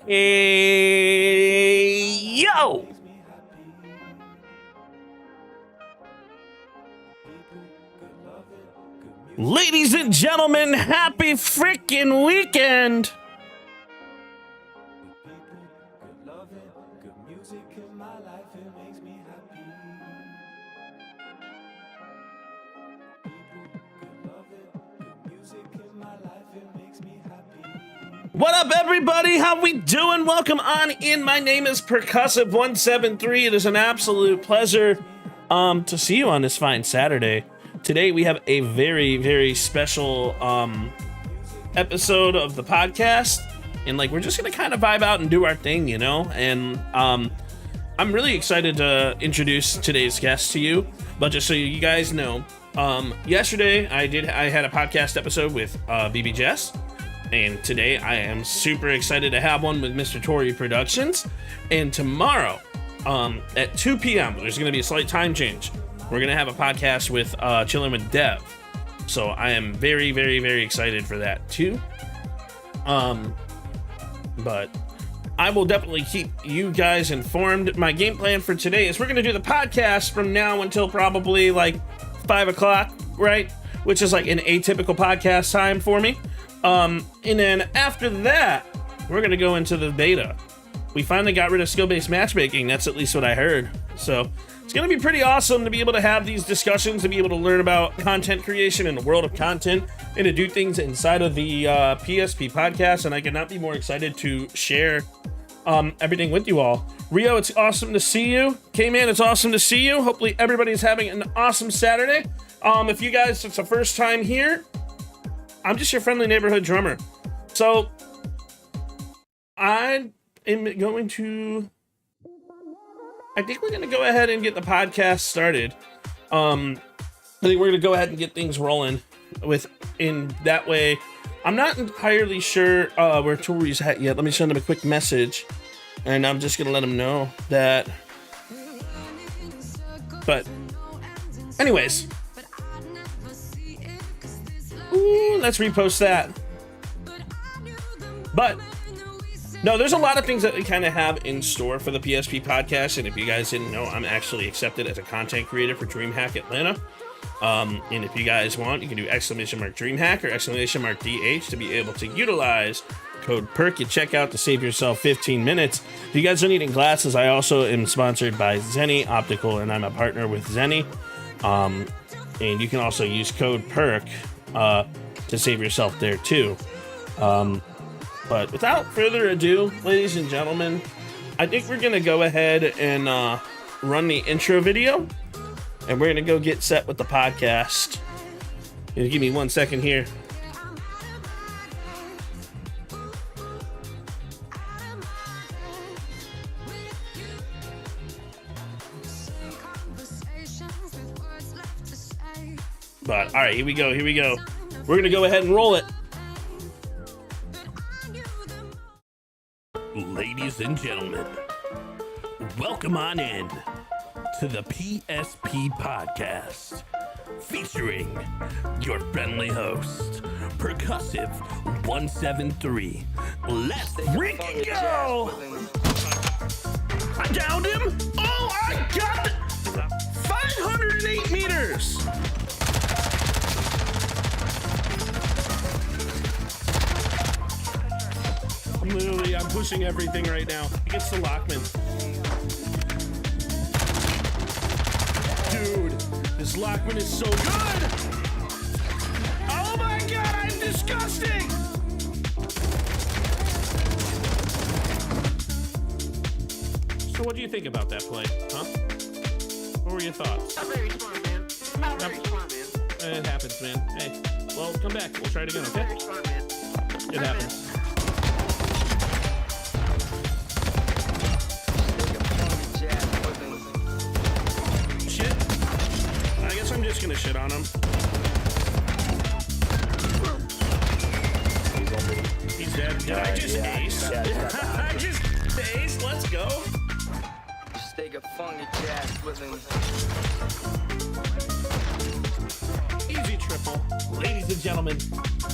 Hey, yo! Ladies and gentlemen, happy freaking weekend! What up, everybody? How we doing? Welcome on in. My name is Percussive173. It is an absolute pleasure to see you on this fine Saturday. Today we have a very, very special episode of the podcast, and we're just gonna kind of vibe out and do our thing, you know. And I'm really excited to introduce today's guest to you. But just so you guys know, yesterday I had a podcast episode with BB Jess. And today I am super excited to have one with Mr. Tory Productions. And tomorrow, at 2 p.m., there's going to be a slight time change. We're going to have a podcast with Chillin' with Dev. So I am very, very, very excited for that too. But I will definitely keep you guys informed. My game plan for today is we're going to do the podcast from now until probably 5 o'clock, right? Which is an atypical podcast time for me. And then after that, we're going to go into the beta. We finally got rid of skill-based matchmaking. That's at least what I heard. So it's going to be pretty awesome to be able to have these discussions, to be able to learn about content creation in the world of content, and to do things inside of the PSP podcast. And I cannot be more excited to share everything with you all. Rio, it's awesome to see you. K-Man, it's awesome to see you. Hopefully everybody's having an awesome Saturday. If you guys, it's the first time here, I'm just your friendly neighborhood drummer. So I think we're going to go ahead and get the podcast started. I think we're going to go ahead and get things rolling in that way. I'm not entirely sure where Tori's at yet. Let me send him a quick message, and I'm just going to let him know that. But anyways, let's repost that. But no, there's a lot of things that we kind of have in store for the PSP podcast. And if you guys didn't know, I'm actually accepted as a content creator for DreamHack Atlanta. And if you guys want, you can do !DreamHack or !DH to be able to utilize code PERK at checkout to save yourself 15 minutes. If you guys are needing glasses, I also am sponsored by Zenni Optical, and I'm a partner with Zenni. And you can also use code PERK to save yourself there too. But without further ado, ladies and gentlemen, I think we're gonna go ahead and run the intro video, and we're gonna go get set with the podcast. Give me 1 second here. But all right, here we go. We're gonna go ahead and roll it. Ladies and gentlemen, welcome on in to the PSP podcast, featuring your friendly host, Percussive173. Let's freaking go! I downed him. Oh, I got it. 508 meters. Literally, I'm pushing everything right now. He gets to Lockman. Dude, this Lockman is so good! Oh my god, I'm disgusting! So what do you think about that play, huh? What were your thoughts? Not very smart, man. Not very smart, man. It happens, man. Hey, well, come back. We'll try it again, okay? Very smart, man. It happens. I'm just gonna shit on him. He's dead. Did I just ace? I just ace. Let's go. Just take a funky jazz with him. Easy triple. Ladies and gentlemen,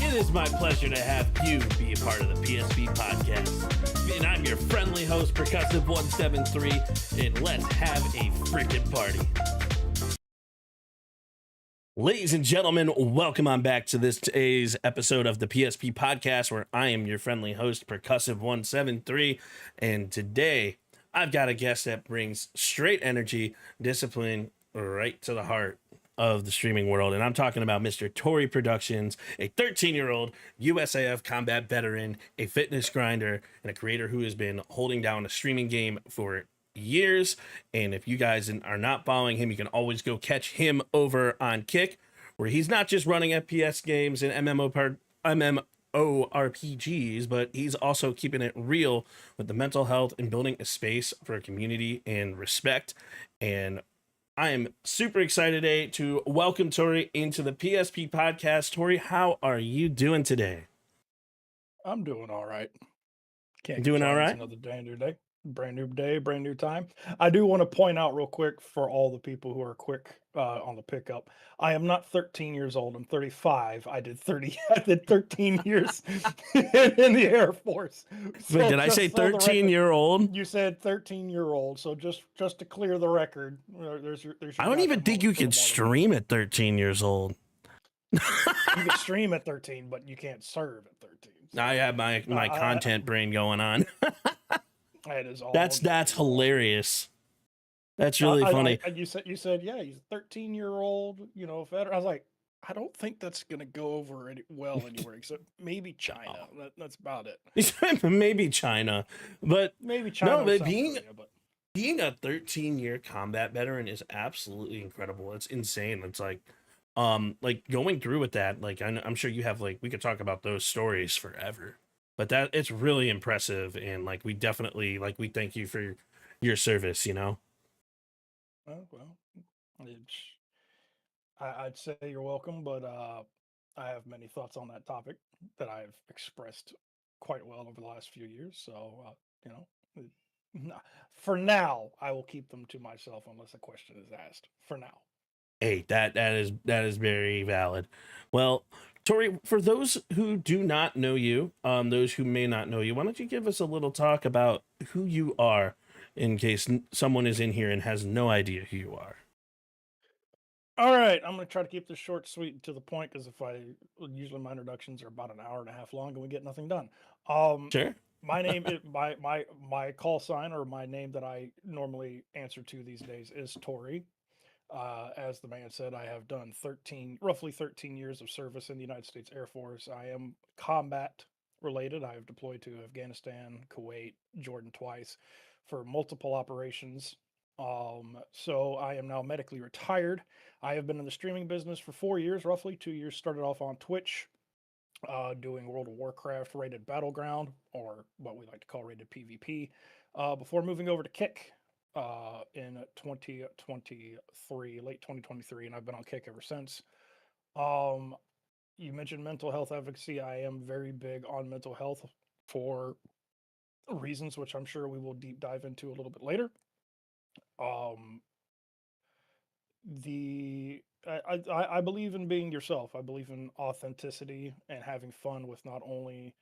it is my pleasure to have you be a part of the PSP podcast. And I'm your friendly host, Percussive173, and let's have a freaking party. Ladies and gentlemen, welcome on back to today's episode of the PSP podcast, where I am your friendly host, Percussive173, and today I've got a guest that brings straight energy, discipline, right to the heart of the streaming world, and I'm talking about Mr. Tori Productions, a 13-year-old USAF combat veteran, a fitness grinder, and a creator who has been holding down a streaming game for years. And if you guys are not following him, you can always go catch him over on Kick, where he's not just running FPS games and MMORPGs, but he's also keeping it real with the mental health and building a space for community and respect. And I am super excited today to welcome Tori into the PSP podcast. Tori, how are you doing today? I'm doing all right. Can't Doing all complain. It's right? another brand new day, brand new time. I do want to point out real quick for all the people who are quick on the pickup. I am not 13 years old. I'm 35. I did 13 years in the Air Force. Wait, did I say 13-year-old? You said 13-year-old. So just to clear the record, there's your I don't even think you can stream at 13 years old. You can stream at 13, but you can't serve at 13. So. I have my content brain going on. That is all. That's hilarious. That's really funny. You said, yeah, he's a 13-year-old, veteran. I was like, I don't think that's gonna go over well anywhere except maybe China. That's about it. Maybe China, but maybe China. No, but being a 13-year combat veteran is absolutely incredible. It's insane. It's like going through with that. Like I'm sure you have we could talk about those stories forever. But that it's really impressive, and we definitely we thank you for your service. Well, I'd say you're welcome, but I have many thoughts on that topic that I've expressed quite well over the last few years. So for now, I will keep them to myself unless a question is asked. For now. Hey, that is very valid. Well, Tori, for those who do not know you, those who may not know you, why don't you give us a little talk about who you are, in case someone is in here and has no idea who you are. All right, I'm going to try to keep this short, sweet, and to the point, because usually my introductions are about an hour and a half long, and we get nothing done. Sure. My name is my call sign, or my name that I normally answer to these days, is Tori. As the man said, I have done roughly 13 years of service in the United States Air Force. I am combat related. I have deployed to Afghanistan, Kuwait, Jordan twice for multiple operations. So I am now medically retired. I have been in the streaming business for 4 years, roughly 2 years. Started off on Twitch, doing World of Warcraft rated Battleground, or what we like to call rated PvP, before moving over to Kick in 2023, late 2023, and I've been on Kick ever since. You mentioned mental health advocacy. I am very big on mental health for reasons which I'm sure we will deep dive into a little bit later. I believe in being yourself. I believe in authenticity and having fun with not only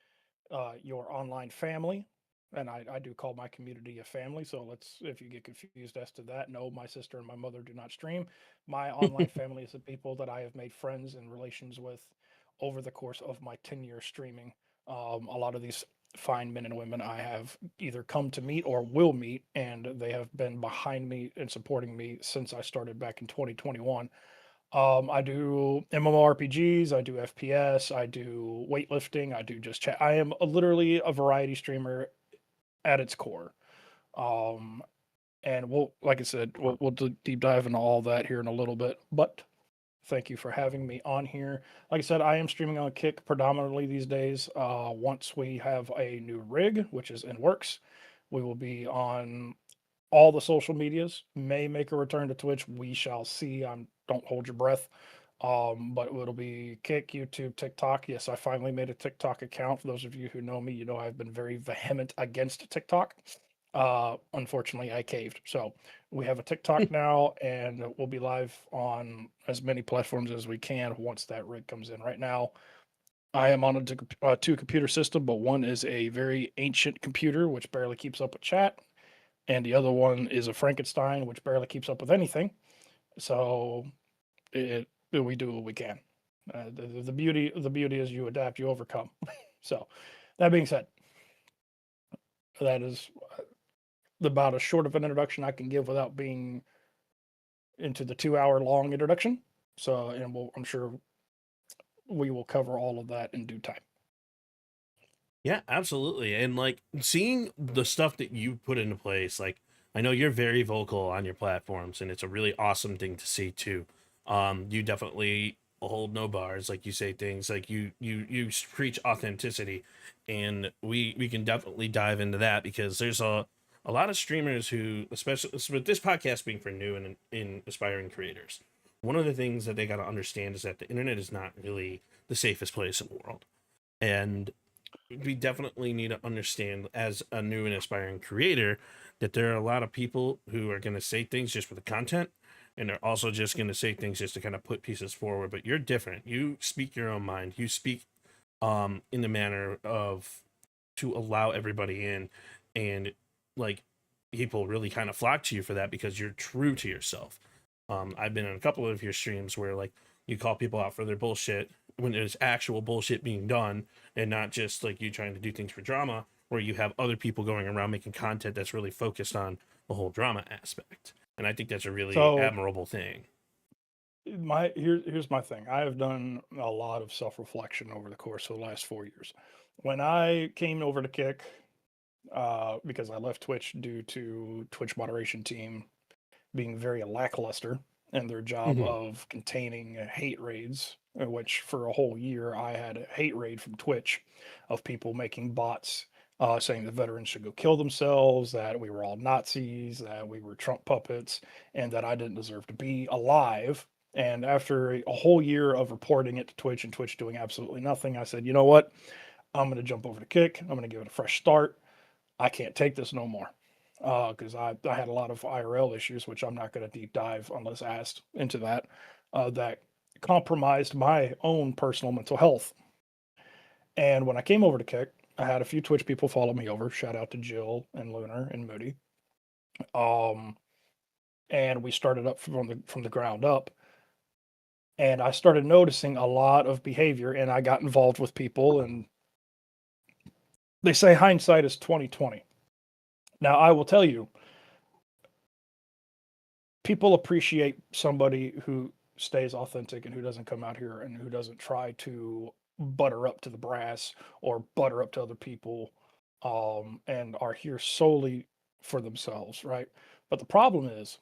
your online family, and I do call my community a family. So if you get confused as to that, no, my sister and my mother do not stream. My online family is the people that I have made friends and relations with over the course of my 10 years streaming. A lot of these fine men and women I have either come to meet or will meet, and they have been behind me and supporting me since I started back in 2021. I do MMORPGs, I do FPS, I do weightlifting, I do just chat. I am literally a variety streamer at its core. And like I said, we'll deep dive into all that here in a little bit. But thank you for having me on here. Like I said, I am streaming on Kick predominantly these days. Once we have a new rig, which is in works, we will be on all the social medias. May make a return to Twitch. We shall see. Don't hold your breath. But it'll be Kick, YouTube, TikTok. Yes, I finally made a TikTok account. For those of you who know me, I've been very vehement against TikTok. Unfortunately, I caved. So we have a TikTok now, and we'll be live on as many platforms as we can once that rig comes in. Right now, I am on a two computer system, but one is a very ancient computer which barely keeps up with chat, and the other one is a Frankenstein which barely keeps up with anything. So we do what we can. The beauty is you adapt, you overcome. So that being said, that is about as short of an introduction I can give without being into the 2 hour long introduction. So, and I'm sure we will cover all of that in due time. Yeah, absolutely. And like seeing the stuff that you put into place, like I know you're very vocal on your platforms and it's a really awesome thing to see too. You definitely hold no bars, like you say things like you preach authenticity, and we can definitely dive into that because there's a lot of streamers who, especially with this podcast being for new and in aspiring creators, one of the things that they got to understand is that the internet is not really the safest place in the world. And we definitely need to understand as a new and aspiring creator that there are a lot of people who are going to say things just for the content, and they're also just going to say things just to kind of put pieces forward. But you're different. You speak your own mind. You speak in the manner of to allow everybody in, and like people really kind of flock to you for that because you're true to yourself. I've been in a couple of your streams where like you call people out for their bullshit when there's actual bullshit being done, and not just like you trying to do things for drama, where you have other people going around making content that's really focused on the whole drama aspect. And I think that's a really So admirable thing. here's my thing. I have done a lot of self reflection over the course of the last 4 years. When I came over to Kick, because I left Twitch due to Twitch moderation team being very lackluster in their job Mm-hmm. of containing hate raids, which for a whole year I had a hate raid from Twitch of people making bots saying the veterans should go kill themselves, that we were all Nazis, that we were Trump puppets, and that I didn't deserve to be alive. And after a whole year of reporting it to Twitch and Twitch doing absolutely nothing, I said, you know what? I'm going to jump over to Kick. I'm going to give it a fresh start. I can't take this no more because I had a lot of IRL issues, which I'm not going to deep dive unless asked into that, that compromised my own personal mental health. And when I came over to Kick, I had a few Twitch people follow me over. Shout out to Jill and Lunar and Moody. Um, and we started up from the ground up. And I started noticing a lot of behavior, and I got involved with people. And they say hindsight is 2020. Now I will tell you, people appreciate somebody who stays authentic and who doesn't come out here and who doesn't try to butter up to the brass or butter up to other people, and are here solely for themselves, right? But the problem is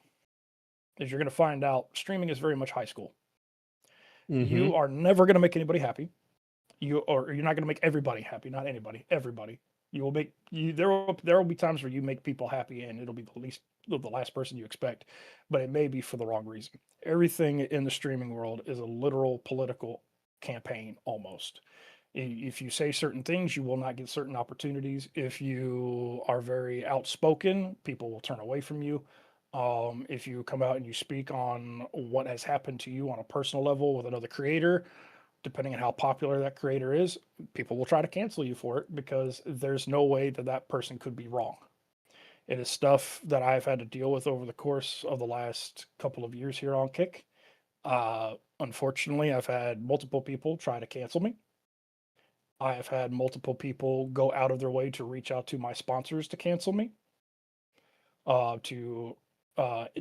you're going to find out streaming is very much high school. Mm-hmm. You are never going to make anybody happy. You're not going to make everybody happy, not anybody, everybody. You will make you there will be times where you make people happy and it'll be the last person you expect, but it may be for the wrong reason. Everything in the streaming world is a literal political campaign almost. If you say certain things, you will not get certain opportunities. If you are very outspoken, people will turn away from you. If you come out and you speak on what has happened to you on a personal level with another creator, depending on how popular that creator is, people will try to cancel you for it because there's no way that that person could be wrong. It is stuff that I've had to deal with over the course of the last couple of years here on Kick. Unfortunately, I've had multiple people try to cancel me. I have had multiple people go out of their way to reach out to my sponsors to cancel me, to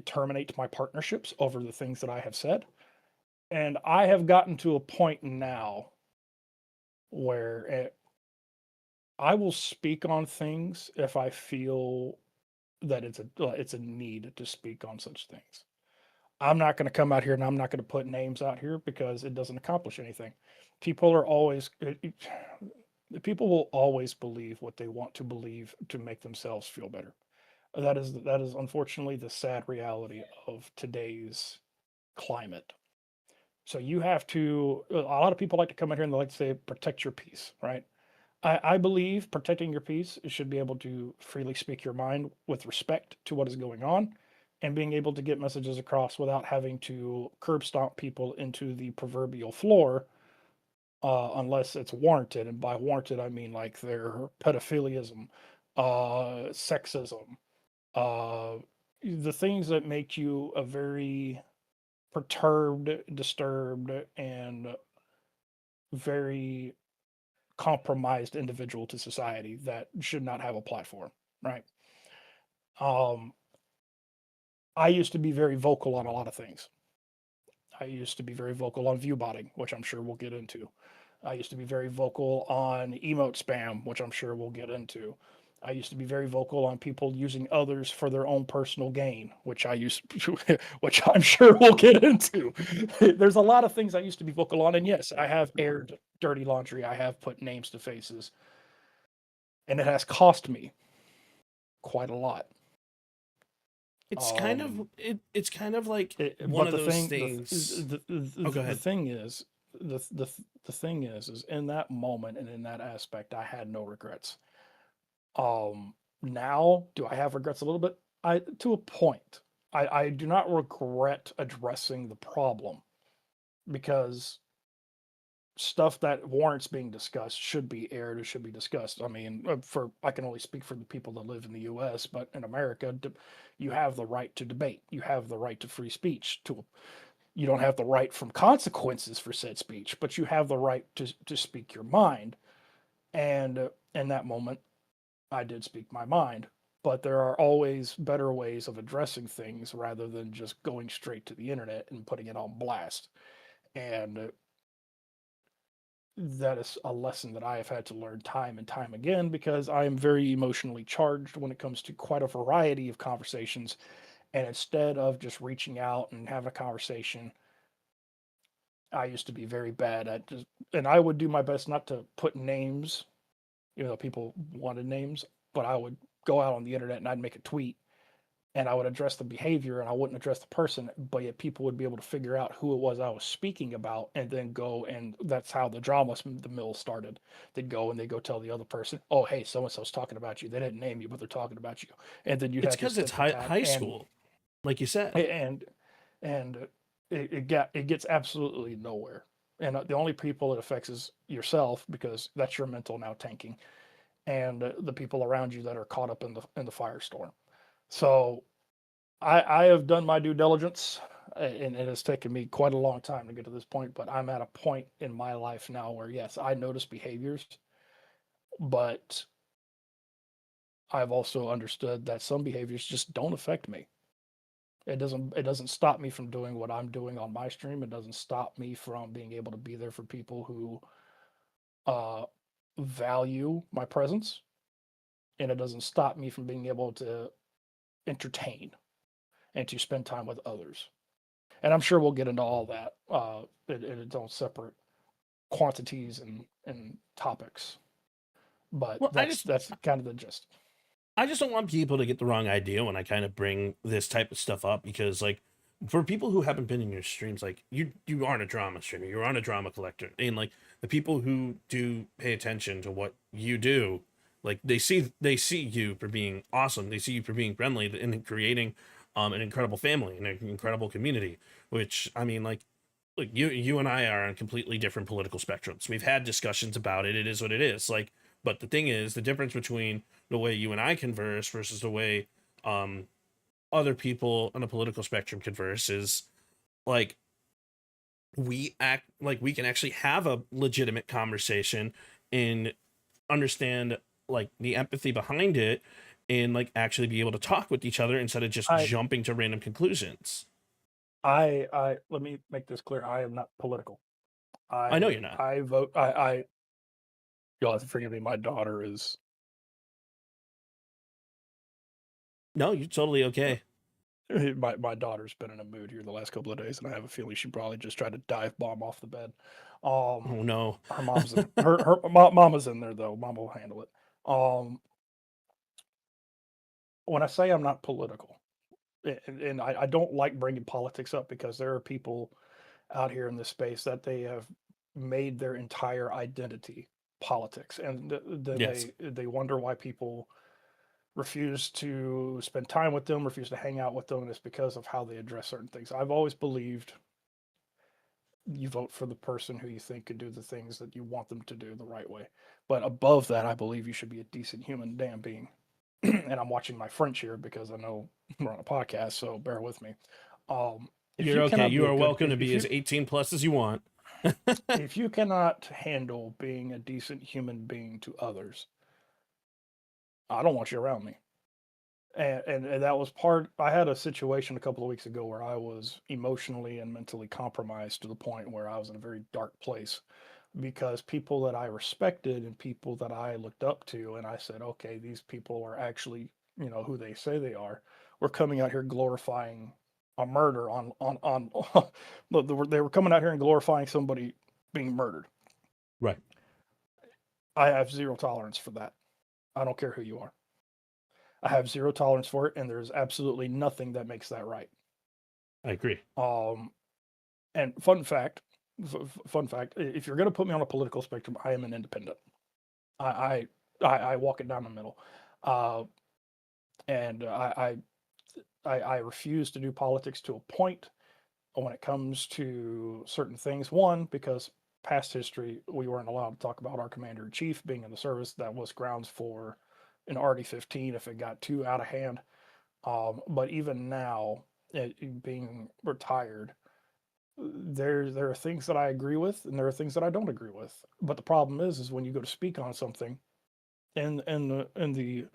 terminate my partnerships over the things that I have said. And I have gotten to a point now where I will speak on things if I feel that it's a need to speak on such things. I'm not going to come out here and I'm not going to put names out here because it doesn't accomplish anything. People are always people will always believe what they want to believe to make themselves feel better. That is unfortunately the sad reality of today's climate. So you have to. A lot of people like to come in here and they like to say protect your peace, right? I believe protecting your peace should be able to freely speak your mind with respect to what is going on and being able to get messages across without having to curb stomp people into the proverbial floor unless it's warranted. And by warranted, I mean like their pedophiliism, sexism, uh, the things that make you a very perturbed, disturbed, and very compromised individual to society that should not have a platform, right? Um, I used to be very vocal on a lot of things. I used to be very vocal on view botting, which I'm sure we'll get into. I used to be very vocal on emote spam, which I'm sure we'll get into. I used to be very vocal on people using others for their own personal gain, which which I'm sure we'll get into. There's a lot of things I used to be vocal on, and yes, I have aired dirty laundry. I have put names to faces, and it has cost me quite a lot. Um, It's kind of like one but of those things. Oh, go the ahead. thing is, the thing is in that moment and in that aspect, I had no regrets. Now, do I have regrets a little bit? I to a point. I do not regret addressing the problem because stuff that warrants being discussed should be aired. It should be discussed. I mean, for I can only speak for the people that live in the U.S., but in America, you have the right to debate. You have the right to free speech. You don't have the right from consequences for said speech, but you have the right to speak your mind. And in that moment, I did speak my mind. But there are always better ways of addressing things rather than just going straight to the internet and putting it on blast. And that is a lesson that I have had to learn time and time again because I am very emotionally charged when it comes to quite a variety of conversations. And instead of just reaching out and having a conversation, I used to be very bad at just, and I would do my best not to put names, even though people wanted names, but I would go out on the internet and I'd make a tweet and I would address the behavior and I wouldn't address the person, but yet people would be able to figure out who it was I was speaking about and then go and that's how the mill started. They'd go and they go tell the other person, oh hey, so and so's talking about you. They didn't name you, but they're talking about you. And then you'd It's have this because it's tit for tat high school, like you said. and it gets absolutely nowhere. And the only people it affects is yourself because that's your mental now tanking, and the people around you that are caught up in the firestorm. So I have done my due diligence, and it has taken me quite a long time to get to this point. But I'm at a point in my life now where yes, I notice behaviors, but I've also understood that some behaviors just don't affect me. It doesn't stop me from doing what I'm doing on my stream. It doesn't stop me from being able to be there for people who uh, value my presence, and it doesn't stop me from being able to entertain and to spend time with others. And I'm sure we'll get into all that in its own separate quantities and topics. But Well, that's kind of the gist. I just don't want people to get the wrong idea when I kind of bring this type of stuff up because like for people who haven't been in your streams, like you aren't a drama streamer, you're on a drama collector. And like the people who do pay attention to what you do, like they see you for being awesome. They see you for being friendly and creating an incredible family and an incredible community, which I mean like look, you and I are on completely different political spectrums. We've had discussions about it. It is what it is. Like, but the thing is, the difference between the way you and I converse versus the way um other people on a political spectrum converse is like we act like we can actually have a legitimate conversation and understand like the empathy behind it and like actually be able to talk with each other instead of just I jumping to random conclusions. I let me make this clear. I am not political. I know you're not. I vote. You'll have to forgive me. My daughter is No, you're totally okay. my daughter's been in a mood here the last couple of days, and I have a feeling she probably just tried to dive bomb off the bed. Oh no. Her mom's in mama's in there though. Mom will handle it. Um, when I say I'm not political, and I don't like bringing politics up because there are people out here in this space that they have made their entire identity. politics, and then Yes. they wonder why people refuse to spend time with them, refuse to hang out with them, and it's because of how they address certain things. I've always believed you vote for the person who you think can do the things that you want them to do the right way. But above that, I believe you should be a decent human damn being. And I'm watching my French here because I know we're on a podcast, so bear with me. If You're you okay. cannot You be a are good, welcome to be as 18 plus as you want. if you cannot handle being a decent human being to others, I don't want you around me. And that was part. I had a situation a couple of weeks ago where I was emotionally and mentally compromised to the point where I was in a very dark place because people that I respected and people that I looked up to, and I said, okay, these people are actually, who they say they are. We're coming out here glorifying a murder on they were coming out here and glorifying somebody being murdered. Right. I have zero tolerance for that. I don't care who you are. I have zero tolerance for it, and there's absolutely nothing that makes that right. I agree. Um, and fun fact, if you're going to put me on a political spectrum, I am an independent. I I walk it down the middle, uh, and I refuse to do politics to a point when it comes to certain things. One, because past history, we weren't allowed to talk about our commander in chief being in the service. That was grounds for an RD-15 if it got too out of hand. But even now, being retired, there are things that I agree with, and there are things that I don't agree with. But the problem is when you go to speak on something in the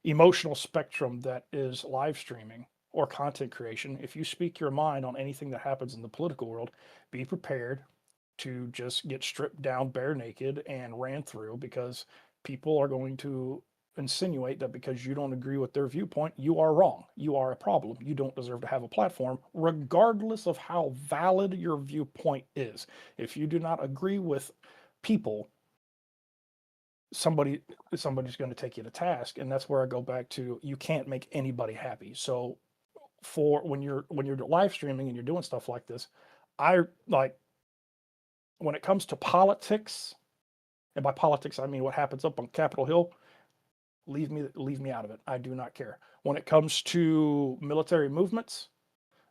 emotional spectrum that is live streaming or content creation, if you speak your mind on anything that happens in the political world, be prepared to just get stripped down bare naked and ran through because people are going to insinuate that because you don't agree with their viewpoint, you are wrong. You are a problem. You don't deserve to have a platform, regardless of how valid your viewpoint is. If you do not agree with people, somebody somebody's going to take you to task, and that's where I go back to you can't make anybody happy. So for when you're live streaming and you're doing stuff like this, I like when it comes to politics, and by politics I mean what happens up on Capitol Hill, leave me out of it. I do not care. When it comes to military movements,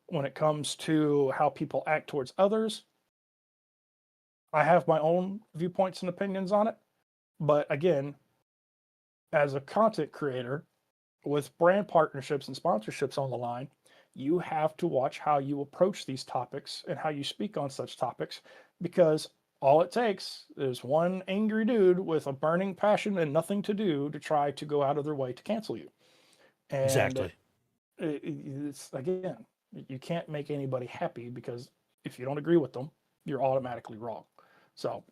when it comes to how people act towards others, I have my own viewpoints and opinions on it. But again, as a content creator with brand partnerships and sponsorships on the line, you have to watch how you approach these topics and how you speak on such topics because all it takes is one angry dude with a burning passion and nothing to do to try to go out of their way to cancel you. And Exactly. it's again, you can't make anybody happy because if you don't agree with them, you're automatically wrong. So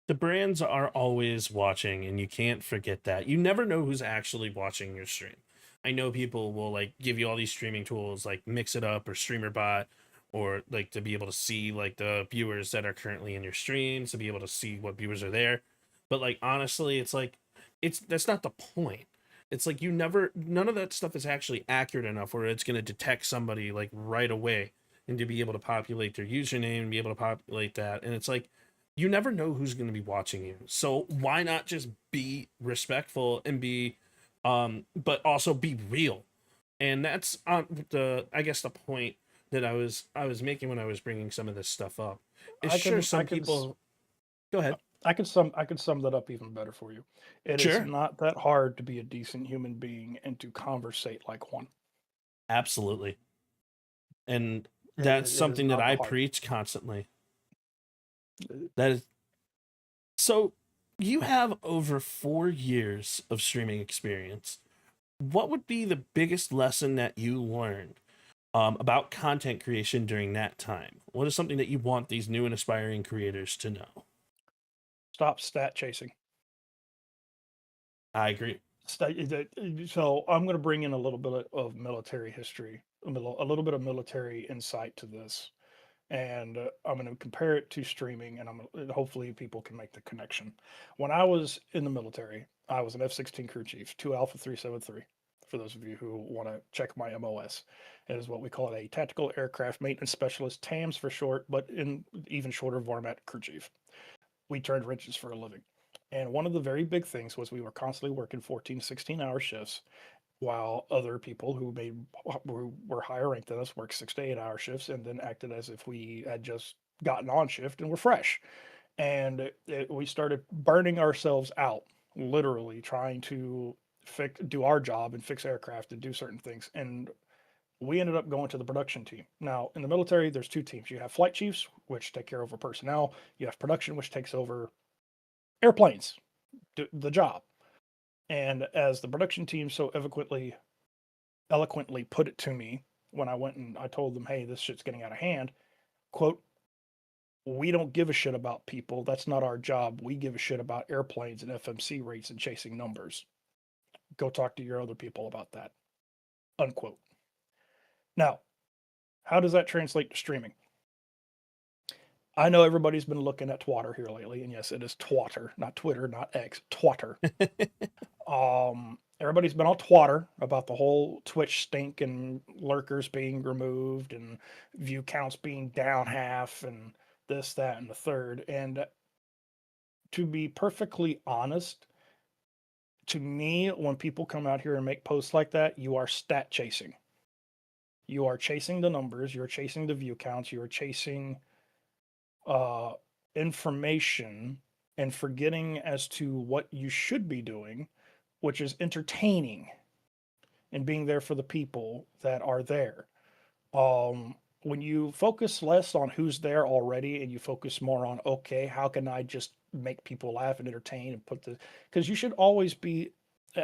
The brands are always watching, and you can't forget that. You never know who's actually watching your stream. I know people will like give you all these streaming tools like Mix It Up or StreamerBot, or like to be able to see like the viewers that are currently in your streams, to be able to see what viewers are there. But like honestly, it's like it's that's not the point. It's like none of that stuff is actually accurate enough where it's gonna detect somebody like right away and to be able to populate their username and be able to populate that. And it's like you never know who's going to be watching you. So why not just be respectful and be but also be real. And that's the I guess the point that I was making when I was bringing some of this stuff up. It's I sure can I some can people go ahead. I could sum that up even better for you. It is Sure. not that hard to be a decent human being and to conversate like one. Absolutely. And that's It is something that not I the hard. preach constantly. That is so you have over 4 years of streaming experience. What would be the biggest lesson that you learned about content creation during that time? What is something that you want these new and aspiring creators to know? Stop stat chasing. I agree. So I'm going to bring in a little bit of military history, a little bit of military insight to this, and I'm going to compare it to streaming, and hopefully people can make the connection. When I was in the military, I was an F-16 crew chief, 2 Alpha 373. For those of you who want to check my MOS, it is what we call a tactical aircraft maintenance specialist, TAMS for short, but in even shorter format, crew chief. We turned wrenches for a living. And one of the very big things was we were constantly working 14, 16-hour shifts while other people who were higher ranked than us worked 6 to 8 hour shifts and then acted as if we had just gotten on shift and were fresh. And we started burning ourselves out, literally trying to do our job and fix aircraft and do certain things. And we ended up going to the production team. Now, in the military, there's two teams. You have flight chiefs, which take care of personnel. You have production, which takes over airplanes, the job. And as the production team so eloquently put it to me when I went and I told them, hey, this shit's getting out of hand, quote, we don't give a shit about people. That's not our job. We give a shit about airplanes and FMC rates and chasing numbers. Go talk to your other people about that. Unquote. Now, how does that translate to streaming? I know everybody's been looking at Twatter here lately, and yes, it is Twatter, not Twitter, not X, Twatter. Everybody's been on Twatter about the whole Twitch stink and lurkers being removed and view counts being down half and this, that, and the third. And to be perfectly honest, to me, when people come out here and make posts like that, you are stat chasing. You are chasing the numbers, you're chasing the view counts, you're chasing uh, information and forgetting as to what you should be doing, which is entertaining and being there for the people that are there. When you focus less on who's there already and you focus more on, okay, how can I just make people laugh and entertain and because you should always be,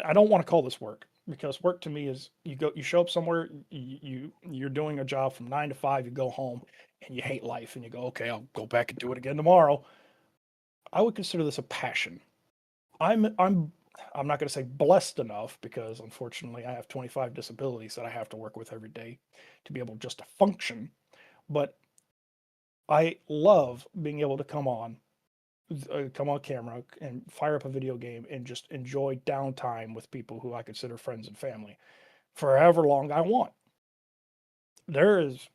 I don't want to call this work because work to me is you show up somewhere, you're doing a job from 9 to 5, you go home and you hate life and you go, okay, I'll go back and do it again tomorrow. I would consider this a passion. I'm I'm not going to say blessed enough because unfortunately I have 25 disabilities that I have to work with every day to be able just to function. But I love being able to come on camera and fire up a video game and just enjoy downtime with people who I consider friends and family for however long I want. There is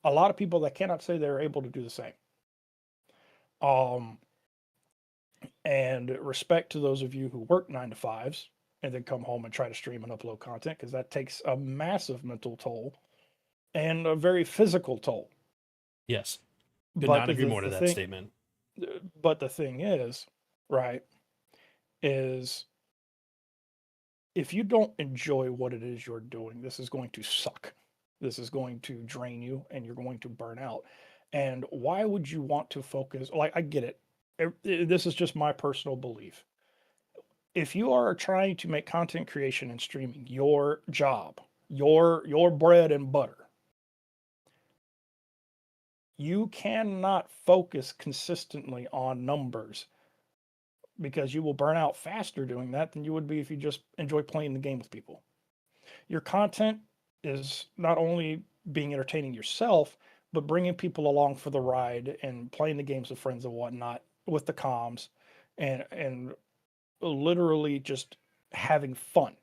a lot of people that cannot say they're able to do the same. Um, and respect to those of you who work 9 to 5s and then come home and try to stream and upload content because that takes a massive mental toll and a very physical toll. Yes. Could But not agree more to the that thing, statement. but the thing is, right, is if you don't enjoy what it is you're doing, this is going to suck. This is going to drain you and you're going to burn out. And why would you want to focus? Like, I get it. This is just my personal belief. If you are trying to make content creation and streaming your job, your bread and butter, you cannot focus consistently on numbers because you will burn out faster doing that than you would be if you just enjoy playing the game with people. Your content is not only being entertaining yourself, but bringing people along for the ride and playing the games with friends and whatnot with the comms and literally just having fun.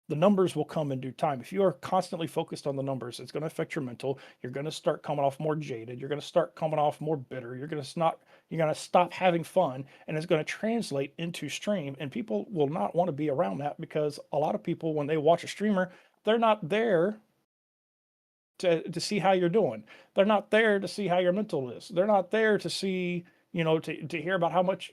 The numbers will come in due time. If you are constantly focused on the numbers, it's going to affect your mental. You're going to start coming off more jaded. You're going to start coming off more bitter. You're going to stop having fun and it's going to translate into stream and people will not want to be around that because a lot of people when they watch a streamer, they're not there to see how you're doing. They're not there to see how your mental is. They're not there to see, to hear about how much,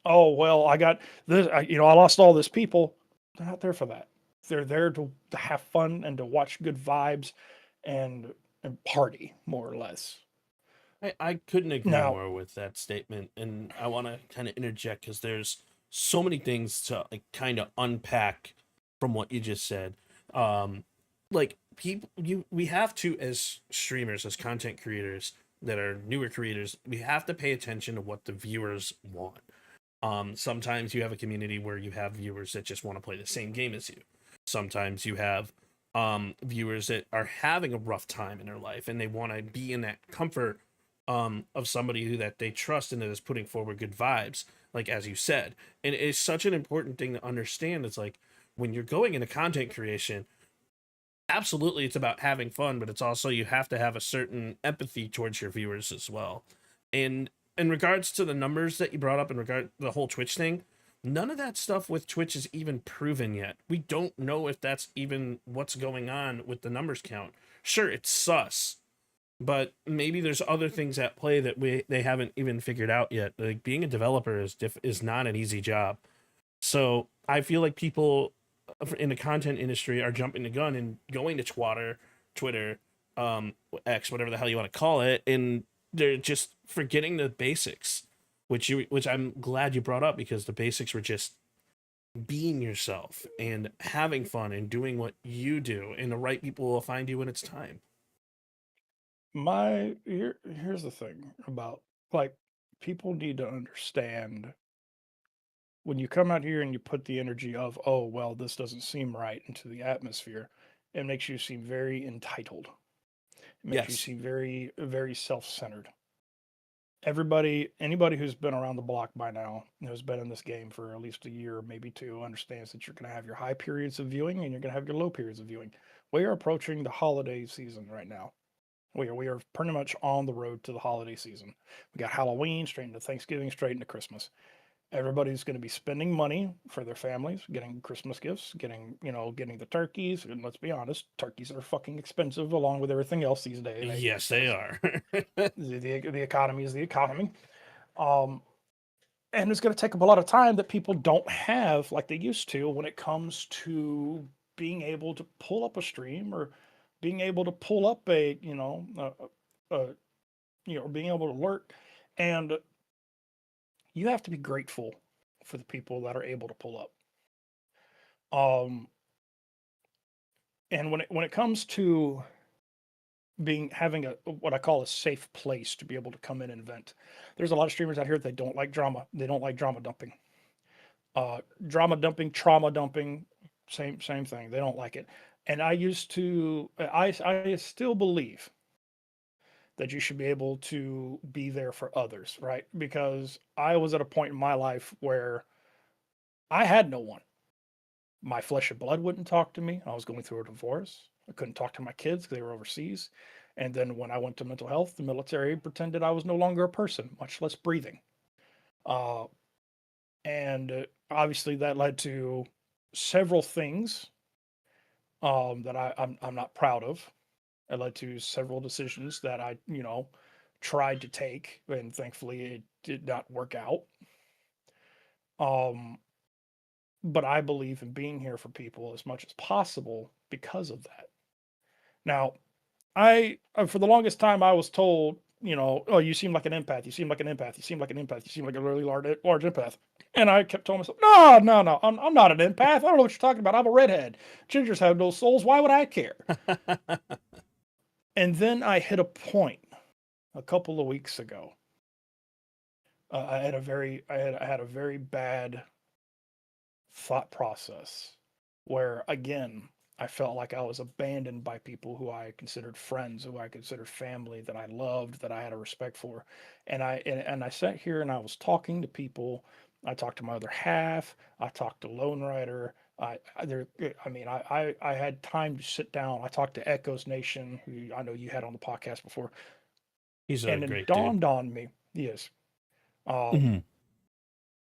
oh, well, I got this, I lost all this people. They're not there for that. They're there to have fun and to watch good vibes and party more or less. I couldn't agree Now, more with that statement. And I want to kind of interject because there's so many things to like kind of unpack from what you just said. Um, like we have to, as streamers, as content creators that are newer creators, we have to pay attention to what the viewers want. Sometimes you have a community where you have viewers that just want to play the same game as you. Sometimes you have viewers that are having a rough time in their life and they want to be in that comfort of somebody who that they trust and that is putting forward good vibes, like as you said. And it's such an important thing to understand. It's like when you're going into content creation, absolutely it's about having fun, but it's also you have to have a certain empathy towards your viewers as well. And in regards to the numbers that you brought up in regard to the whole Twitch thing, none of that stuff with Twitch is even proven yet. We don't know if that's even what's going on with the numbers count. Sure, it's sus, but maybe there's other things at play that they haven't even figured out yet. Like being a developer is not an easy job. So I feel like people in the content industry are jumping the gun and going to Twitter, X, whatever the hell you want to call it, and they're just forgetting the basics, which I'm glad you brought up because the basics were just being yourself and having fun and doing what you do, and the right people will find you when it's time. Here's the thing about, like, people need to understand when you come out here and you put the energy of, oh well, this doesn't seem right, into the atmosphere, it makes you seem very entitled. It makes you Yes. seem very self-centered. Anybody who's been around the block by now, who's been in this game for at least a year, maybe two, understands that you're going to have your high periods of viewing and you're going to have your low periods of viewing. We are approaching the holiday season right now. We are pretty much on the road to the holiday season. We got Halloween, straight into Thanksgiving, straight into Christmas. Everybody's going to be spending money for their families, getting Christmas gifts, getting the turkeys. And let's be honest, turkeys are fucking expensive along with everything else these days. Yes, they Because are. the economy is the economy. Um, and it's going to take up a lot of time that people don't have like they used to when it comes to being able to pull up a stream, or being able to pull up being able to lurk. And you have to be grateful for the people that are able to pull up. Um, and when it comes to being having a what I call a safe place to be able to come in and vent, there's a lot of streamers out here that don't like drama. They don't like drama dumping. Drama dumping, trauma dumping, same thing. They don't like it. And I still believe that you should be able to be there for others, right? Because I was at a point in my life where I had no one. My flesh and blood wouldn't talk to me. I was going through a divorce. I couldn't talk to my kids because they were overseas. And then when I went to mental health, the military pretended I was no longer a person, much less breathing. Uh, and obviously that led to several things that I'm not proud of. It led to several decisions that I tried to take, and thankfully it did not work out. Um, but I believe in being here for people as much as possible because of that. Now, I for the longest time I was told, oh, you seem like an empath. You seem like an empath. You seem like an empath. You seem like a really large empath. And I kept telling myself, no, no, no, I'm not an empath. I don't know what you're talking about. I'm a redhead. Gingers have no souls. Why would I care? And then I hit a point a couple of weeks ago. I had a very bad thought process where, again, I felt like I was abandoned by people who I considered friends, who I considered family, that I loved, that I had a respect for. And I sat here and I was talking to people. I talked to my other half. I talked to Lone Rider. I had time to sit down. I talked to Echoes Nation, who I know you had on the podcast before, He's a and it great dude. dawned on me, yes, um, Mhm.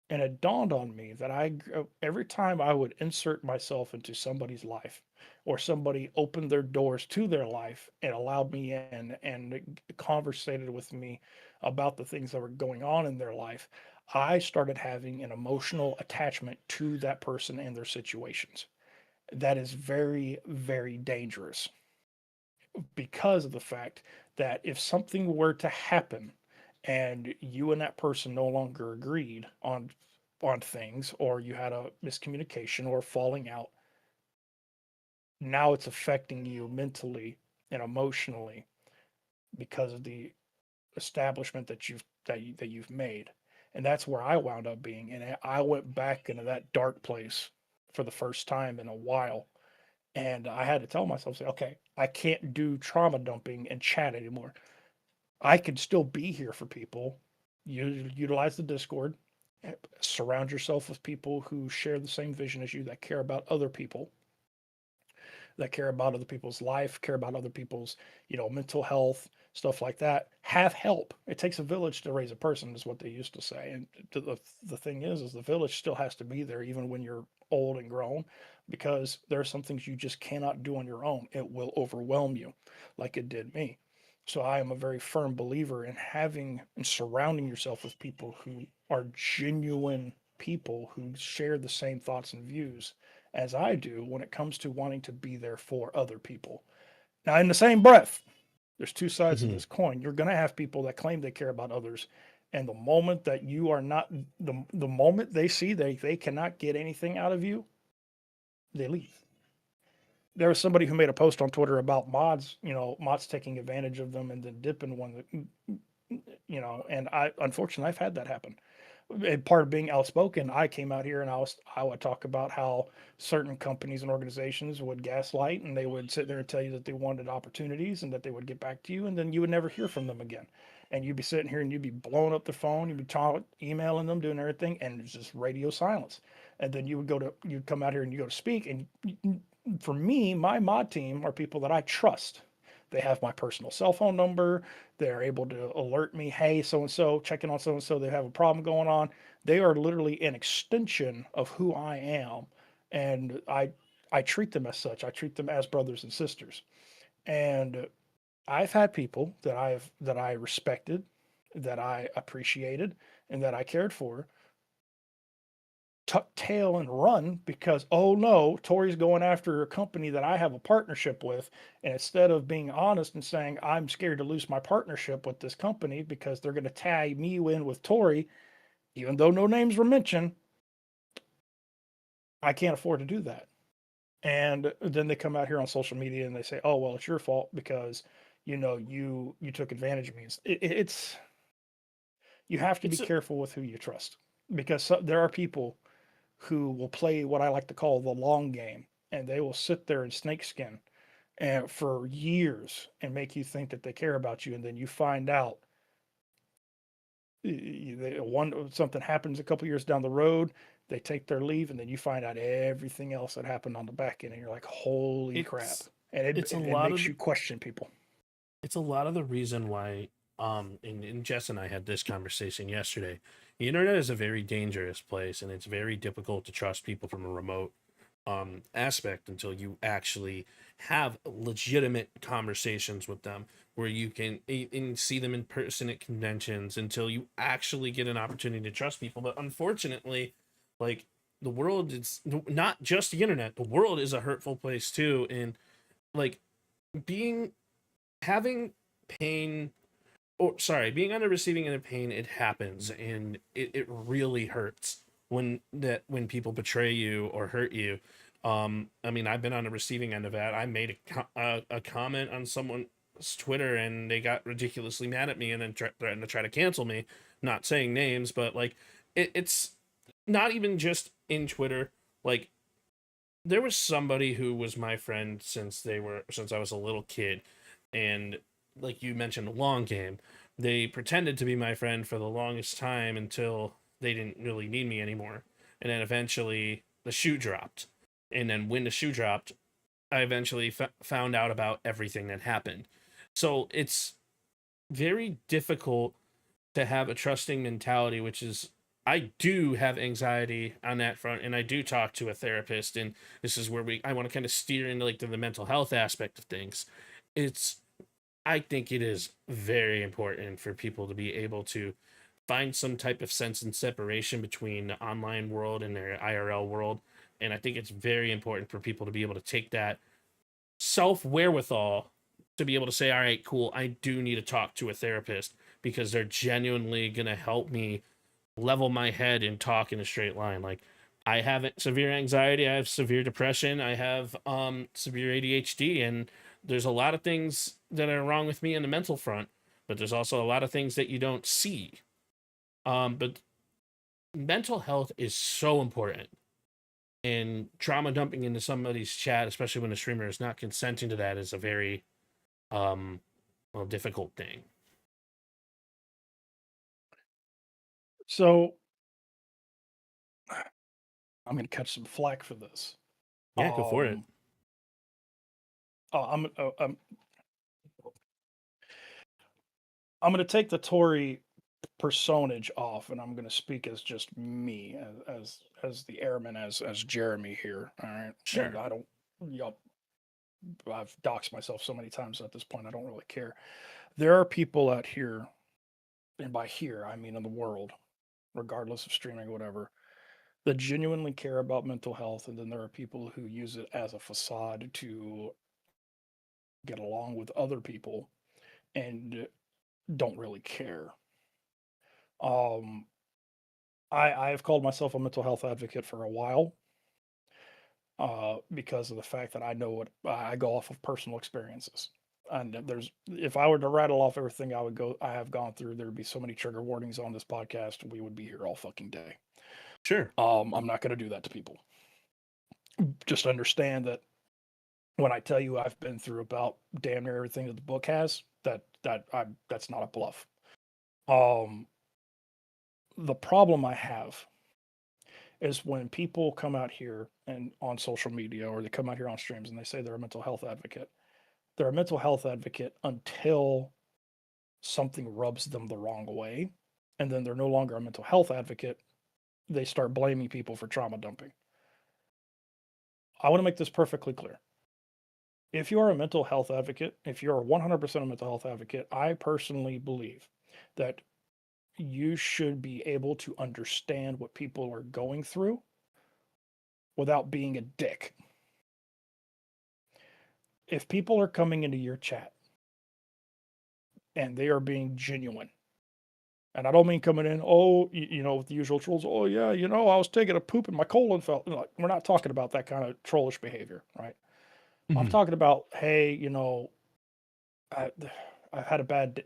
and it dawned on me that every time I would insert myself into somebody's life, or somebody opened their doors to their life and allowed me in and conversated with me about the things that were going on in their life, I started having an emotional attachment to that person and their situations. That is very, very dangerous, because of the fact that if something were to happen and you and that person no longer agreed on things, or you had a miscommunication or falling out, now it's affecting you mentally and emotionally because of the establishment that you've made. And that's where I wound up being, and I went back into that dark place for the first time in a while. And I had to tell myself, say, okay, I can't do trauma dumping and chat anymore. I can still be here for people. You utilize the Discord, surround yourself with people who share the same vision as you, that care about other people. that care about other people's life, care about other people's, mental health, stuff like that, have help. It takes a village to raise a person, is what they used to say. And the thing is the village still has to be there even when you're old and grown, because there are some things you just cannot do on your own. It will overwhelm you, like it did me. So I am a very firm believer in having and surrounding yourself with people who are genuine people who share the same thoughts and views as I do when it comes to wanting to be there for other people. Now, in the same breath, there's two sides of Mhm. this coin. You're going to have people that claim they care about others, and the moment that you are not, the moment they see they cannot get anything out of you, they leave. There was somebody who made a post on Twitter about mods, mods taking advantage of them and then dipping and I unfortunately I've had that happen. And part of being outspoken, I came out here and I would talk about how certain companies and organizations would gaslight, and they would sit there and tell you that they wanted opportunities and that they would get back to you, and then you would never hear from them again. And you'd be sitting here and you'd be blowing up the phone, you'd be emailing them, doing everything, and it's just radio silence. And then you'd come out here and you go to speak, and for me, my mod team are people that I trust. They have my personal cell phone number. They're able to alert me, hey, so and so, checking on so and so, they have a problem going on. They are literally an extension of who I am, and I treat them as such. I treat them as brothers and sisters. And I've had people that I respected, that I appreciated, and that I cared for tuck tail and run because, oh no, Tori's going after a company that I have a partnership with. And instead of being honest and saying, I'm scared to lose my partnership with this company because they're going to tie me in with Tori, even though no names were mentioned, I can't afford to do that. And then they come out here on social media and they say, oh, well, it's your fault because, you took advantage of me. You have to be It's a, careful with who you trust, because there are people who will play what I like to call the long game, and they will sit there in snakeskin and for years and make you think that they care about you, and then you find out something happens a couple years down the road, they take their leave, and then you find out everything else that happened on the back end, and you're like, holy crap! it's And it's a it lot makes of you question people. it's a lot of the reason why and Jess and I had this conversation yesterday. The internet is a very dangerous place, and it's very difficult to trust people from a remote aspect until you actually have legitimate conversations with them where you can and see them in person at conventions, until you actually get an opportunity to trust people. But unfortunately, like, the world is not just the internet, the world is a hurtful place too. And like, being having pain, or sorry, being on the receiving end of pain, it happens, and it really hurts when people betray you or hurt you. I mean, I've been on the receiving end of that. I made a comment on someone's Twitter, and they got ridiculously mad at me, and then threatened to try to cancel me. Not saying names, but like, it's not even just in Twitter. Like, there was somebody who was my friend since I was a little kid, and like you mentioned, the long game. They pretended to be my friend for the longest time until they didn't really need me anymore, and then eventually the shoe dropped. And then when the shoe dropped, I eventually found out about everything that happened. So it's very difficult to have a trusting mentality, which is, I do have anxiety on that front, and I do talk to a therapist, and this is where I want to kind of steer into like the mental health aspect of things. It's I think it is very important for people to be able to find some type of sense and separation between the online world and their IRL world. And I think it's very important for people to be able to take that self wherewithal to be able to say, all right, cool, I do need to talk to a therapist because they're genuinely going to help me level my head and talk in a straight line. Like, I have severe anxiety, I have severe depression, I have severe ADHD, and there's a lot of things that are wrong with me on the mental front, but there's also a lot of things that you don't see. But mental health is so important, and trauma dumping into somebody's chat, especially when the streamer is not consenting to that, is a very um well, difficult thing. So I'm going to catch some flack for this. Yeah, go for it. Um, I'm I'm going to take the Tory personage off, and I'm going to speak as just me, as the airman, as Jeremy here. All right, and Sure. I don't, you know, I've doxed myself so many times at this point. I don't really care. There are people out here, and by here I mean in the world, regardless of streaming or whatever, that genuinely care about mental health, and then there are people who use it as a facade to get along with other people and don't really care. Um, I have called myself a mental health advocate for a while, because of the fact that I know what I go off of personal experiences. And there's, if I were to rattle off everything I have gone through, there'd be so many trigger warnings on this podcast. We would be here all fucking day. Sure. I'm not going to do that to people. Just understand that when I tell you I've been through about damn near everything that the book has, that's not a bluff. Um, the problem I have is when people come out here and on social media, or they come out here on streams and they say they're a mental health advocate. They're a mental health advocate until something rubs them the wrong way, and then they're no longer a mental health advocate. They start blaming people for trauma dumping. I want to make this perfectly clear. If you are a mental health advocate, if you're 100% a mental health advocate, I personally believe that you should be able to understand what people are going through without being a dick. If people are coming into your chat and they are being genuine, and I don't mean coming in, oh, with the usual trolls, oh, yeah, I was taking a poop and my colon fell. Like, we're not talking about that kind of trollish behavior, right? I'm Mhm. talking about, hey, I, I've had a bad,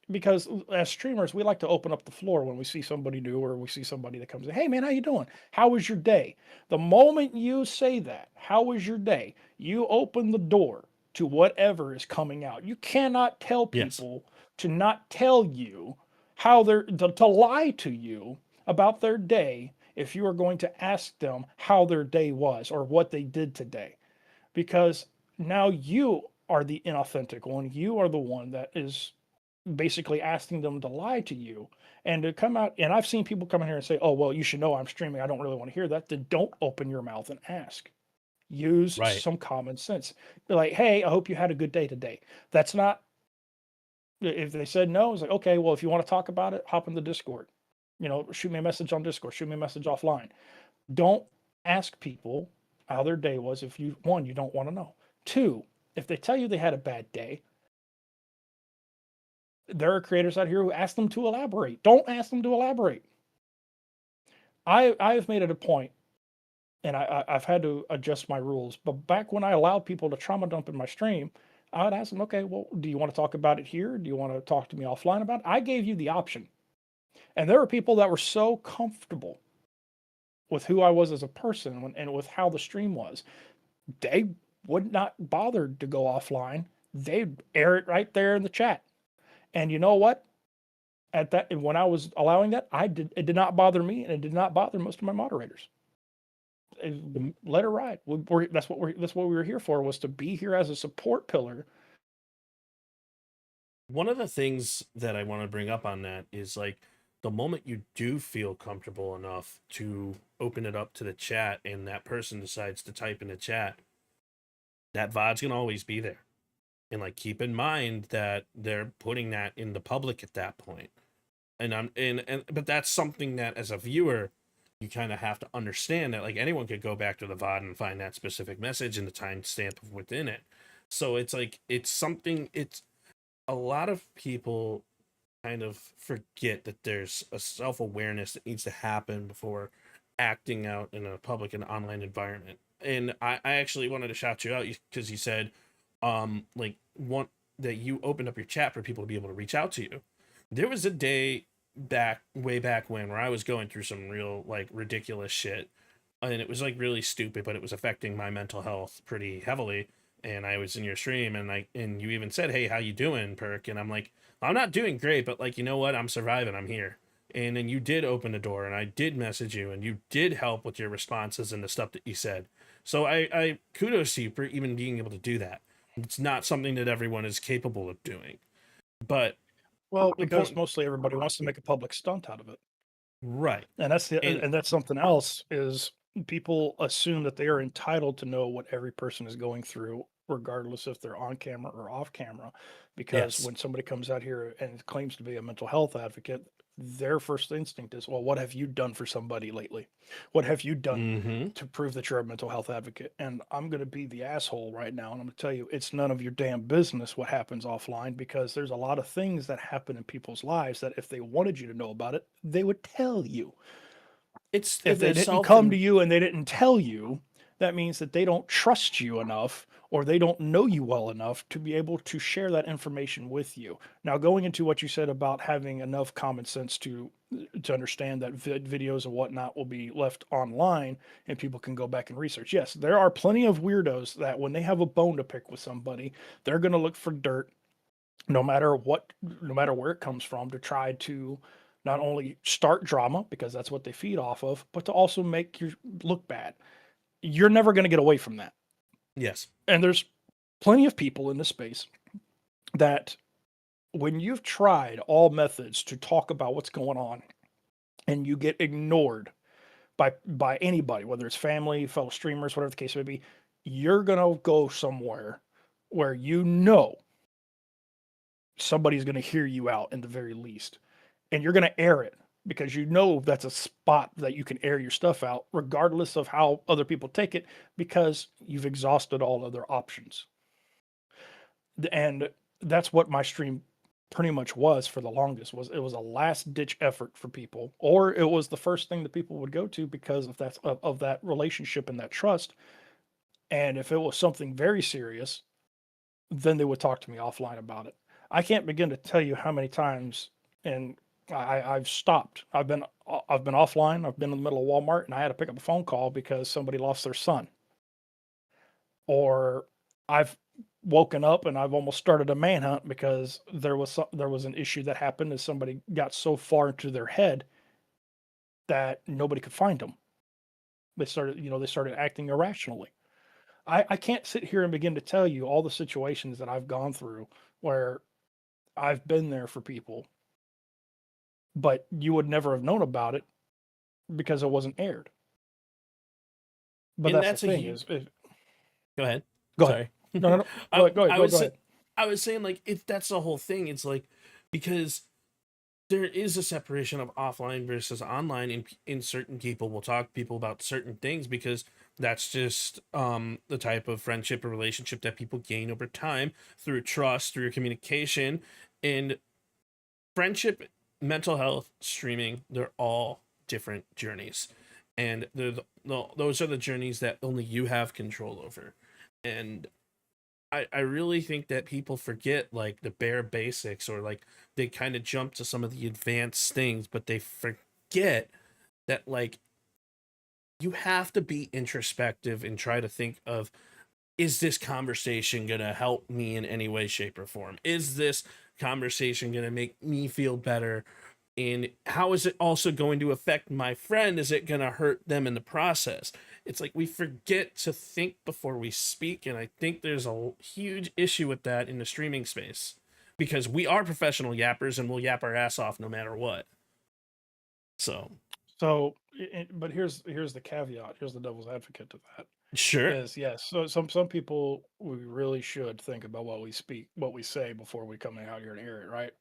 because as streamers, we like to open up the floor when we see somebody new, or we see somebody that comes in. Hey, man, how you doing? How was your day? The moment you say that, how was your day? You open the door to whatever is coming out. You cannot tell Yes. people to not tell you how to lie to you about their day if you are going to ask them how their day was or what they did today, because now you are the inauthentic one. You are the one that is basically asking them to lie to you and to come out. And I've seen people come in here and say, oh, well, you should know I'm streaming. I don't really want to hear that. Then don't open your mouth and ask. Use Right. some common sense. Be like, hey, I hope you had a good day today. That's not, if they said no, it's like, okay, well, if you want to talk about it, hop in the Discord. Shoot me a message on Discord, shoot me a message offline. Don't ask people how their day was if you, one, you don't want to know. Two, if they tell you they had a bad day, there are creators out here who ask them to elaborate. Don't ask them to elaborate. I've made it a point, and I've had to adjust my rules. But back when I allowed people to trauma dump in my stream, I would ask them, okay, well, do you want to talk about it here? Do you want to talk to me offline about it? I gave you the option. And there were people that were so comfortable with who I was as a person and with how the stream was, they would not bother to go offline. They'd air it right there in the chat. And you know what? At that, when I was allowing that, it did not bother me, and it did not bother most of my moderators. Let it ride. That's what we were here for, was to be here as a support pillar. One of the things that I want to bring up on that is like the moment you do feel comfortable enough to open it up to the chat and that person decides to type in the chat, that VOD's gonna always be there. And like keep in mind that they're putting that in the public at that point. And but that's something that as a viewer you kind of have to understand that like anyone could go back to the VOD and find that specific message and the timestamp within it. So it's like it's a lot of people kind of forget that there's a self-awareness that needs to happen before acting out in a public and online environment. And I actually wanted to shout you out because you said like one that you opened up your chat for people to be able to reach out to you. There was a day way back when where I was going through some real like ridiculous shit, and it was like really stupid, but it was affecting my mental health pretty heavily. And I was in your stream, and you even said, "Hey, how you doing, Perk?" And I'm like, "I'm not doing great, but like you know what? I'm surviving. I'm here." And then you did open the door, and I did message you, and you did help with your responses and the stuff that you said. So I kudos to you for even being able to do that. It's not something that everyone is capable of doing. But Well, the because point, mostly everybody wants to make a public stunt out of it. right? And And that's something else is people assume that they are entitled to know what every person is going through, regardless if they're on camera or off camera. Because yes, when somebody comes out here and claims to be a mental health advocate, their first instinct is, well, what have you done for somebody lately? What have you done mm-hmm. to prove that you're a mental health advocate? And I'm going to be the asshole right now. And I'm going to tell you, it's none of your damn business what happens offline, because there's a lot of things that happen in people's lives that if they wanted you to know about it, they would tell you. It's If they the didn't self come to and you and they didn't tell you, that means that they don't trust you enough or they don't know you well enough to be able to share that information with you. Now, going into what you said about having enough common sense to understand that videos and whatnot will be left online and people can go back and research. Yes, there are plenty of weirdos that when they have a bone to pick with somebody, they're going to look for dirt no matter what, no matter where it comes from, to try to not only start drama because that's what they feed off of, but to also make you look bad. You're never going to get away from that. yes, And there's plenty of people in this space that when you've tried all methods to talk about what's going on and you get ignored by anybody, whether it's family, fellow streamers, whatever the case may be, you're going to go somewhere where you know somebody's going to hear you out in the very least, and you're going to air it because you know that's a spot that you can air your stuff out regardless of how other people take it, because you've exhausted all other options. And that's what my stream pretty much was for the longest. Was it was a last ditch effort for people, or it was the first thing that people would go to because of that relationship and that trust. And if it was something very serious, then they would talk to me offline about it. I can't begin to tell you how many times, and I've stopped. I've been offline. I've been in the middle of Walmart, and I had to pick up a phone call because somebody lost their son. Or I've woken up and I've almost started a manhunt because there was an issue that happened as somebody got so far into their head that nobody could find them. They started acting irrationally. I can't sit here and begin to tell you all the situations that I've gone through where I've been there for people, but you would never have known about it because it wasn't aired. But and that's the that's a thing huge. is Go ahead. go ahead. Sorry. No, no, no. Go ahead. Go ahead. I Go was ahead. I was saying like if that's the whole thing, it's like because there is a separation of offline versus online, and in certain people will talk to people about certain things because that's just the type of friendship or relationship that people gain over time through trust, through communication, and friendship, mental health, streaming. They're all different journeys, and those are the journeys that only you have control over. And I really think that people forget like the bare basics, or like they kind of jump to some of the advanced things, but they forget that like you have to be introspective and try to think of, is this conversation going to help me in any way, shape, or form? Is this conversation going to make me feel better? And how is it also going to affect my friend? Is it going to hurt them in the process? It's like we forget to think before we speak. And I think there's a huge issue with that in the streaming space because we are professional yappers and we'll yap our ass off no matter what. So, So, but here's the caveat. Here's the devil's advocate to that. sure. Is yes. So some people, we really should think about what we speak, what we say before we come out here and air it, right?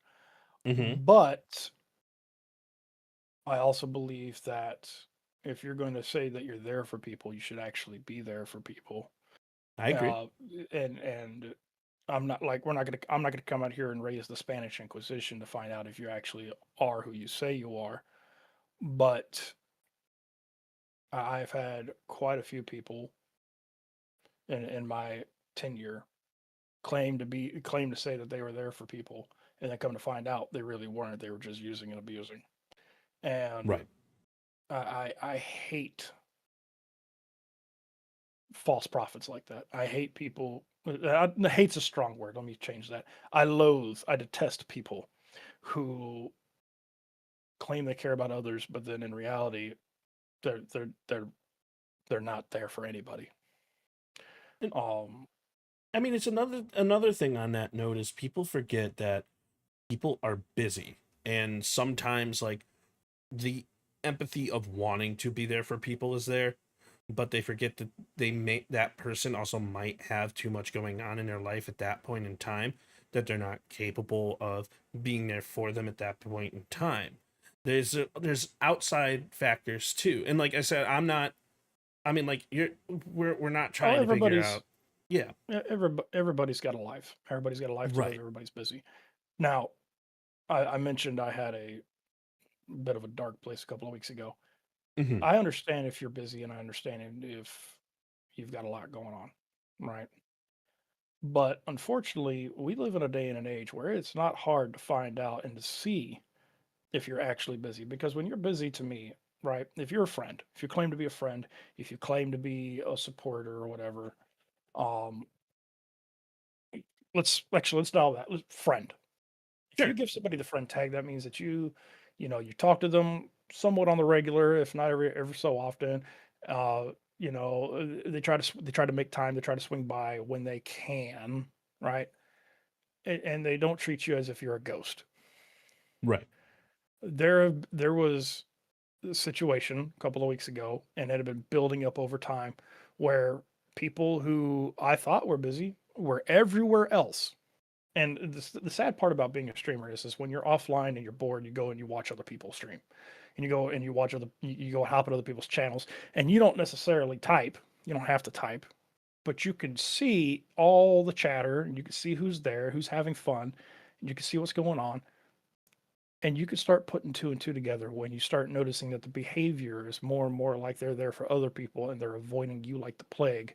Hmm. But I also believe that if you're going to say that you're there for people, you should actually be there for people. I agree. Uh, and I'm not like I'm not gonna come out here and raise the Spanish Inquisition to find out if you actually are who you say you are. But I've had quite a few people in my tenure claim to say that they were there for people, and then come to find out they really weren't. They were just using and abusing. And Right. I hate false prophets like that. I hate people. Hate's a strong word. Let me change that. I detest people who claim they care about others, but then in reality, they're they're they're they're not there for anybody. And Um, I mean, it's another thing on that note is people forget that people are busy, and sometimes like the empathy of wanting to be there for people is there, but they forget that that person also might have too much going on in their life at that point in time, that they're not capable of being there for them at that point in time. There's outside factors too, and like I said, I'm not. I mean, like we're not oh, trying to figure everybody's out. Yeah, everybody's got a life. Everybody's got a life to live. right. Everybody's busy. Now, I mentioned I had a bit of a dark place a couple of weeks ago. Hmm. I understand if you're busy, and I understand if you've got a lot going on, right? But unfortunately, we live in a day and an age where it's not hard to find out and to see if you're actually busy. Because when you're busy, to me, right, if you're a friend, if you claim to be a friend, if you claim to be a supporter or whatever, um, let's dial that. Friend. If you Sure. give somebody the friend tag, that means that you talk to them somewhat on the regular, if not every so often. Uh, they try to make time. They try to swing by when they can, right? And they don't treat you as if you're a ghost. Right. There was a situation a couple of weeks ago, and it had been building up over time, where people who I thought were busy were everywhere else. And the sad part about being a streamer is when you're offline and you're bored, you go and you watch other people stream, and you go and you watch you go hop at other people's channels, and you don't necessarily type. You don't have to type, but you can see all the chatter, and you can see who's there, who's having fun, and you can see what's going on, and you can start putting two and two together when you start noticing that the behavior is more and more like they're there for other people and they're avoiding you like the plague.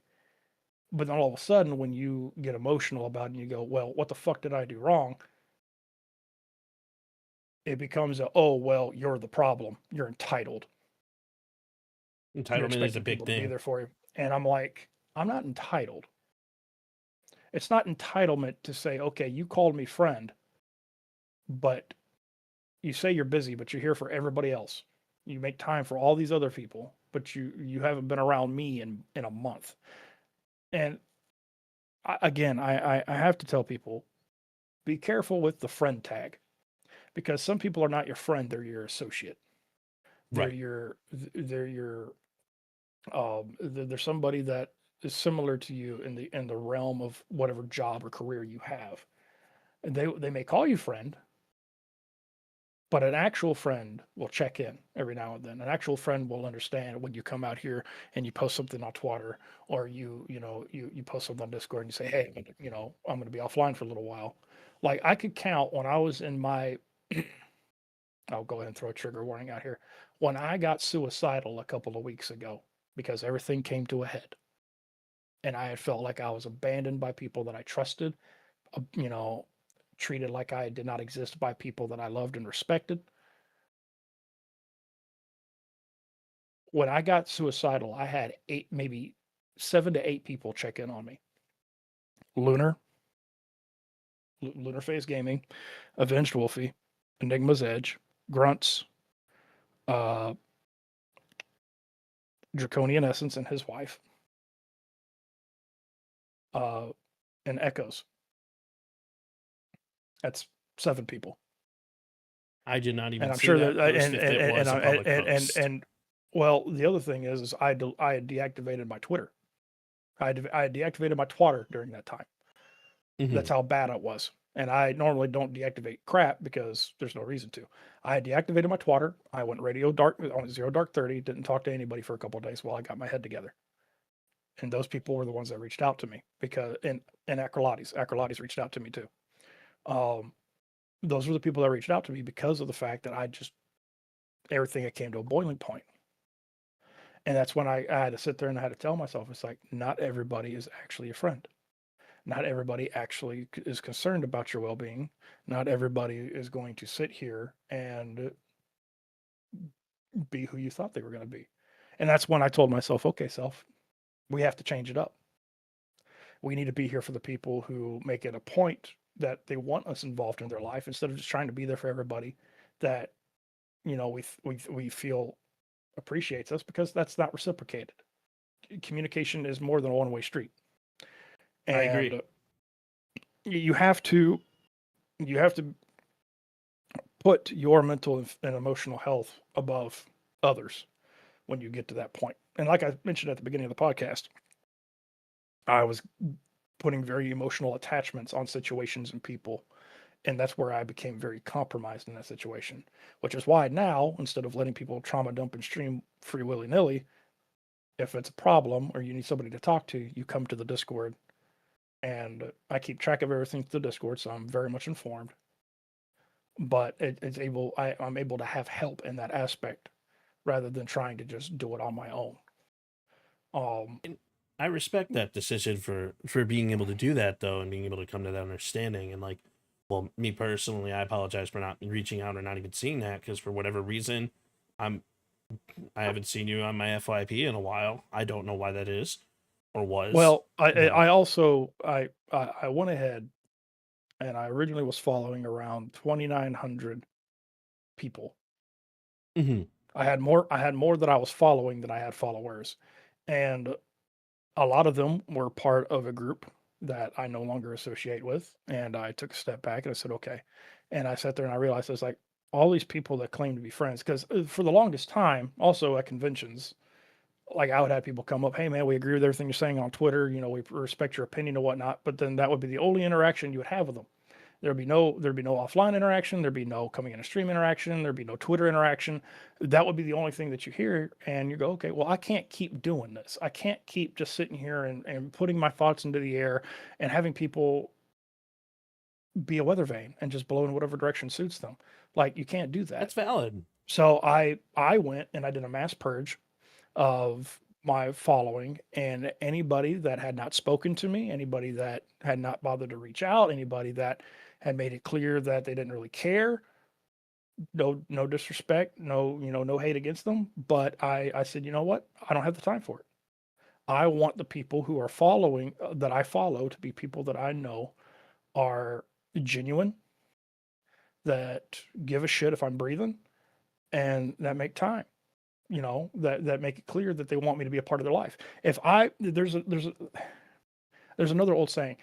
But then all of a sudden, when you get emotional about it and you go, well, what the fuck did I do wrong? It becomes oh, well, you're the problem. You're entitled. You're Entitlement is a expecting big people to be thing. there for you. And I'm like, I'm not entitled. It's not entitlement to say, okay, you called me friend, but you say you're busy, but you're here for everybody else. You make time for all these other people, but you haven't been around me in a month. And I have to tell people, be careful with the friend tag, because some people are not your friend, they're your associate. They're Right. your they're your they're somebody that is similar to you in the realm of whatever job or career you have. And they may call you friend, but an actual friend will check in every now and then. An actual friend will understand when you come out here and you post something on Twitter, or you post something on Discord and you say, hey, I'm going to be offline for a little while. Like, I could count when I was in my I'll go ahead and throw a trigger warning out here. When I got suicidal a couple of weeks ago, because everything came to a head, and I had felt like I was abandoned by people that I trusted, uh, you know, treated like I did not exist by people that I loved and respected. When I got suicidal, I had maybe 7 to 8 people check in on me. Lunar, Lunar Phase Gaming, Avenged Wolfie, Enigma's Edge, Grunts, uh, Draconian Essence and his wife, uh, and Echoes. That's 7 people. I did not And even I'm see sure that, that post if it was a public post. well, the other thing is I had deactivated my Twitter. I had deactivated my Twitter during that time. That's Hmm. how bad it was. And I normally don't deactivate crap because there's no reason to. I had deactivated my Twitter. I went radio dark on 0 dark 30. Didn't talk to anybody for a couple of days while I got my head together. And those people were the ones that reached out to me, because and Acrolates reached out to me too. Um, those were the people that reached out to me because of the fact that I just everything it came to a boiling point. And that's when I had to sit there and I had to tell myself, it's like, not everybody is actually a friend. Not everybody actually is concerned about your well-being. Not everybody is going to sit here and be who you thought they were going to be. And that's when I told myself, okay, self, we have to change it up. We need to be here for the people who make it a point that they want us involved in their life, instead of just trying to be there for everybody that we feel appreciates us, because that's not reciprocated. Communication is more than a one-way street. I agree. And you have to you have to put your mental and emotional health above others when you get to that point. And like I mentioned at the beginning of the podcast, I was putting very emotional attachments on situations and people. And that's where I became very compromised in that situation, which is why now, instead of letting people trauma dump and stream free willy nilly, if it's a problem or you need somebody to talk to, you come to the Discord. And I keep track of everything through the Discord, so I'm very much informed. But I'm able to have help in that aspect rather than trying to just do it on my own. Um, And I respect that decision for being able to do that though, and being able to come to that understanding. And like, well, me personally, I apologize for not reaching out or not even seeing that because for whatever reason, I'm I haven't seen you on my FYP in a while. I don't know why that is or was, well, I but I also I went ahead and I originally was following around 2,900 people. mhm. I had more that I was following than I had followers, and a lot of them were part of a group that I no longer associate with. And I took a step back and I said, okay. And I sat there and I realized it's like all these people that claim to be friends, because for the longest time, also at conventions, like I would have people come up, hey man, we agree with everything you're saying on Twitter. We respect your opinion and whatnot. But then that would be the only interaction you would have with them. There'd be no offline interaction. There'd be no coming in a stream interaction. There'd be no Twitter interaction. That would be the only thing that you hear, and you go, okay, well, I can't keep doing this. I can't keep just sitting here and putting my thoughts into the air and having people be a weather vane and just blow in whatever direction suits them. Like you can't do that. That's valid. So I went and I did a mass purge of my following, and anybody that had not spoken to me, anybody that had not bothered to reach out, anybody that had made it clear that they didn't really care, no disrespect, no hate against them, but I said, you know what, I don't have the time for it. I want the people who are following that I follow to be people that I know are genuine, that give a shit if I'm breathing, and that make time, that make it clear that they want me to be a part of their life. If I there's another old saying,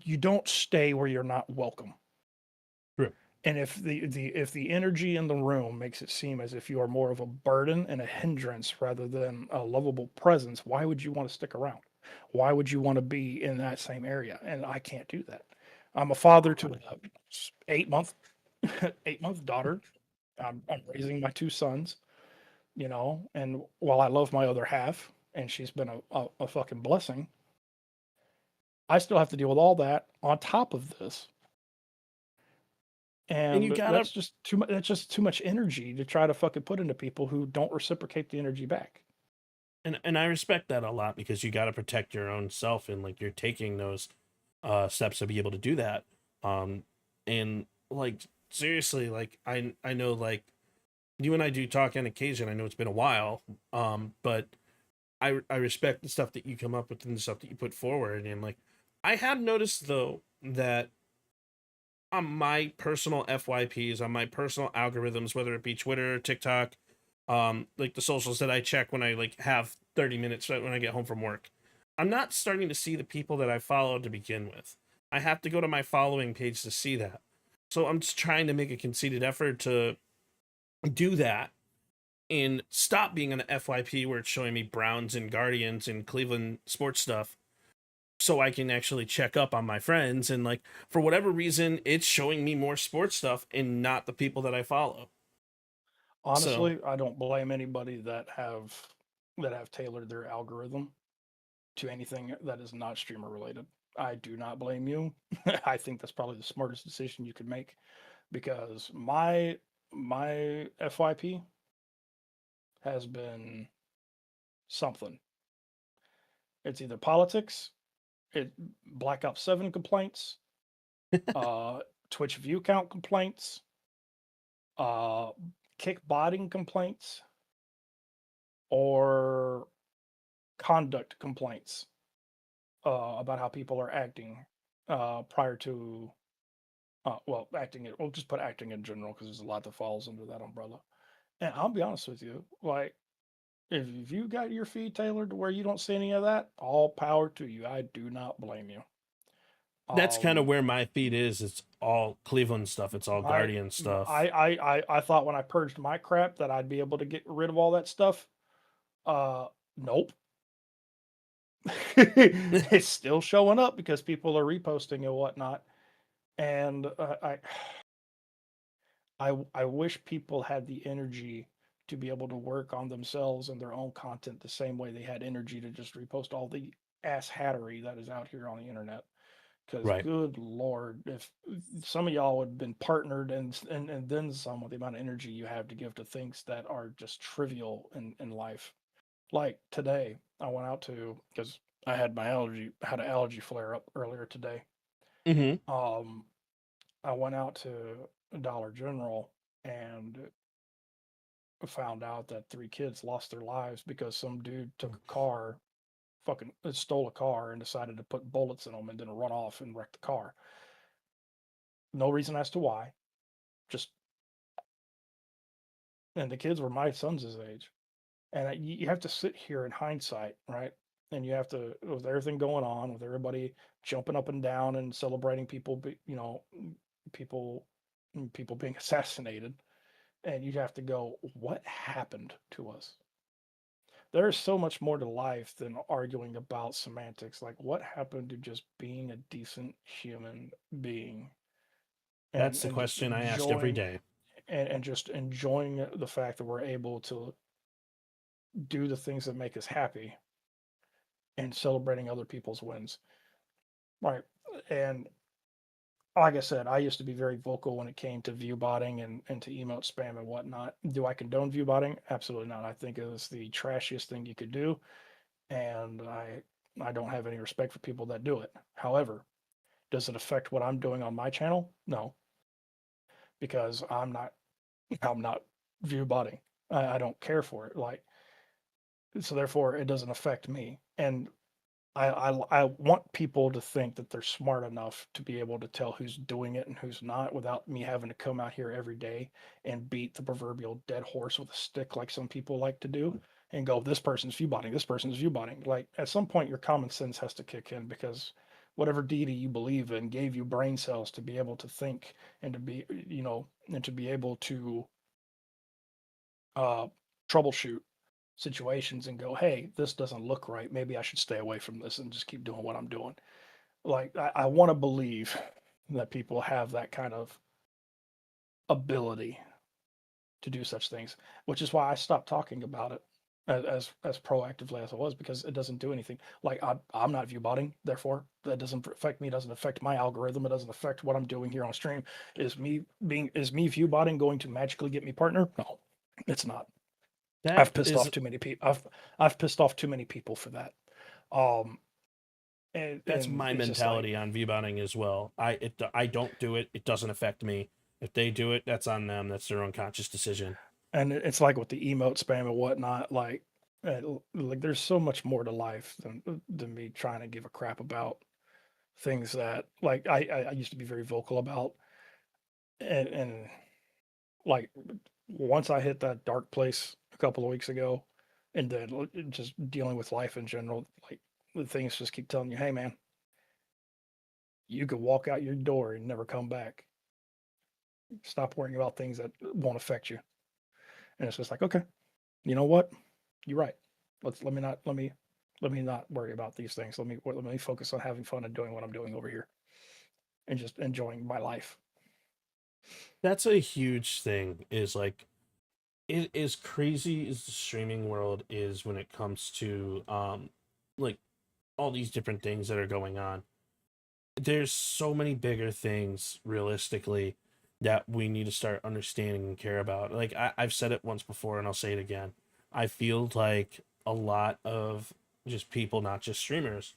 you don't stay where you're not welcome. True. And if the energy in the room makes it seem as if you are more of a burden and a hindrance rather than a lovable presence, why would you want to stick around? Why would you want to be in that same area? And I can't do that. I'm a father to an 8 month 8 month daughter. I'm raising my two sons, and while I love my other half and she's been a fucking blessing, I still have to deal with all that on top of this. And you And gotta that's just too much. That's just too much energy to try to fucking put into people who don't reciprocate the energy back. and I respect that a lot because you gotta protect your own self and like you're taking those steps to be able to do that. Um and like seriously, like I know like you and I do talk on occasion. I know it's been a while. But I respect the stuff that you come up with and the stuff that you put forward. And like I have noticed though that on my personal FYPs, on my personal algorithms, whether it be Twitter or TikTok, like the socials that I check when I like have 30 minutes when I get home from work, I'm not starting to see the people that I follow to begin with. I have to go to my following page to see that. So I'm just trying to make a conceited effort to do that and stop being on the FYP where it's showing me Browns and Guardians and Cleveland sports stuff so I can actually check up on my friends. And like for whatever reason it's showing me more sports stuff and not the people that I follow. So Honestly, I don't blame anybody that have tailored their algorithm to anything that is not streamer related. I do not blame you. I think that's probably the smartest decision you could make, because my FYP has been something. It's either politics, it Black Ops 7 complaints, uh, Twitch view count complaints, uh, kickbotting complaints, or conduct complaints about how people are acting prior to, well, acting. We'll just put acting in general because there's a lot that falls under that umbrella. And I'll be honest with you, like if you got your feed tailored to where you don't see any of that, all power to you. I do not blame you. That's kind of Um, where my feed is. It's all Cleveland stuff. It's all my Guardian m- stuff. I thought when I purged my crap that I'd be able to get rid of all that stuff. Nope. It's still showing up because people are reposting and whatnot. And I wish people had the energy to be able to work on themselves and their own content the same way they had energy to just repost all the ass hattery that is out here on the internet. Because Right. good lord, if some of y'all would have been partnered and then some with the amount of energy you have to give to things that are just trivial in life. Like today, I went out to because I had an allergy flare up earlier today. Mm-hmm. Um, I went out to Dollar General and found out that three kids lost their lives because some dude took a car, fucking stole a car, and decided to put bullets in them and then run off and wreck the car. No reason as to why. Just and the kids were my son's age, and you have to sit here in hindsight, right? And you have to, with everything going on, with everybody jumping up and down and celebrating people, people, people being assassinated, and you have to go, what happened to us? There's so much more to life than arguing about semantics. Like, what happened to just being a decent human being That's the and just question I ask every enjoying day. and just enjoying the fact that we're able to do the things that make us happy and celebrating other people's wins. Right. And like I said, I used to be very vocal when it came to view botting and to emote spam and whatnot. Do I condone view botting? Absolutely not. I think it is the trashiest thing you could do, and I don't have any respect for people that do it. However, does it affect what I'm doing on my channel? No, because I'm not view botting. I don't care for it. Like so, therefore, it doesn't affect me. And I want people to think that they're smart enough to be able to tell who's doing it and who's not without me having to come out here every day and beat the proverbial dead horse with a stick like some people like to do and go, this person's viewbotting, this person's viewbotting. Like at some point, your common sense has to kick in because whatever deity you believe in gave you brain cells to be able to think and to be, and to be able to uh, troubleshoot situations and go, hey, this doesn't look right. Maybe I should stay away from this and just keep doing what I'm doing. Like, I want to believe that people have that kind of ability to do such things, which is why I stopped talking about it as proactively as I was because it doesn't do anything. Like I'm not view botting, therefore that doesn't affect me. Doesn't affect my algorithm. It doesn't affect what I'm doing here on stream. Is me view botting going to magically get me partner? No, it's not. That I've pissed is off too many people. I've pissed off too many people for that. Um, that's and my it's just like, mentality on viewbotting as well. I don't do it. It doesn't affect me. If they do it, that's on them. That's their unconscious decision. and it's like with the emote spam and whatnot. Like there's so much more to life than me trying to give a crap about things that like I used to be very vocal about, and like once I hit that dark place a couple of weeks ago, and then just dealing with life in general, like the things just keep telling you, hey man, you could walk out your door and never come back. Stop worrying about things that won't affect you. And it's just like, okay, you know what? You're right. Let me not worry about these things. Let me focus on having fun and doing what I'm doing over here and just enjoying my life. That's a huge thing. Is like it is crazy as the streaming world is when it comes to like all these different things that are going on. There's so many bigger things realistically that we need to start understanding and care about. Like I've said it once before and I'll say it again. I feel like a lot of just people, not just streamers,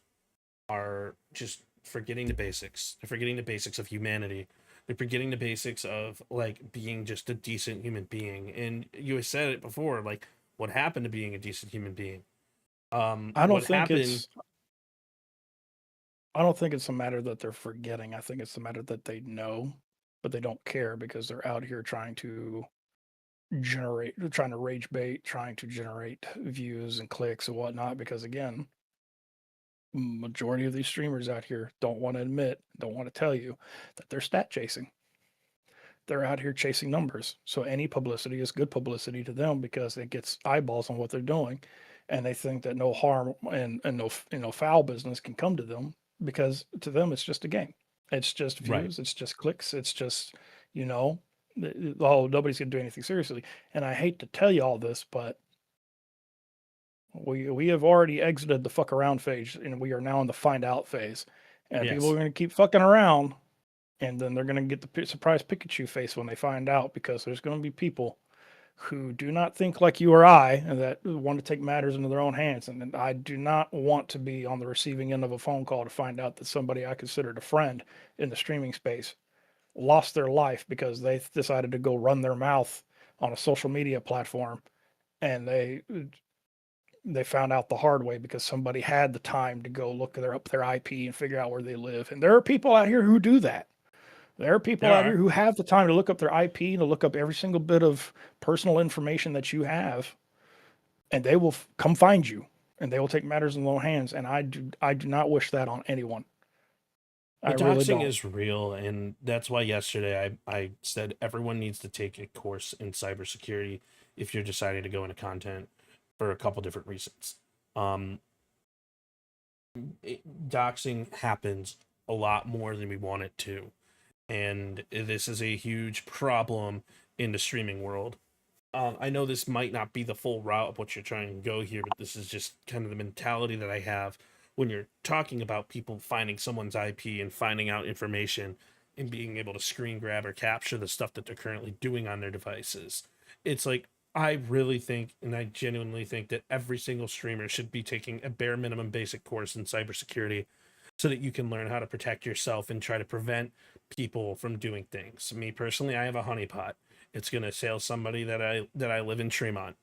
are just forgetting the basics. They're forgetting the basics of humanity. They're forgetting the basics of like being just a decent human being. And you said it before, like what happened to being a decent human being? I don't What think happened? it's I don't think it's a matter that they're forgetting. I think it's a matter that they know, but they don't care because they're out here trying to trying to rage bait, trying to generate views and clicks and whatnot. Because again, majority of these streamers out here don't want to admit, don't want to tell you that they're stat chasing. They're out here chasing numbers. So any publicity is good publicity to them because it gets eyeballs on what they're doing, and they think that no harm and no foul business can come to them because to them it's just a game. It's just Right. views. It's just clicks. It's just you know, oh, nobody's gonna do anything seriously. And I hate to tell you all this, but we have already exited the fuck around phase, and we are now in the find out phase. And people are Yes. going to keep fucking around, and then they're going to get the surprise Pikachu face when they find out, because there's going to be people who do not think like you or I, and that want to take matters into their own hands. And I do not want to be on the receiving end of a phone call to find out that somebody I considered a friend in the streaming space lost their life because they decided to go run their mouth on a social media platform, and they found out the hard way because somebody had the time to go look up their IP and figure out where they live. And there are people out here who do that. There are people There out here are. who have the time to look up their IP and to look up every single bit of personal information that you have, and they will come find you, and they will take matters in their own hands. And I do not wish that on anyone. I The really doxing don't. is real, and that's why yesterday I said everyone needs to take a course in cybersecurity if you're deciding to go into content for a couple different reasons. Um, Doxing happens a lot more than we want it to, and this is a huge problem in the streaming world. I know this might not be the full route of what you're trying to go here, but this is just kind of the mentality that I have when you're talking about people finding someone's IP and finding out information and being able to screen grab or capture the stuff that they're currently doing on their devices. It's like, I really think, and I genuinely think that every single streamer should be taking a bare minimum basic course in cybersecurity so that you can learn how to protect yourself and try to prevent people from doing things. Me personally, I have a honeypot. It's going to assail somebody that I live in Tremont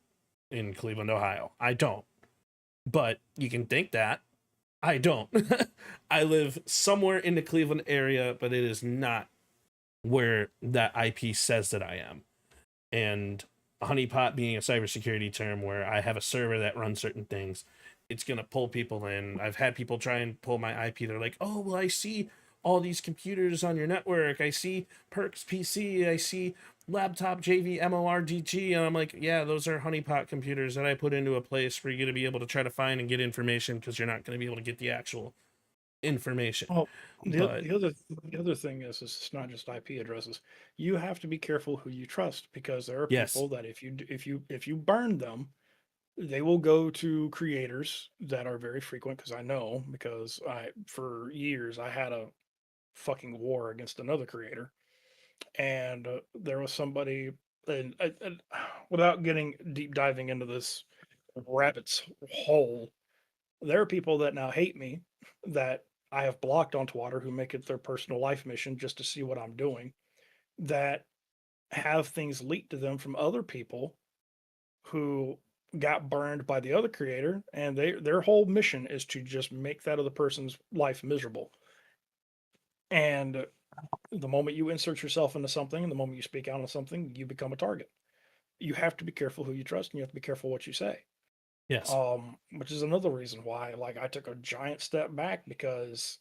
in Cleveland, Ohio. I don't. But you can think that. I don't. I live somewhere in the Cleveland area, but it is not where that IP says that I am. And a honeypot being a cybersecurity term where I have a server that runs certain things, it's going to pull people in. I've had people try and pull my IP. They're like, oh, well, I see all these computers on your network. I see Perks PC. I see laptop JV MORDG. And I'm like, yeah, those are honeypot computers that I put into a place where you're going to be able to try to find and get information because you're not going to be able to get the actual information. Well, But the other thing is it's not just IP addresses. You have to be careful who you trust, because there are yes, people that if you burn them, they will go to creators that are very frequent, because I know, because I for years I had a fucking war against another creator, and there was somebody, and without getting deep diving into this rabbit's hole, there are people that now hate me that I have blocked on Twitter, who make it their personal life mission just to see what I'm doing, that have things leaked to them from other people who got burned by the other creator, and their whole mission is to just make that other person's life miserable. And the moment you insert yourself into something, and the moment you speak out on something, you become a target. You have to be careful who you trust, and you have to be careful what you say. yes. Which is another reason why, like, I took a giant step back, because,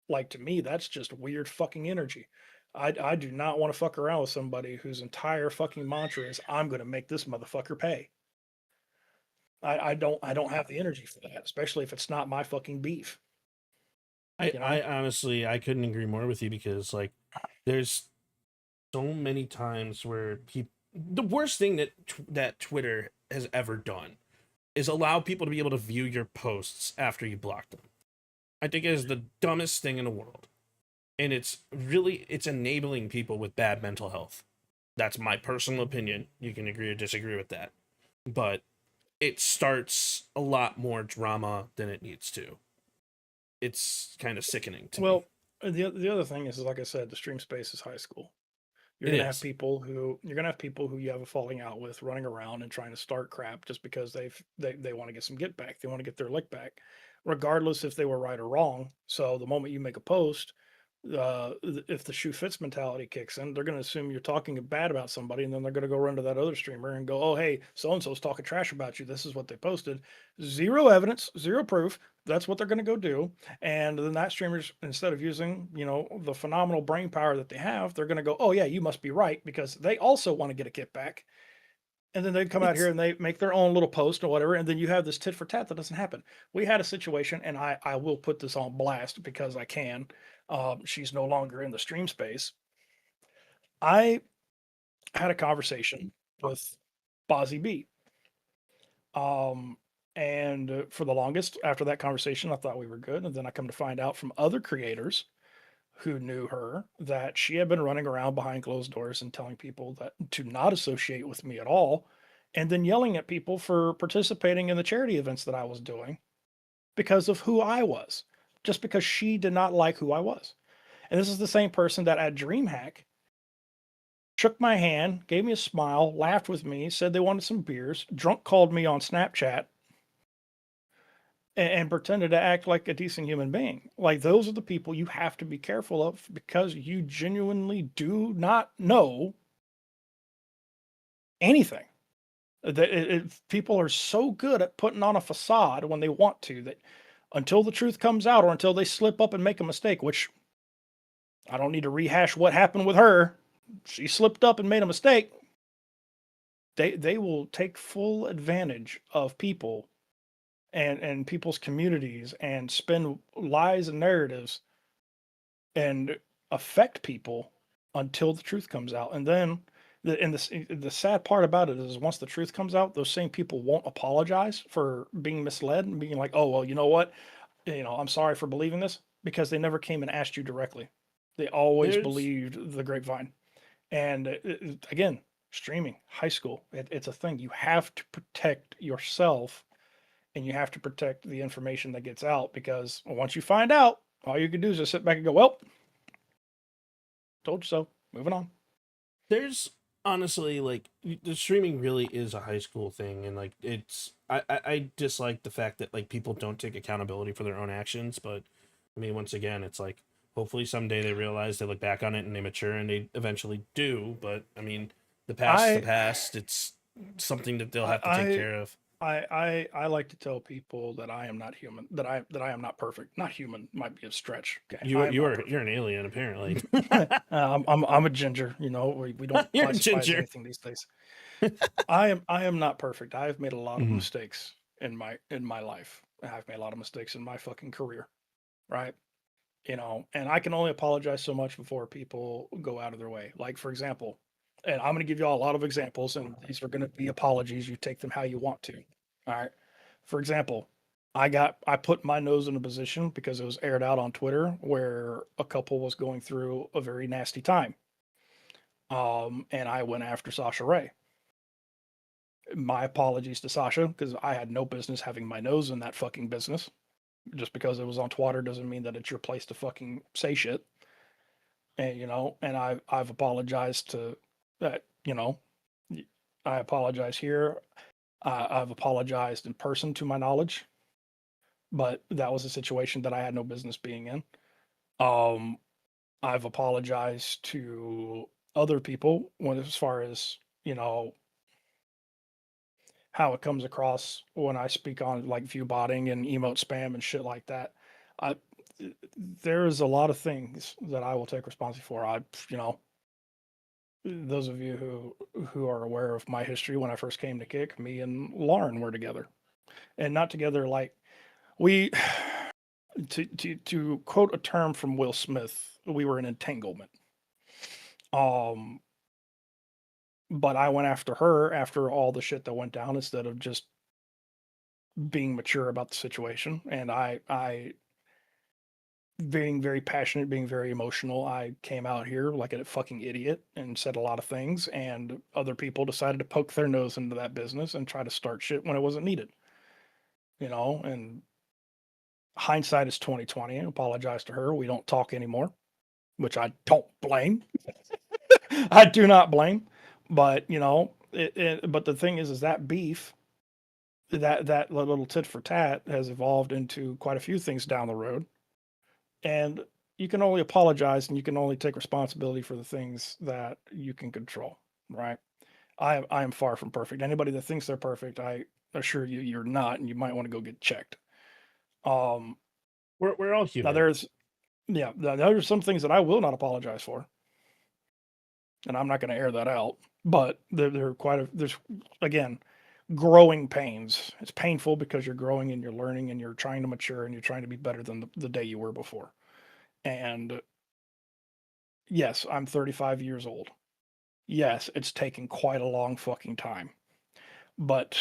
like, to me, that's just weird fucking energy. I do not want to fuck around with somebody whose entire fucking mantra is, I'm going to make this motherfucker pay. I don't have the energy for that, especially if it's not my fucking beef. I, You I know? honestly, I couldn't agree more with you because, like, there's so many times where people, the worst thing that Twitter has ever done is allow people to be able to view your posts after you block them. I think it is the dumbest thing in the world. And it's enabling people with bad mental health. That's my personal opinion. You can agree or disagree with that. But it starts a lot more drama than it needs to. It's kind of sickening to me. Well, the other thing is, like I said, the stream space is high school. It is. You're gonna have people who you have a falling out with, running around and trying to start crap just because they want to get some get back. They want to get their lick back, regardless if they were right or wrong. So the moment you make a post, if the shoe fits mentality kicks in, they're going to assume you're talking bad about somebody, and then they're going to go run to that other streamer and go, "Oh, hey, so and so's talking trash about you. This is what they posted. Zero evidence, zero proof. That's what they're going to go do." And then that streamer's, instead of using, the phenomenal brain power that they have, they're going to go, "Oh yeah, you must be right," because they also want to get a kickback. And then they come out here It's and they make their own little post or whatever, and then you have this tit for tat that doesn't happen. We had a situation, and I will put this on blast because I can. She's no longer in the stream space. I had a conversation with Bozzy B. Um, and for the longest after that conversation, I thought we were good. And then I come to find out from other creators who knew her that she had been running around behind closed doors and telling people that to not associate with me at all, and then yelling at people for participating in the charity events that I was doing because of who I was, just because she did not like who I was. And this is the same person that at DreamHack shook my hand, gave me a smile, laughed with me, said they wanted some beers, drunk called me on Snapchat, and pretended to act like a decent human being. Like, those are the people you have to be careful of because you genuinely do not know anything. People are so good at putting on a facade when they want to that until the truth comes out or until they slip up and make a mistake, which I don't need to rehash what happened with her. She slipped up and made a mistake. They will take full advantage of people and people's communities and spin lies and narratives and affect people until the truth comes out. And then the sad part about it is once the truth comes out, those same people won't apologize for being misled and being like, "Oh, well, you know what? I'm sorry for believing this," because they never came and asked you directly. They always there's believed the grapevine. And again, streaming, high school, it's a thing. You have to protect yourself and you have to protect the information that gets out because once you find out, all you can do is just sit back and go, "Well, told you so." Moving on. there's honestly like the streaming really is a high school thing, and like I dislike the fact that like people don't take accountability for their own actions, but I mean once again it's like hopefully someday they realize, they look back on it and they mature and they eventually do, but I mean the past's the I past. It's something that they'll have to take I care of. I like to tell people that I am not human, that I am not perfect. Not human might be a stretch. Okay, I am not You're perfect. an alien apparently. I'm a ginger. We don't You're a classify as ginger. anything these days. I am not perfect. I have made a lot of Mhm. mistakes in my life. I've made a lot of mistakes in my fucking career, right? And I can only apologize so much before people go out of their way. Like, for example, and I'm going to give you all a lot of examples, and these are going to be apologies. You take them how you want to. All right. For example, I put my nose in a position because it was aired out on Twitter where a couple was going through a very nasty time. And I went after Sasha Ray. My apologies to Sasha because I had no business having my nose in that fucking business. Just because it was on Twitter doesn't mean that it's your place to fucking say shit. And I've apologized to that. I apologize here. I've apologized in person to my knowledge, but that was a situation that I had no business being in. Um, I've apologized to other people when, as far as how it comes across when I speak on like view botting and emote spam and shit like that. I There's a lot of things that I will take responsibility for. Those of you who are aware of my history, when I first came to Kick, me and Lauren were together, and not together like we. To quote a term from Will Smith, we were an entanglement. Um, but I went after her after all the shit that went down instead of just being mature about the situation. And I being very passionate, being very emotional, I came out here like a fucking idiot and said a lot of things, and other people decided to poke their nose into that business and try to start shit when it wasn't needed. And hindsight is 2020. I apologize to her. We don't talk anymore, which I don't blame. I do not blame. But but the thing is that beef, that little tit for tat has evolved into quite a few things down the road. And you can only apologize and you can only take responsibility for the things that you can control, right? I am far from perfect. Anybody that thinks they're perfect, I assure you, you're not, and you might want to go get checked. Um, We're all now human. there's yeah, there's some things that I will not apologize for, and I'm not going to air that out. But there are there's again growing pains. It's painful because you're growing and you're learning and you're trying to mature and you're trying to be better than the day you were before. And yes, I'm 35 years old. Yes, it's taken quite a long fucking time. But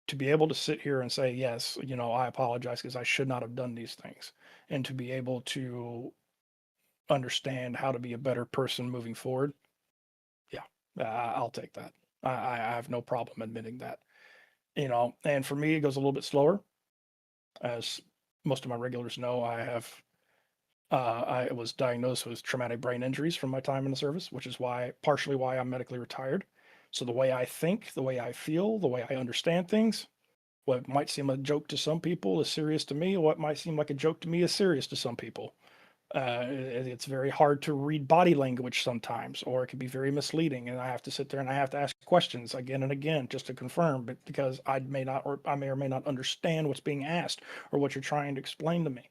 to be able to sit here and say, yes, I apologize because I should not have done these things, and to be able to understand how to be a better person moving forward, yeah, I'll take that. I have no problem admitting that. And for me, it goes a little bit slower. As most of my regulars know, I was diagnosed with traumatic brain injuries from my time in the service, which is partially why I'm medically retired. So the way I think, the way I feel, the way I understand things, what might seem a joke to some people is serious to me. What might seem like a joke to me is serious to some people. It's very hard to read body language sometimes, or it can be very misleading, and I have to sit there and I have to ask questions again and again just to confirm, but because I may or may not understand what's being asked or what you're trying to explain to me.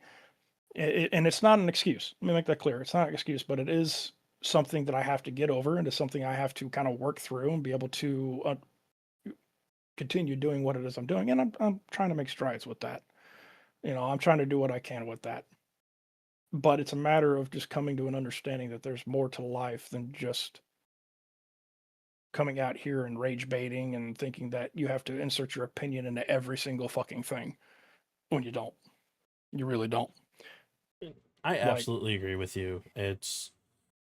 And it's not an excuse. Let me make that clear. It's not an excuse, but it is something that I have to get over, and it's something I have to kind of work through and be able to continue doing what it is I'm doing. And I'm trying to make strides with that. I'm trying to do what I can with that. But it's a matter of just coming to an understanding that there's more to life than just coming out here and rage baiting and thinking that you have to insert your opinion into every single fucking thing when you don't. You really don't. I Like, absolutely agree with you. It's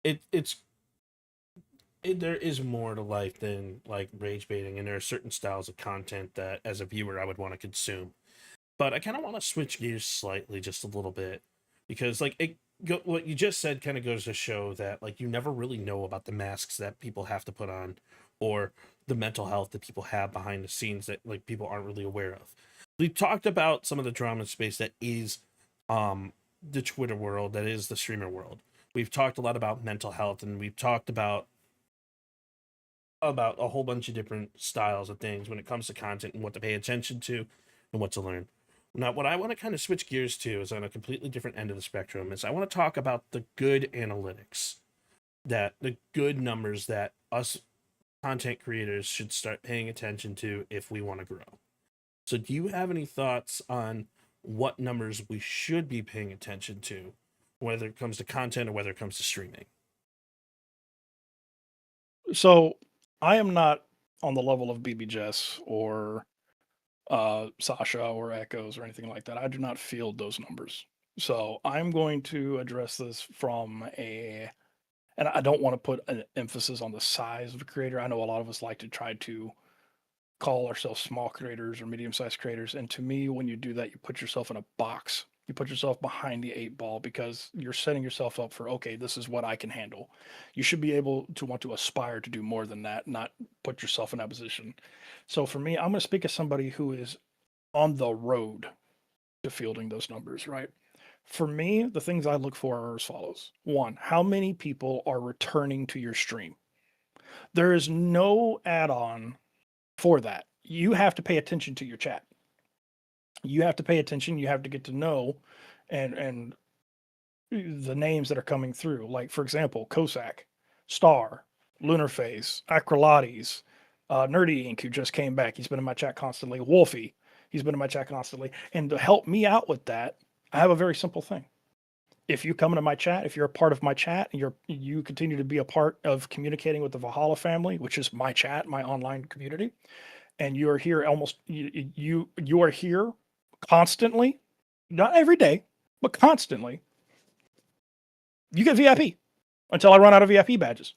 there is more to life than like rage baiting, and there are certain styles of content that as a viewer I would want to consume. But I kind of want to switch gears slightly, just a little bit, because what you just said kind of goes to show that like you never really know about the masks that people have to put on, or the mental health that people have behind the scenes that like people aren't really aware of. We talked about some of the drama space that is the Twitter world, that is the streamer world. We've talked a lot about mental health, and we've talked about a whole bunch of different styles of things when it comes to content and what to pay attention to and what to learn. Now, what I want to kind of switch gears to is on a completely different end of the spectrum. Is I want to talk about the good analytics, that the good numbers that us content creators should start paying attention to if we want to grow. So, do you have any thoughts on what numbers we should be paying attention to, whether it comes to content or whether it comes to streaming? so I am not on the level of BB Jess or Sasha or Echoes or anything like that. I do not field those numbers. So I'm going to address this and I don't want to put an emphasis on the size of a creator. I know a lot of us like to try to call ourselves small creators or medium sized creators. And to me, when you do that, you put yourself in a box. You put yourself behind the eight ball because you're setting yourself up for, okay, this is what I can handle. You should be able to want to aspire to do more than that, not put yourself in that position. So for me, I'm going to speak as somebody who is on the road to fielding those numbers, right? For me, the things I look for are as follows. One, how many people are returning to your stream? There is no add on for that. You have to pay attention to your chat. You have to pay attention. You have to get to know and the names that are coming through. Like, for example, Cossack, Star, Lunar Phase, Acrolates, Nerdy Ink, who just came back. He's been in my chat constantly. Wolfie, he's been in my chat constantly. And to help me out with that, I have a very simple thing. If you come into my chat, if you're a part of my chat, and you continue to be a part of communicating with the Vahalla family, which is my chat, my online community, and you are here you are here constantly, not every day, but constantly, you get VIP until I run out of VIP badges.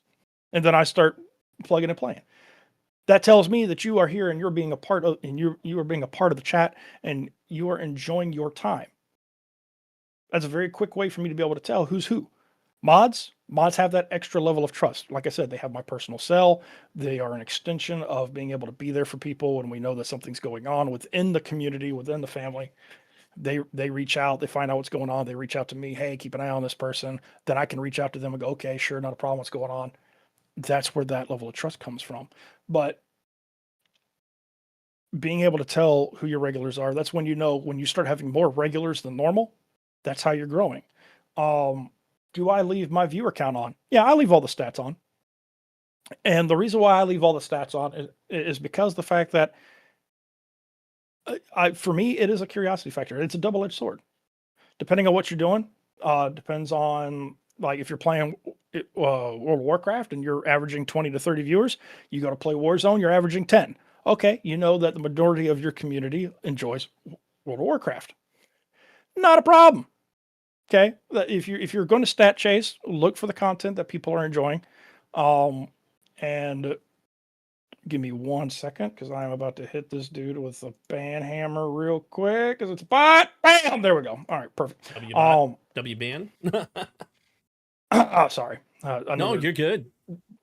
And then I start plugging and playing. That tells me that you are here and you're being a part of and you are being a part of the chat and you are enjoying your time. That's a very quick way for me to be able to tell who's who. Mods have that extra level of trust. Like I said, they have my personal cell. They are an extension of being able to be there for people when we know that something's going on within the community, within the family. They reach out, they find out what's going on, they reach out to me, hey, keep an eye on this person. Then I can reach out to them and go, okay, sure, not a problem, what's going on. That's where that level of trust comes from. But being able to tell who your regulars are, that's when you know when you start having more regulars than normal, that's how you're growing. Do I leave my viewer count on? Yeah, I leave all the stats on. And the reason why I leave all the stats on is because the fact that for me, it is a curiosity factor. It's a double-edged sword. Depending on what you're doing, depends on like if you're playing World of Warcraft and you're averaging 20 to 30 viewers, you go to play Warzone, you're averaging 10. Okay, you know that the majority of your community enjoys World of Warcraft. Not a problem. Okay, if you're going to stat chase, look for the content that people are enjoying, and give me 1 second because I'm about to hit this dude with a ban hammer real quick because it's a bot. Bam! There we go. All right, perfect. W ban. Oh, sorry. No, you're good.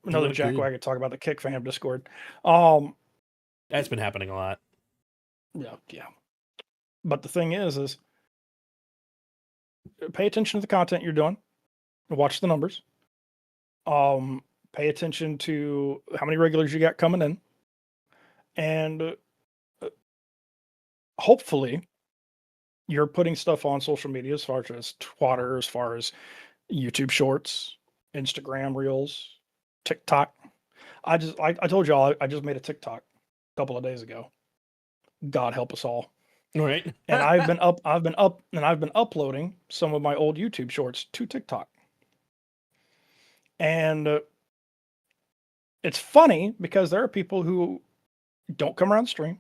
Another jackwagon talk about the Kick Fam Discord. That's been happening a lot. Yeah. But the thing is pay attention to the content you're doing. Watch the numbers. Pay attention to how many regulars you got coming in, and hopefully you're putting stuff on social media as far as Twitter, as far as YouTube Shorts, Instagram Reels, TikTok. I told y'all I just made a TikTok a couple of days ago. God help us all. Right. And I've been uploading some of my old YouTube Shorts to TikTok. And it's funny because there are people who don't come around the stream,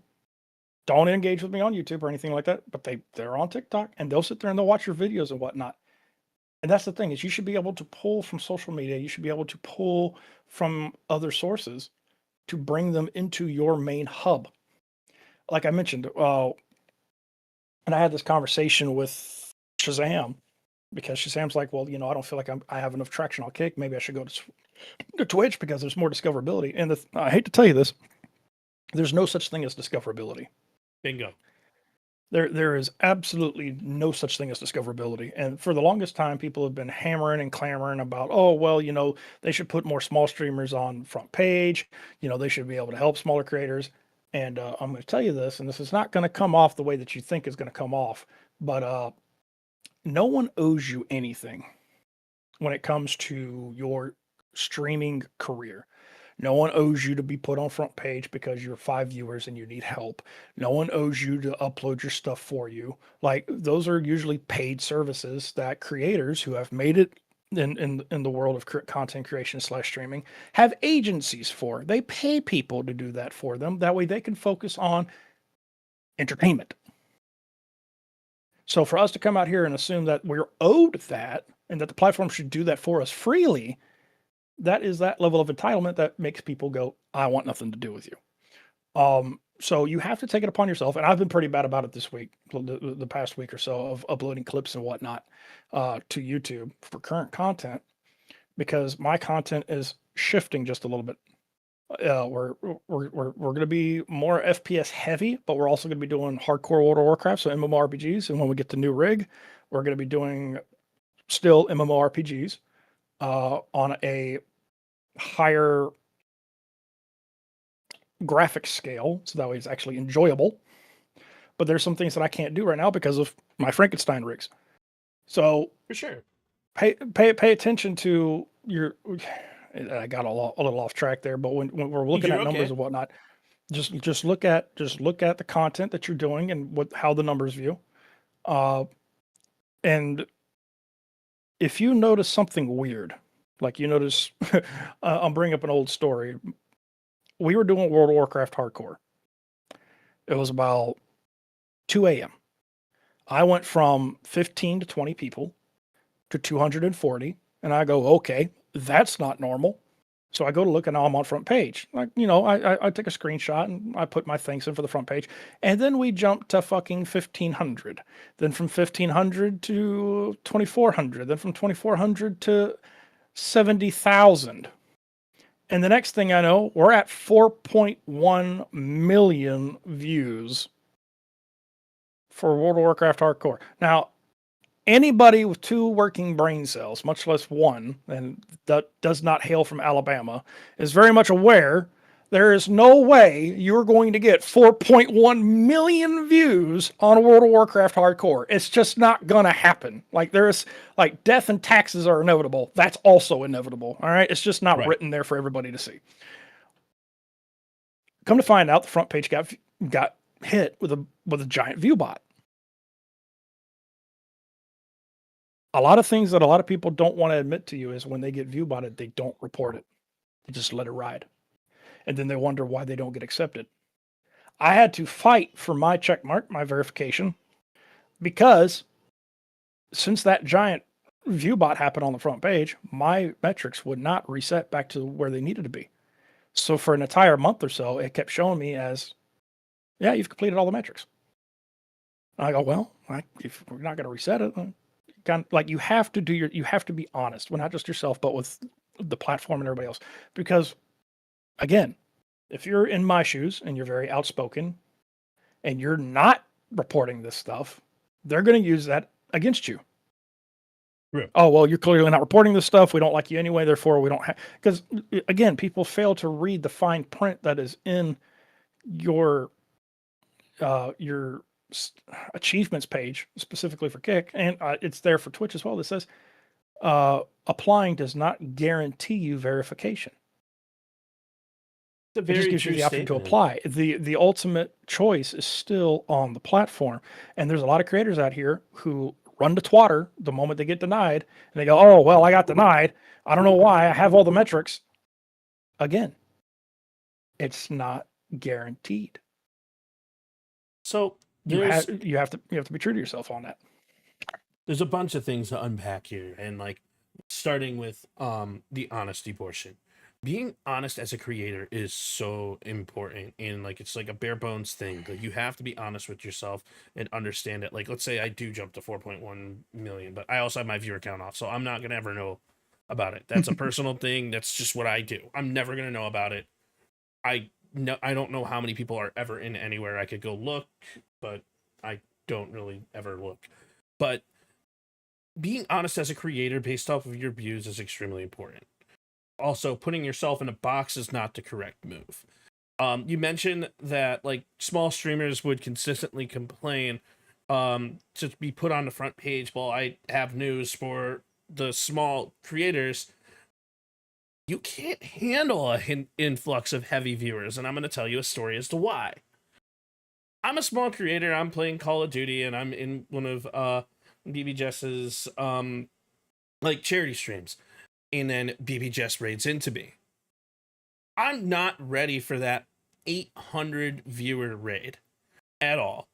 don't engage with me on YouTube or anything like that, but they're on TikTok and they'll sit there and they'll watch your videos and whatnot. And that's the thing is you should be able to pull from social media. You should be able to pull from other sources to bring them into your main hub. Like I mentioned, and I had this conversation with Shazam because Shazam's like, well, I don't feel like I have enough traction on Kick. Maybe I should go to Twitch because there's more discoverability. And I hate to tell you this, there's no such thing as discoverability. Bingo. There is absolutely no such thing as discoverability. And for the longest time, people have been hammering and clamoring about, oh, well, they should put more small streamers on front page. They should be able to help smaller creators. And I'm going to tell you this, and this is not going to come off the way that you think is going to come off, but no one owes you anything when it comes to your streaming career. No one owes you to be put on front page because you're 5 viewers and you need help. No one owes you to upload your stuff for you. Like those are usually paid services that creators who have made it in the world of content creation / streaming have agencies for. They pay people to do that for them. That way they can focus on entertainment. So for us to come out here and assume that we're owed that and that the platform should do that for us freely, that is that level of entitlement that makes people go, I want nothing to do with you. So you have to take it upon yourself. And I've been pretty bad about it this week, the past week or so of uploading clips and whatnot to YouTube for current content, because my content is shifting just a little bit. We're going to be more FPS heavy, but we're also going to be doing hardcore World of Warcraft, so MMORPGs. And when we get the new rig, we're going to be doing still MMORPGs on a higher graphic scale, so that way it's actually enjoyable. But there's some things that I can't do right now because of my Frankenstein rigs. So for sure, pay attention to your. I got a little off track there, but when we're looking at numbers and whatnot, just look at the content that you're doing and how the numbers view, and if you notice something weird, like you notice, I'm bringing up an old story. We were doing World of Warcraft hardcore. It was about 2 a.m. I went from 15 to 20 people to 240, and I go, okay, that's not normal. So I go to look, and now I'm on front page. Like, I take a screenshot and I put my things in for the front page, and then we jump to fucking 1,500. Then from 1,500 to 2,400. Then from 2,400 to 70,000. And the next thing I know, we're at 4.1 million views for World of Warcraft Hardcore. Now, anybody with 2 working brain cells, much less 1, and that does not hail from Alabama, is very much aware there is no way you're going to get 4.1 million views on World of Warcraft Hardcore. It's just not gonna happen. Like, there's like death and taxes are inevitable. That's also inevitable. All right, it's just not written there for everybody to see. Come to find out, the front page got hit with a giant view bot. A lot of things that a lot of people don't want to admit to you is when they get view botted, they don't report it. They just let it ride. And then they wonder why they don't get accepted. I had to fight for my check mark, my verification, because since that giant view bot happened on the front page, my metrics would not reset back to where they needed to be. So for an entire month or so, it kept showing me as, yeah, you've completed all the metrics. And I go, well, if we're not going to reset it, kind of like you have to be honest, well, not just yourself, but with the platform and everybody else. Because again, if you're in my shoes and you're very outspoken and you're not reporting this stuff, they're going to use that against you. Right. Oh, well, you're clearly not reporting this stuff. We don't like you anyway. Therefore, we don't have, because again, people fail to read the fine print that is in your achievements page specifically for Kick, and it's there for Twitch as well. That says applying does not guarantee you verification. It just gives you the option to apply. The ultimate choice is still on the platform, and there's a lot of creators out here who run to twatter the moment they get denied, and they go, "Oh, well, I got denied. I don't know why. I have all the metrics." Again, it's not guaranteed. So you have to be true to yourself on that. There's a bunch of things to unpack here, and like starting with the honesty portion. Being honest as a creator is so important, and like it's like a bare bones thing. Like you have to be honest with yourself and understand it. Like let's say I do jump to 4.1 million, but I also have my viewer count off, so I'm not gonna ever know about it. That's a personal thing. That's just what I do. I'm never gonna know about it. I don't know how many people are ever in anywhere. I could go look, but I don't really ever look. But being honest as a creator based off of your views is extremely important. Also, putting yourself in a box is not the correct move. You mentioned that like small streamers would consistently complain to be put on the front page. Well, I have news for the small creators. You can't handle an influx of heavy viewers, and I'm going to tell you a story as to why. I'm a small creator. I'm playing Call of Duty, and I'm in one of BB Jess's like charity streams. And then BB Jess raids into me. I'm not ready for that 800 viewer raid at all.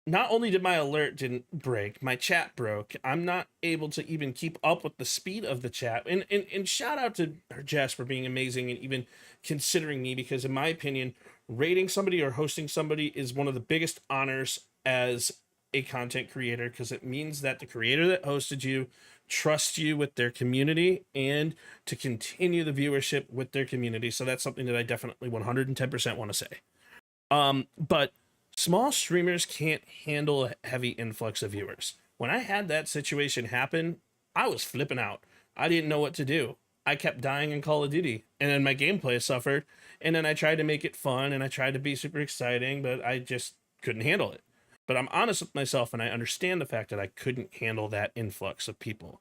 Not only did my alert didn't break, my chat broke. I'm not able to even keep up with the speed of the chat. And shout out to Jess for being amazing and even considering me, because in my opinion, raiding somebody or hosting somebody is one of the biggest honors as a content creator, because it means that the creator that hosted you trust you with their community and to continue the viewership with their community. So that's something that I definitely 110% want to say. But small streamers can't handle a heavy influx of viewers. When I had that situation happen, I was flipping out. I didn't know what to do. I kept dying in Call of Duty, and then my gameplay suffered, and then I tried to make it fun and I tried to be super exciting, but I just couldn't handle it. But I'm honest with myself, and I understand the fact that I couldn't handle that influx of people.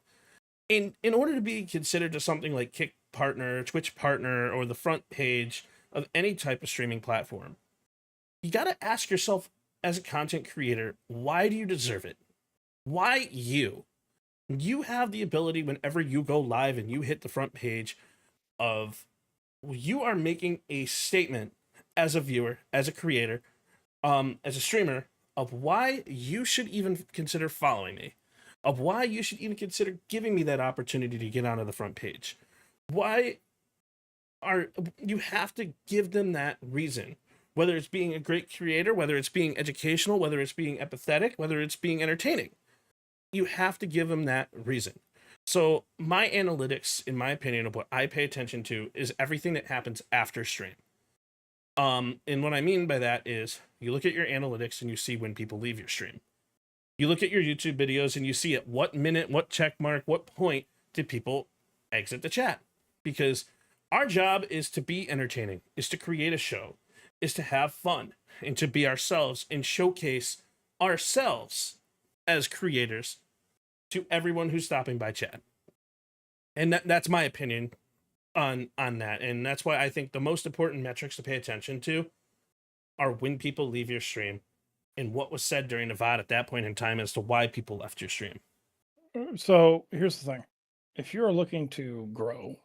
In order to be considered to something like Kick partner, Twitch partner, or the front page of any type of streaming platform, you got to ask yourself as a content creator, why do you deserve it? Why you? You have the ability whenever you go live and you hit the front page of, you are making a statement as a viewer, as a creator, as a streamer, of why you should even consider following me, of why you should even consider giving me that opportunity to get onto the front page. Why are you have to give them that reason, whether it's being a great creator, whether it's being educational, whether it's being empathetic, whether it's being entertaining. You have to give them that reason. So my analytics, in my opinion, of what I pay attention to is everything that happens after stream. And what I mean by that is you look at your analytics and you see when people leave your stream. You look at your YouTube videos and you see at what minute, what check mark, what point did people exit the chat? Because our job is to be entertaining, is to create a show, is to have fun, and to be ourselves and showcase ourselves as creators to everyone who's stopping by chat. And that's my opinion on that. And that's why I think the most important metrics to pay attention to are when people leave your stream and what was said during the VOD at that point in time as to why people left your stream. So here's the thing: if you're looking to grow,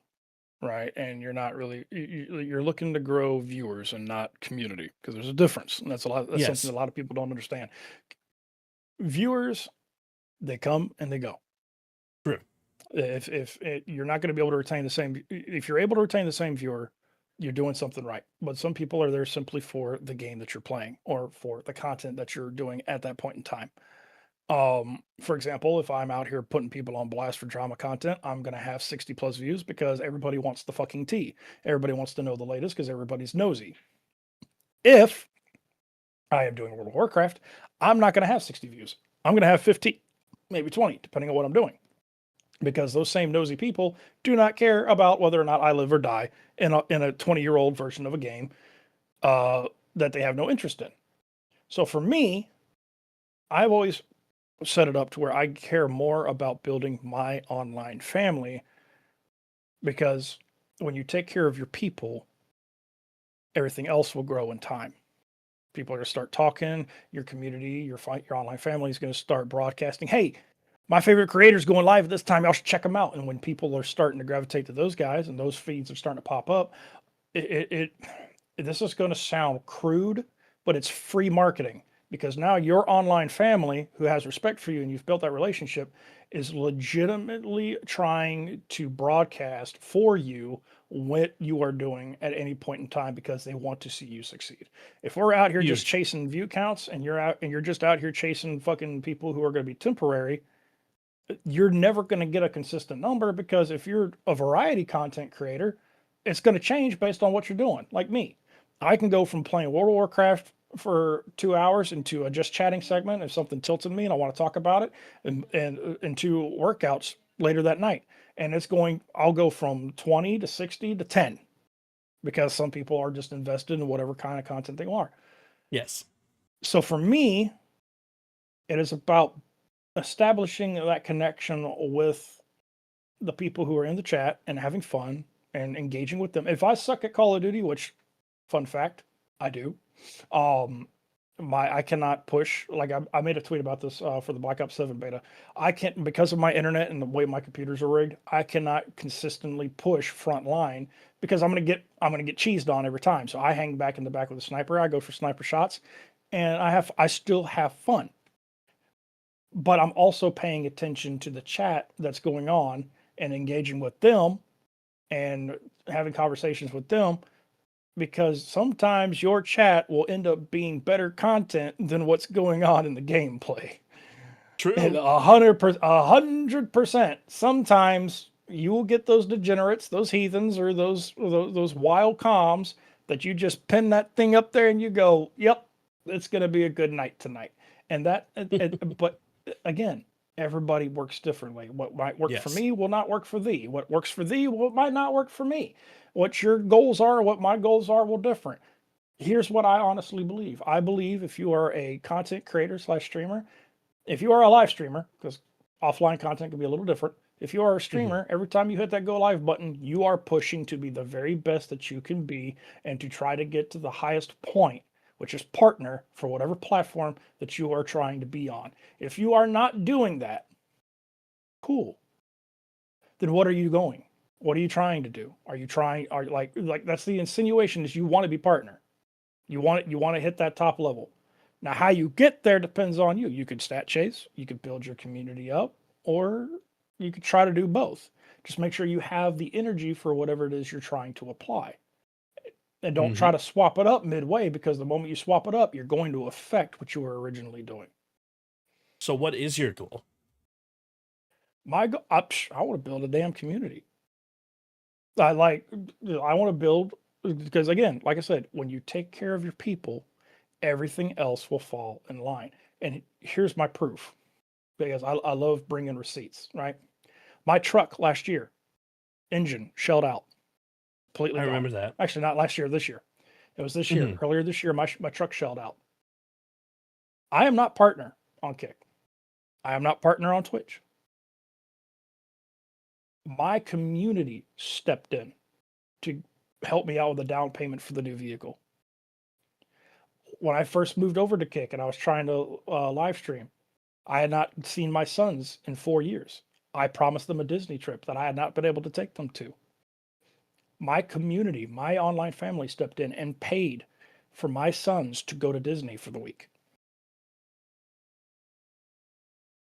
right, and you're not really you're looking to grow viewers and not community, because there's a difference, and that's something Yes. a lot of people don't understand. Viewers, they come and they go. True. If you're not going to be able to retain the same, if you're able to retain the same viewer, you're doing something right. But some people are there simply for the game that you're playing or for the content that you're doing at that point in time. For example, if I'm out here putting people on blast for drama content, I'm going to have 60 plus views because everybody wants the fucking tea. Everybody wants to know the latest because everybody's nosy. If I am doing World of Warcraft, I'm not going to have 60 views. I'm going to have 15, maybe 20, depending on what I'm doing, because those same nosy people do not care about whether or not I live or die in a 20-year-old version of a game that they have no interest in. So for me, I've always set it up to where I care more about building my online family, because when you take care of your people, everything else will grow in time. People are going to start talking, your community, your online family is going to start broadcasting, hey, my favorite creator's going live at this time, y'all should check them out. And when people are starting to gravitate to those guys and those feeds are starting to pop up, this is going to sound crude, but it's free marketing, because now your online family who has respect for you and you've built that relationship is legitimately trying to broadcast for you what you are doing at any point in time because they want to see you succeed. If we're out here just Huge. chasing view counts and you're just out here chasing fucking people who are going to be temporary, you're never going to get a consistent number, because if you're a variety content creator, it's going to change based on what you're doing. Like me, I can go from playing World of Warcraft for 2 hours into a just chatting segment if something tilted me and I want to talk about it, and into workouts later that night. And I'll go from 20 to 60 to 10, because some people are just invested in whatever kind of content they are. Yes. So for me, it is about establishing that connection with the people who are in the chat and having fun and engaging with them. If I suck at Call of Duty, which, fun fact, I do, um, I cannot push. Like I made a tweet about this for the Black Ops 7 beta. I can't, because of my internet and the way my computers are rigged. I cannot consistently push front line because I'm gonna get cheesed on every time. So I hang back in the back with a sniper. I go for sniper shots, and I still have fun, but I'm also paying attention to the chat that's going on and engaging with them and having conversations with them, because sometimes your chat will end up being better content than what's going on in the gameplay. And True. 100%. Sometimes you will get those degenerates, those heathens, or those wild comms that you just pin that thing up there and you go, "Yep, it's going to be a good night tonight." And but again, everybody works differently. What might work for Yes. me will not work for thee. What works for thee might not work for me. What your goals are, what my goals are, will different. Here's what I honestly believe. I believe if you are a content creator slash streamer, if you are a live streamer, because offline content can be a little different. If you are a Mhm. streamer, every time you hit that go live button, you are pushing to be the very best that you can be and to try to get to the highest point, which is partner for whatever platform that you are trying to be on. If you are not doing that, cool. Then what are you going? What are you trying to do? Are you trying, are like that's the insinuation, is you want to be partner. You want to hit that top level. Now, how you get there depends on you. You could stat chase, you could build your community up, or you could try to do both. Just make sure you have the energy for whatever it is you're trying to apply. And don't try Mhm. to swap it up midway, because the moment you swap it up, you're going to affect what you were originally doing. So what is your goal? I want to build a damn community. I like, I want to build, because again, like I said, when you take care of your people, everything else will fall in line. And here's my proof. because I love bringing receipts, right? My truck last year, engine shelled out, completely I gone. remember that. Actually, not last year, this year. It was this year. Mhm. Earlier this year, my truck shelled out. I am not partner on Kick. I am not partner on Twitch. My community stepped in to help me out with the down payment for the new vehicle. When I first moved over to Kick and I was trying to live stream, I had not seen my sons in 4 years. I promised them a Disney trip that I had not been able to take them to. My community, my online family stepped in and paid for my sons to go to Disney for the week.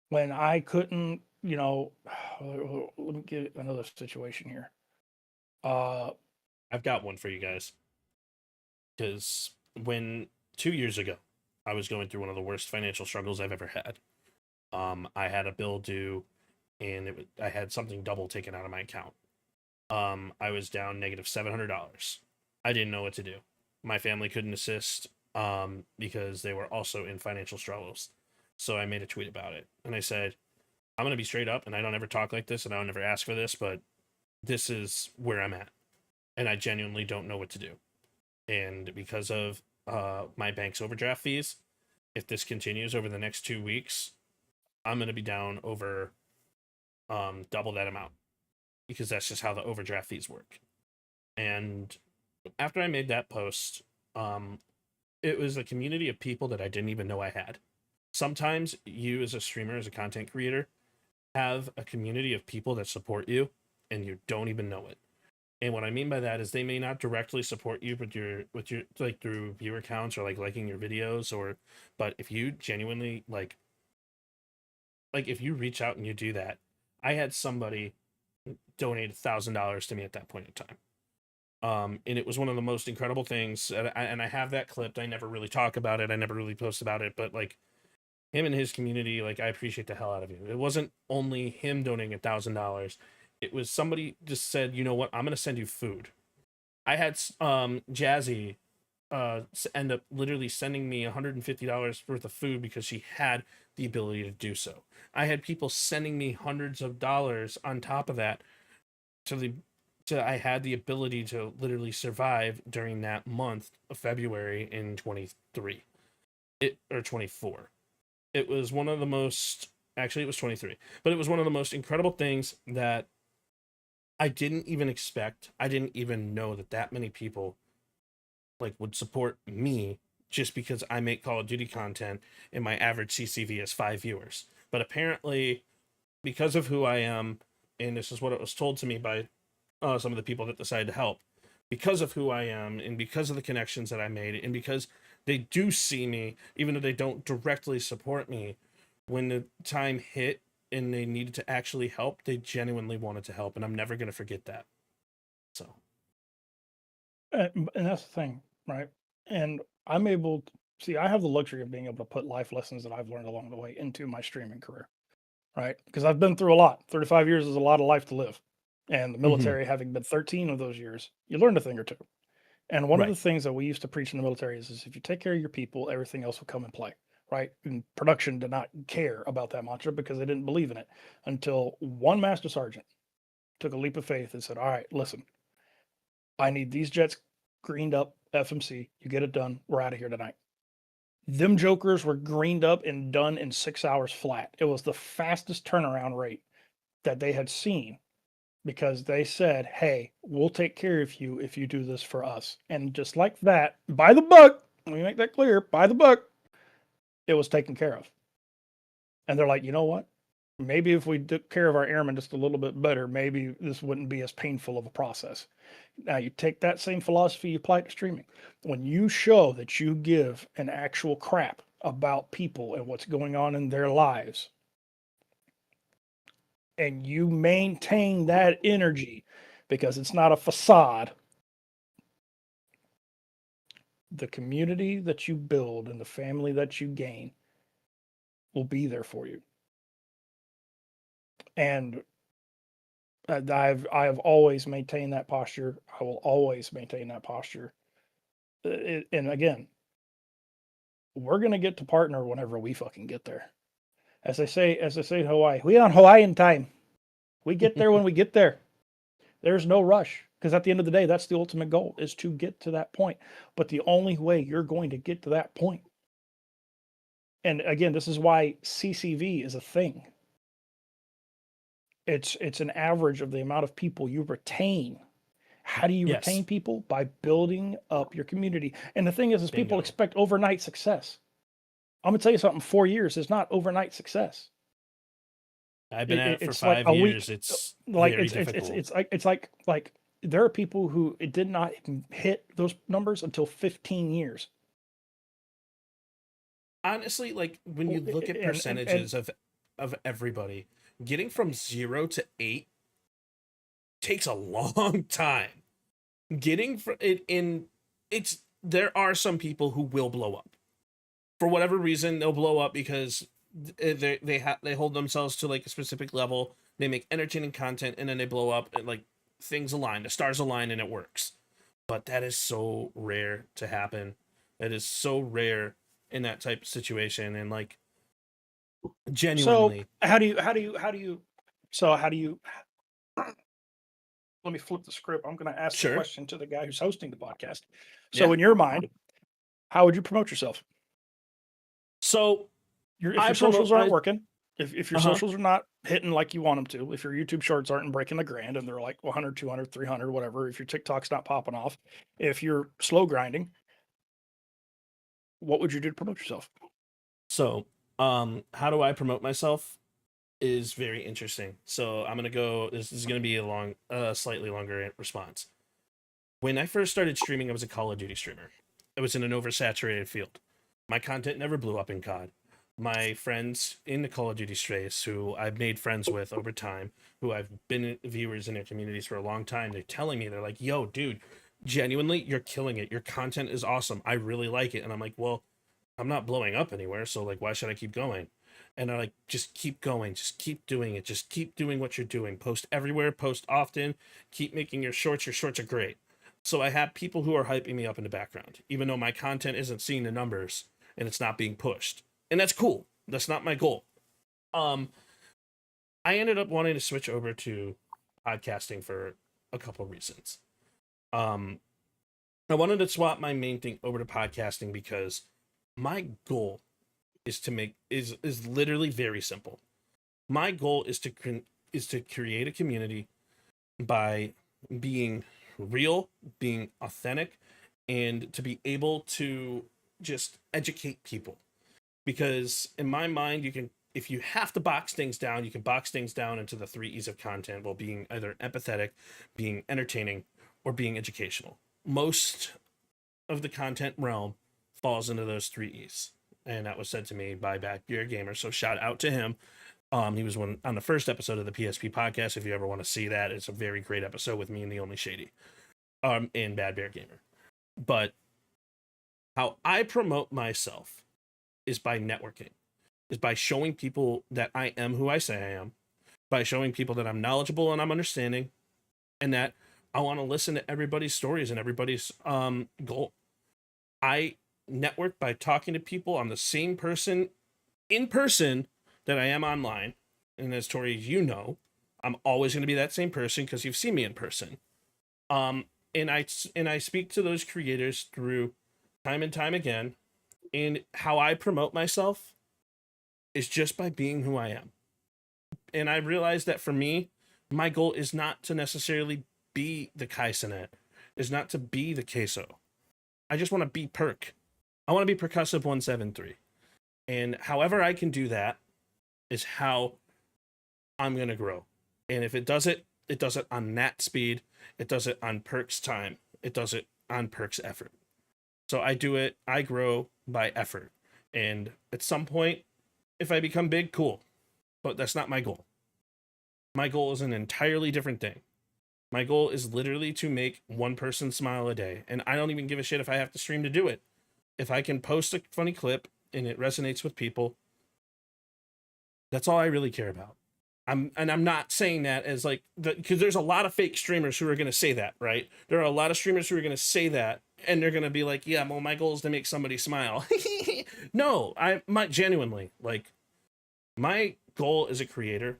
When I couldn't, let me get another situation here. I've got one for you guys. Because when 2 years ago, I was going through one of the worst financial struggles I've ever had. I had a bill due, and I had something double taken out of my account. I was down negative $700. I didn't know what to do. My family couldn't assist because they were also in financial struggles. So I made a tweet about it, and I said, "I'm gonna be straight up, and I don't ever talk like this, and I don't ever ask for this, but this is where I'm at, and I genuinely don't know what to do." And because of my bank's overdraft fees, if this continues over the next 2 weeks, I'm going to be down over double that amount because that's just how the overdraft fees work. And after I made that post, um, it was a community of people that I didn't even know I had. Sometimes you, as a streamer, as a content creator, have a community of people that support you and you don't even know it. And what I mean by that is they may not directly support you with your like through viewer counts or like liking your videos or but if you genuinely like if you reach out and you do that, I had somebody donate $1,000 to me at that point in time. And it was one of the most incredible things. And I have that clipped. I never really talk about it. I never really post about it. But like him and his community, like I appreciate the hell out of you. It wasn't only him donating $1,000. It was somebody just said, you know what, I'm gonna send you food. I had Jazzy end up literally sending me $150 worth of food because she had the ability to do so. I had people sending me hundreds of dollars on top of that to the I had the ability to literally survive during that month of February in 23. It or 24. It was one of the most actually it was 23, but it was one of the most incredible things that I didn't even expect. I didn't even know that that many people like would support me just because I make Call of Duty content and my average CCV is 5 viewers. But apparently, because of who I am, and this is what it was told to me by some of the people that decided to help, because of who I am and because of the connections that I made, and because they do see me, even though they don't directly support me, when the time hit and they needed to actually help, they genuinely wanted to help, and I'm never going to forget that. So, And that's the thing, right? And I'm able to see, I have the luxury of being able to put life lessons that I've learned along the way into my streaming career, right? Because I've been through a lot. 35 years is a lot of life to live. And the mhm, military, having been 13 of those years, you learned a thing or two. And one of the right. things that we used to preach in the military is if you take care of your people, everything else will come and play, right? And production did not care about that mantra because they didn't believe in it until one master sergeant took a leap of faith and said, all right, listen, I need these jets greened up, FMC. You get it done. We're out of here tonight. Them jokers were greened up and done in 6 hours flat. It was the fastest turnaround rate that they had seen because they said, hey, we'll take care of you if you do this for us. And just like that, by the book, let me make that clear, by the book, it was taken care of. And they're like, you know what? Maybe if we took care of our airmen just a little bit better, maybe this wouldn't be as painful of a process. Now, you take that same philosophy, you apply it to streaming. When you show that you give an actual crap about people and what's going on in their lives, and you maintain that energy because it's not a facade, the community that you build and the family that you gain will be there for you. And I have always maintained that posture. I will always maintain that posture. And again, we're gonna get to partner whenever we fucking get there. as they say in Hawaii, we on Hawaiian time. We get there when we get there. There's no rush because at the end of the day, that's the ultimate goal is to get to that point. But the only way you're going to get to that point, and again, this is why CCV is a thing. It's an average of the amount of people you retain. How do you Yes. retain people? By building up your community. And the thing is people Bingo. expect overnight success. I'm gonna tell you something. 4 years is not overnight success. I've been at it for It's like 5 a week. years. It's Like very it's difficult. it's like there are people who it did not hit those numbers until 15 years. Honestly, like when you look at And percentages of everybody, getting from 0 to 8 takes a long time. Getting from it in it's there are some people who will blow up. For whatever reason, they'll blow up because they hold themselves to like a specific level. They make entertaining content and then they blow up and like things align, the stars align and it works. But that is so rare to happen. That is so rare in that type of situation and like so genuinely. how do you so how do you let me flip the script. I'm going to ask the Sure. question to the guy who's hosting the podcast. So Yeah. in your mind, how would you promote yourself? So If I your socials promote- aren't I- working, if your Uh-huh. socials are not hitting like you want them to, if your YouTube shorts aren't breaking the grand and they're like 100, 200, 300, whatever, if your TikTok's not popping off, if you're slow grinding, what would you do to promote yourself? So, how do I promote myself is very interesting. So I'm gonna go. This is gonna be a slightly longer response. When I first started streaming, I was a Call of Duty streamer. I was in an oversaturated field. My content never blew up in COD. My friends in the Call of Duty space, who I've made friends with over time, who I've been viewers in their communities for a long time, they're telling me, they're like, "Yo, dude, genuinely, you're killing it. Your content is awesome. I really like it." And I'm like, "Well, I'm not blowing up anywhere, so like why should I keep going?" And I like just keep going, just keep doing it, just keep doing what you're doing. Post everywhere, post often, keep making your shorts. Your shorts are great. So I have people who are hyping me up in the background, even though my content isn't seeing the numbers and it's not being pushed. And that's cool. That's not my goal. Um I ended up wanting to switch over to podcasting for a couple reasons. Um I wanted to swap my main thing over to podcasting because my goal is to make is literally very simple. My goal is to create a community by being real, being authentic, and to be able to just educate people. Because in my mind, you can if you have to box things down, you can box things down into the 3 E's of content while being either empathetic, being entertaining, or being educational. Most of the content realm falls into those 3 E's. And that was said to me by Bad Beer Gamer. So shout out to him. He was on the first episode of the PSP podcast. If you ever want to see that, it's a very great episode with me and the Only Shady, and Bad Bear Gamer. But how I promote myself is by networking, is by showing people that I am who I say I am, by showing people that I'm knowledgeable and I'm understanding, and that I want to listen to everybody's stories and everybody's goal. I network by talking to people. I'm the same person in person that I am online. And as Tori, you know, I'm always going to be that same person because you've seen me in person. And I speak to those creators through time and time again. And how I promote myself is just by being who I am. And I realized that for me, my goal is not to necessarily be the Kaisenet, is not to be the Queso. I just want to be Perk. I want to be Percussive 173. And however I can do that is how I'm going to grow. And if it does it on that speed. It does it on Perk's time. It does it on Perk's effort. So I grow by effort. And at some point, if I become big, cool. But that's not my goal. My goal is an entirely different thing. My goal is literally to make one person smile a day. And I don't even give a shit if I have to stream to do it. If I can post a funny clip and it resonates with people, that's all I really care about. I'm not saying that as like because there's a lot of fake streamers who are going to say that, right? There are a lot of streamers who are going to say that and they're going to be like, yeah, well, my goal is to make somebody smile. No, I might genuinely like My goal as a creator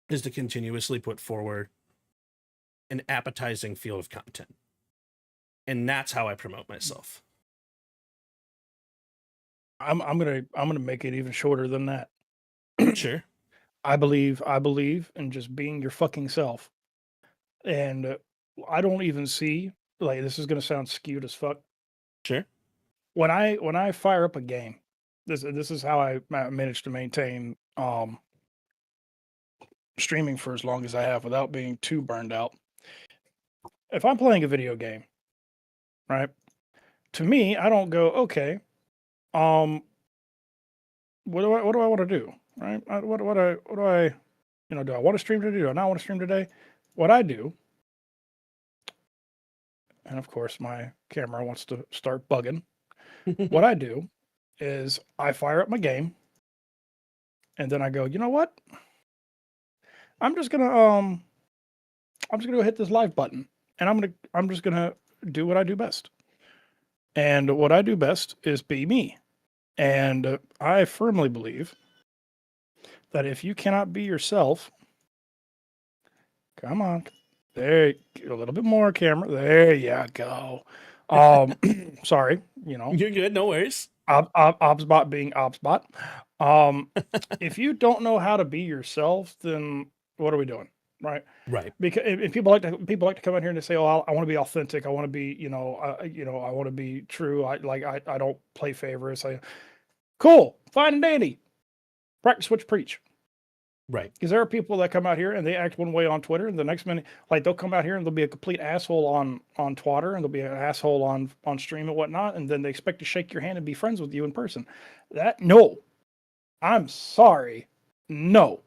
is to continuously put forward an appetizing field of content. And that's how I promote myself. I'm gonna make it even shorter than that. Sure. I believe in just being your fucking self. And I don't even see, like, this is gonna sound skewed as fuck. Sure. When I fire up a game, this is how I managed to maintain streaming for as long as I have without being too burned out. If I'm playing a video game, right? To me, I don't go, okay, um, what do I want to do? Right? What do I do I want to stream today? Do I not want to stream today? What I do, and of course my camera wants to start bugging. What I do is I fire up my game and then I go, you know what? I'm just gonna go hit this live button and I'm just gonna do what I do best. And what I do best is be me. And I firmly believe that if you cannot be yourself, come on, there, a little bit more camera. There you go. Sorry, You're good. No worries. Obsbot being Obsbot. Um, if you don't know how to be yourself, then what are we doing, right? Right. Because if people like to come in here and they say, "Oh, I want to be authentic. I want to be, I want to be true. I don't play favorites." Cool, fine and dandy. Practice what you preach. Right. Because there are people that come out here and they act one way on Twitter, and the next minute, like they'll come out here and they'll be a complete asshole on Twitter, and they'll be an asshole on stream and whatnot, and then they expect to shake your hand and be friends with you in person. No, I'm sorry, no,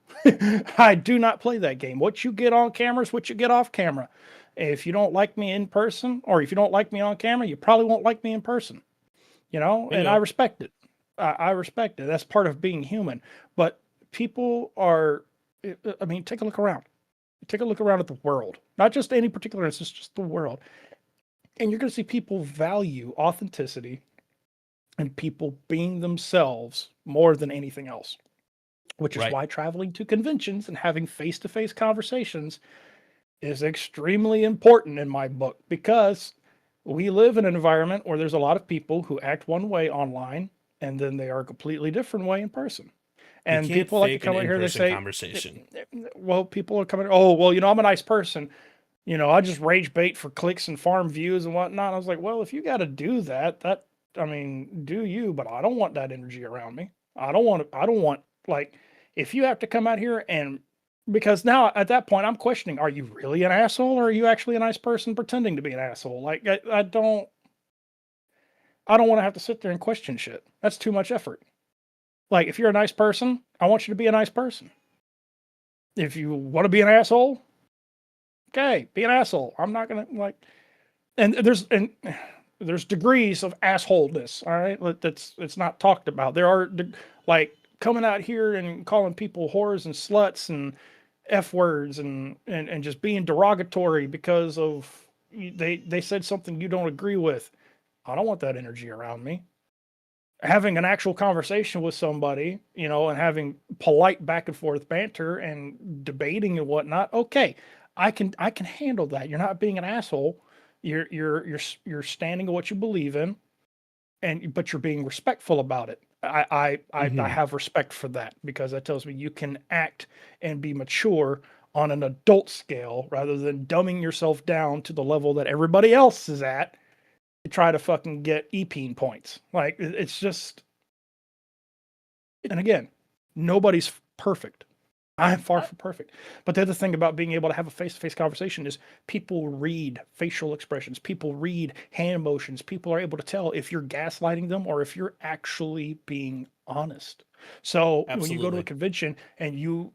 I do not play that game. What you get on camera is what you get off camera. If you don't like me in person, or if you don't like me on camera, you probably won't like me in person. And I respect it. I respect it. That's part of being human. But people are, I mean, take a look around. Take a look around at the world, not just any particular instance, just the world. And you're going to see people value authenticity and people being themselves more than anything else, which is Right. why traveling to conventions and having face to face conversations is extremely important in my book, because we live in an environment where there's a lot of people who act one way online and then they are a completely different way in person. You And can't people like to fake an come in here and they in-person say, conversation. well, people are coming, oh, well, I'm a nice person. I just rage bait for clicks and farm views and whatnot. I was like, well, if you got to do that, I mean, do you, but I don't want that energy around me. I don't want, like, if you have to come out here and, because now at that point I'm questioning, are you really an asshole, or are you actually a nice person pretending to be an asshole? Like, I don't want to have to sit there and question shit. That's too much effort. Like, if you're a nice person, I want you to be a nice person. If you want to be an asshole, okay, be an asshole. I'm not gonna, like, and there's degrees of assholeness. All right, it's not talked about. There are like coming out here and calling people whores and sluts and f words and just being derogatory because of they said something you don't agree with. I don't want that energy around me. Having an actual conversation with somebody, and having polite back and forth banter and debating and whatnot. Okay, I can handle that. You're not being an asshole. You're standing on what you believe in, but you're being respectful about it. I have respect for that, because that tells me you can act and be mature on an adult scale rather than dumbing yourself down to the level that everybody else is at to try to fucking get EPing points. Like, it's just, and again, nobody's perfect. I'm far from perfect. But the other thing about being able to have a face-to-face conversation is people read facial expressions, people read hand motions, people are able to tell if you're gaslighting them or if you're actually being honest. So when you go to a Absolutely. convention and you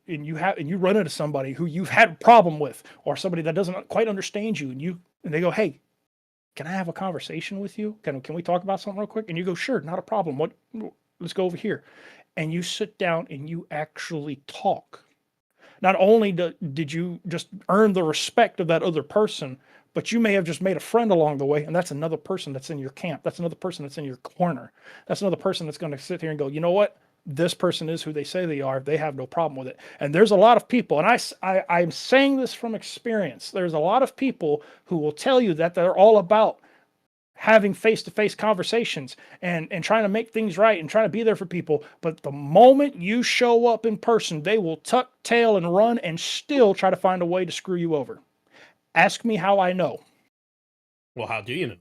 run into somebody who you've had a problem with, or somebody that doesn't quite understand you, and they go, "Hey, can I have a conversation with you? Can we talk about something real quick?" And you go, "Sure, not a problem. Let's go over here." And you sit down and you actually talk. Not only did you just earn the respect of that other person, but you may have just made a friend along the way, and that's another person that's in your camp. That's another person that's in your corner. That's another person that's going to sit here and go, "You know what? this person is who they say they are, they have no problem with it. And there's a lot of people, and I'm saying this from experience. There's a lot of people who will tell you that they're all about having face-to-face conversations and trying to make things right and trying to be there for people. But the moment you show up in person, they will tuck tail and run and still try to find a way to screw you over. Ask me how I know. Well, how do you know?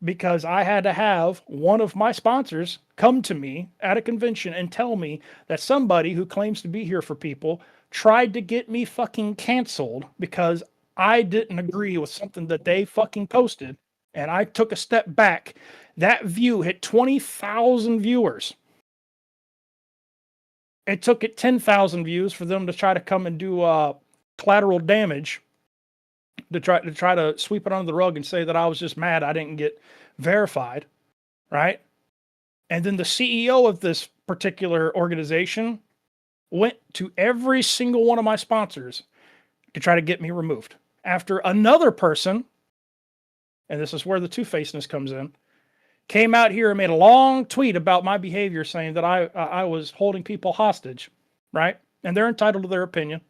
Because I had to have one of my sponsors come to me at a convention and tell me that somebody who claims to be here for people tried to get me fucking canceled because I didn't agree with something that they fucking posted. And I took a step back. That view hit 20,000 viewers. It took it 10,000 views for them to try to come and do collateral damage to try to sweep it under the rug and say that I was just mad I didn't get verified, right? And then the CEO of this particular organization went to every single one of my sponsors to try to get me removed. After another person, and this is where the two-facedness comes in, came out here and made a long tweet about my behavior saying that I was holding people hostage, right? And they're entitled to their opinion.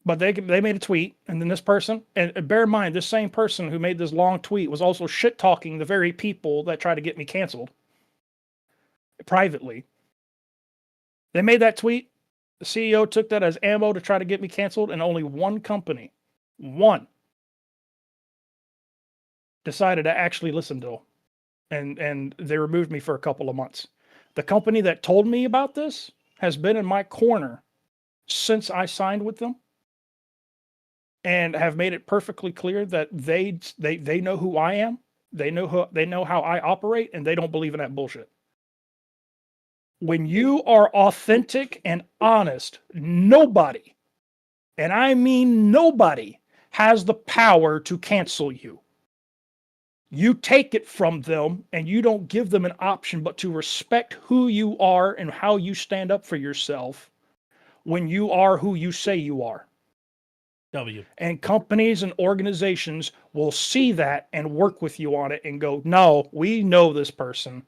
But they made a tweet, and then this person, and bear in mind, this same person who made this long tweet was also shit-talking the very people that try to get me canceled privately. They made that tweet. The CEO took that as ammo to try to get me canceled, and only one company, one, decided to actually listen to them. And they removed me for a couple of months. The company that told me about this has been in my corner since I signed with them, and have made it perfectly clear that they know who I am, they know how I operate, and they don't believe in that bullshit. When you are authentic and honest, nobody, and I mean nobody, has the power to cancel you. You take it from them, and you don't give them an option but to respect who you are and how you stand up for yourself when you are who you say you are. W. And companies and organizations will see that and work with you on it and go, no, we know this person.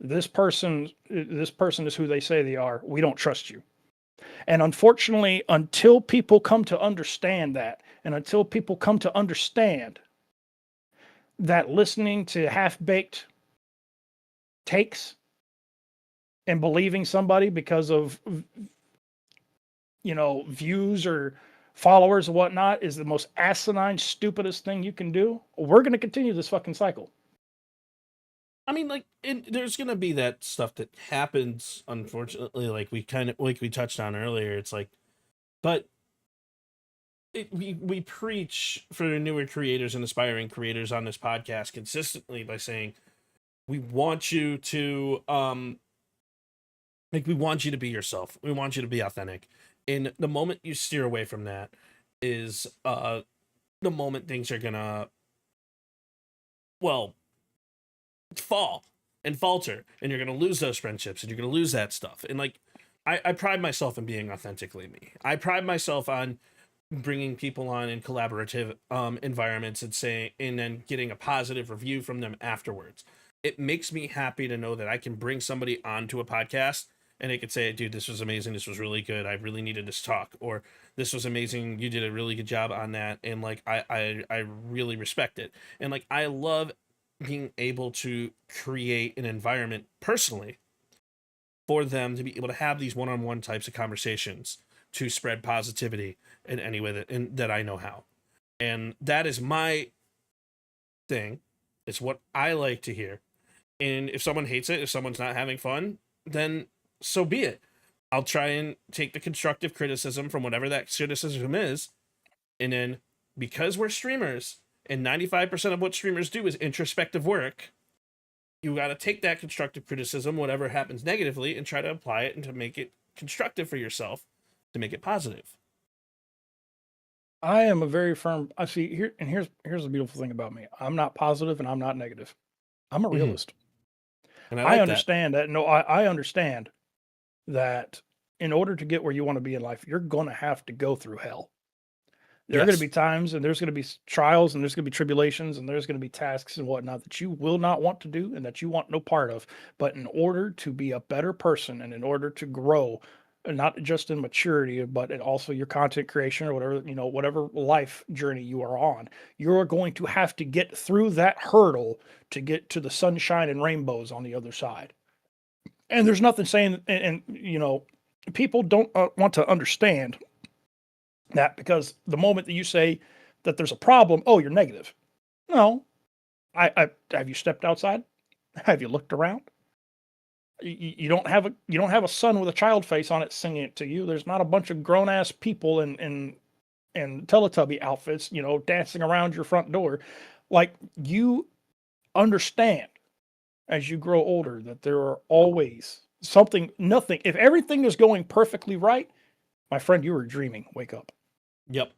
This person is who they say they are. We don't trust you. And unfortunately, until people come to understand that, and until people come to understand that listening to half-baked takes and believing somebody because of, views or followers and whatnot is the most asinine, stupidest thing you can do, we're going to continue this fucking cycle. I mean, like, there's gonna be that stuff that happens, unfortunately, like we touched on earlier. It's like, but we preach for newer creators and aspiring creators on this podcast consistently by saying we want you to we want you to be yourself. We want you to be authentic. And the moment you steer away from that is the moment things are gonna, well, fall and falter, and you're gonna lose those friendships, and you're gonna lose that stuff. And like, I pride myself in being authentically me. I pride myself on bringing people on in collaborative environments and then getting a positive review from them afterwards. It makes me happy to know that I can bring somebody onto a podcast and they could say, dude, this was amazing, this was really good, I really needed this talk, or this was amazing, you did a really good job on that, and like I really respect it. And like, I love being able to create an environment personally for them to be able to have these one-on-one types of conversations to spread positivity in any way that I know how. And that is my thing. It's what I like to hear. And if someone hates it, if someone's not having fun, then so be it. I'll try and take the constructive criticism from whatever that criticism is. And then, because we're streamers and 95% of what streamers do is introspective work, you got to take that constructive criticism, whatever happens negatively, and try to apply it and to make it constructive for yourself, to make it positive. I am a very firm. I see here, and here's the beautiful thing about me. I'm not positive and I'm not negative. I'm a realist. And I I like that. understand that. No, I understand that in order to get where you want to be in life, you're going to have to go through hell. There are going to Yes. be times and there's going to be trials and there's going to be tribulations and there's going to be tasks and whatnot that you will not want to do and that you want no part of. But in order to be a better person and in order to grow, and not just in maturity, but in also your content creation or whatever, whatever life journey you are on, you're going to have to get through that hurdle to get to the sunshine and rainbows on the other side. And there's nothing saying, people don't want to understand that because the moment that you say that there's a problem, oh, you're negative. No, I have you stepped outside? Have you looked around? You don't have a son with a child face on it singing it to you. There's not a bunch of grown ass people in Teletubby outfits, dancing around your front door. Like you understand as you grow older that there are always nothing. If everything is going perfectly right, my friend, you were dreaming. Wake up. Yep.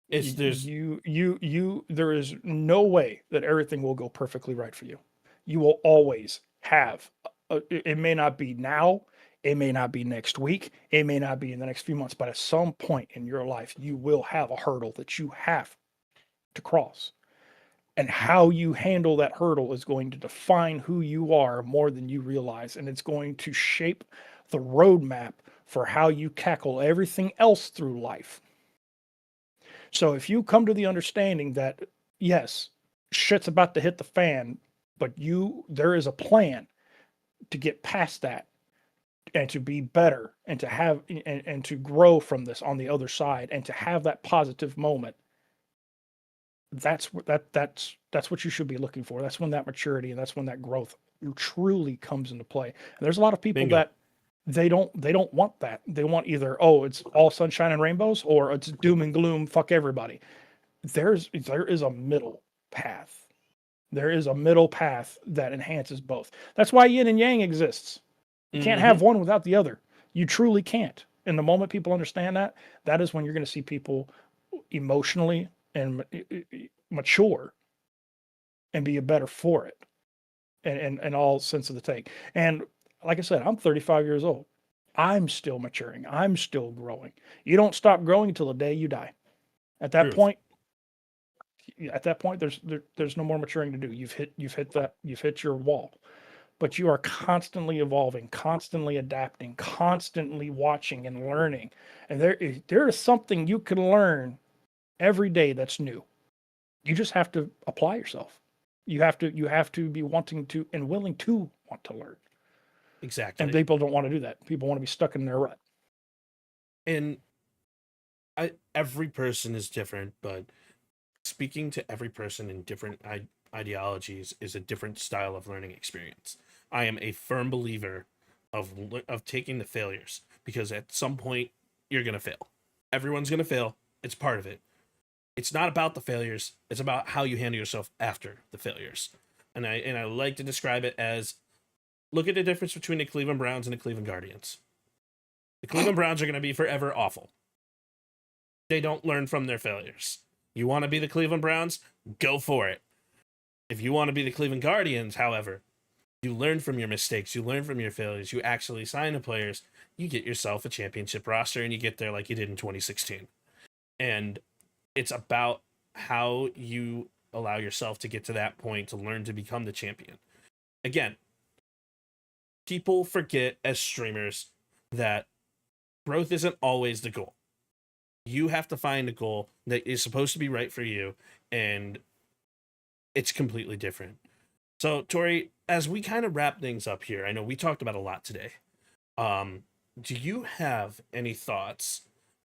There's There is no way that everything will go perfectly right for you. You will always have it may not be now, it may not be next week, it may not be in the next few months, but at some point in your life you will have a hurdle that you have to cross. And how you handle that hurdle is going to define who you are more than you realize, and it's going to shape the roadmap for how you tackle everything else through life. So if you come to the understanding that yes, shit's about to hit the fan, but there is a plan to get past that and to be better and to have and to grow from this on the other side and to have that positive moment. That's what you should be looking for. That's when that maturity and that's when that growth truly comes into play. And there's a lot of people bingo. that they don't want that. They want either, oh, it's all sunshine and rainbows, or it's doom and gloom, fuck everybody. There is a middle path. There is a middle path that enhances both. That's why yin and yang exists. You can't Mm-hmm. have one without the other. You truly can't. And the moment people understand that, that is when you're going to see people emotionally and mature and be better for it and all sense of the take. And like I said, I'm 35 years old. I'm still maturing. I'm still growing. You don't stop growing until the day you die. At that Truth. point, there's no more maturing to do. You've hit your wall. But you are constantly evolving, constantly adapting, constantly watching and learning. And there is something you can learn every day that's new. You just have to apply yourself. You have to be wanting to and willing to want to learn. And Exactly. people don't want to do that. People want to be stuck in their rut. And every person is different, but speaking to every person in different ideologies is a different style of learning experience. I am a firm believer of taking the failures, because at some point you're going to fail. Everyone's going to fail. It's part of it. It's not about the failures. It's about how you handle yourself after the failures. And I like to describe it as, look at the difference between the Cleveland Browns and the Cleveland Guardians. The Cleveland Browns are going to be forever awful. They don't learn from their failures. You want to be the Cleveland Browns? Go for it. If you want to be the Cleveland Guardians, however, you learn from your mistakes, you learn from your failures, you actually sign the players, you get yourself a championship roster, and you get there like you did in 2016. And it's about how you allow yourself to get to that point to learn to become the champion. Again, people forget as streamers that growth isn't always the goal. You have to find a goal that is supposed to be right for you, and it's completely different. So, Tori, as we kind of wrap things up here, I know we talked about a lot today. Do you have any thoughts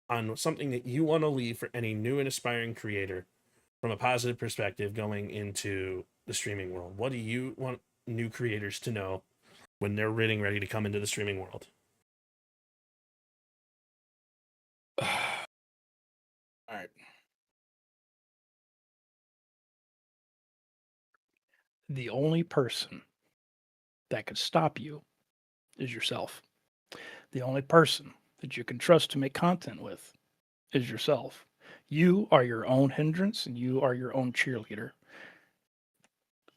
on something that you want to leave for any new and aspiring creator from a positive perspective going into the streaming world? What do you want new creators to know when they're ready to come into the streaming world? All right. The only person that could stop you is yourself. The only person that you can trust to make content with is yourself. You are your own hindrance and you are your own cheerleader.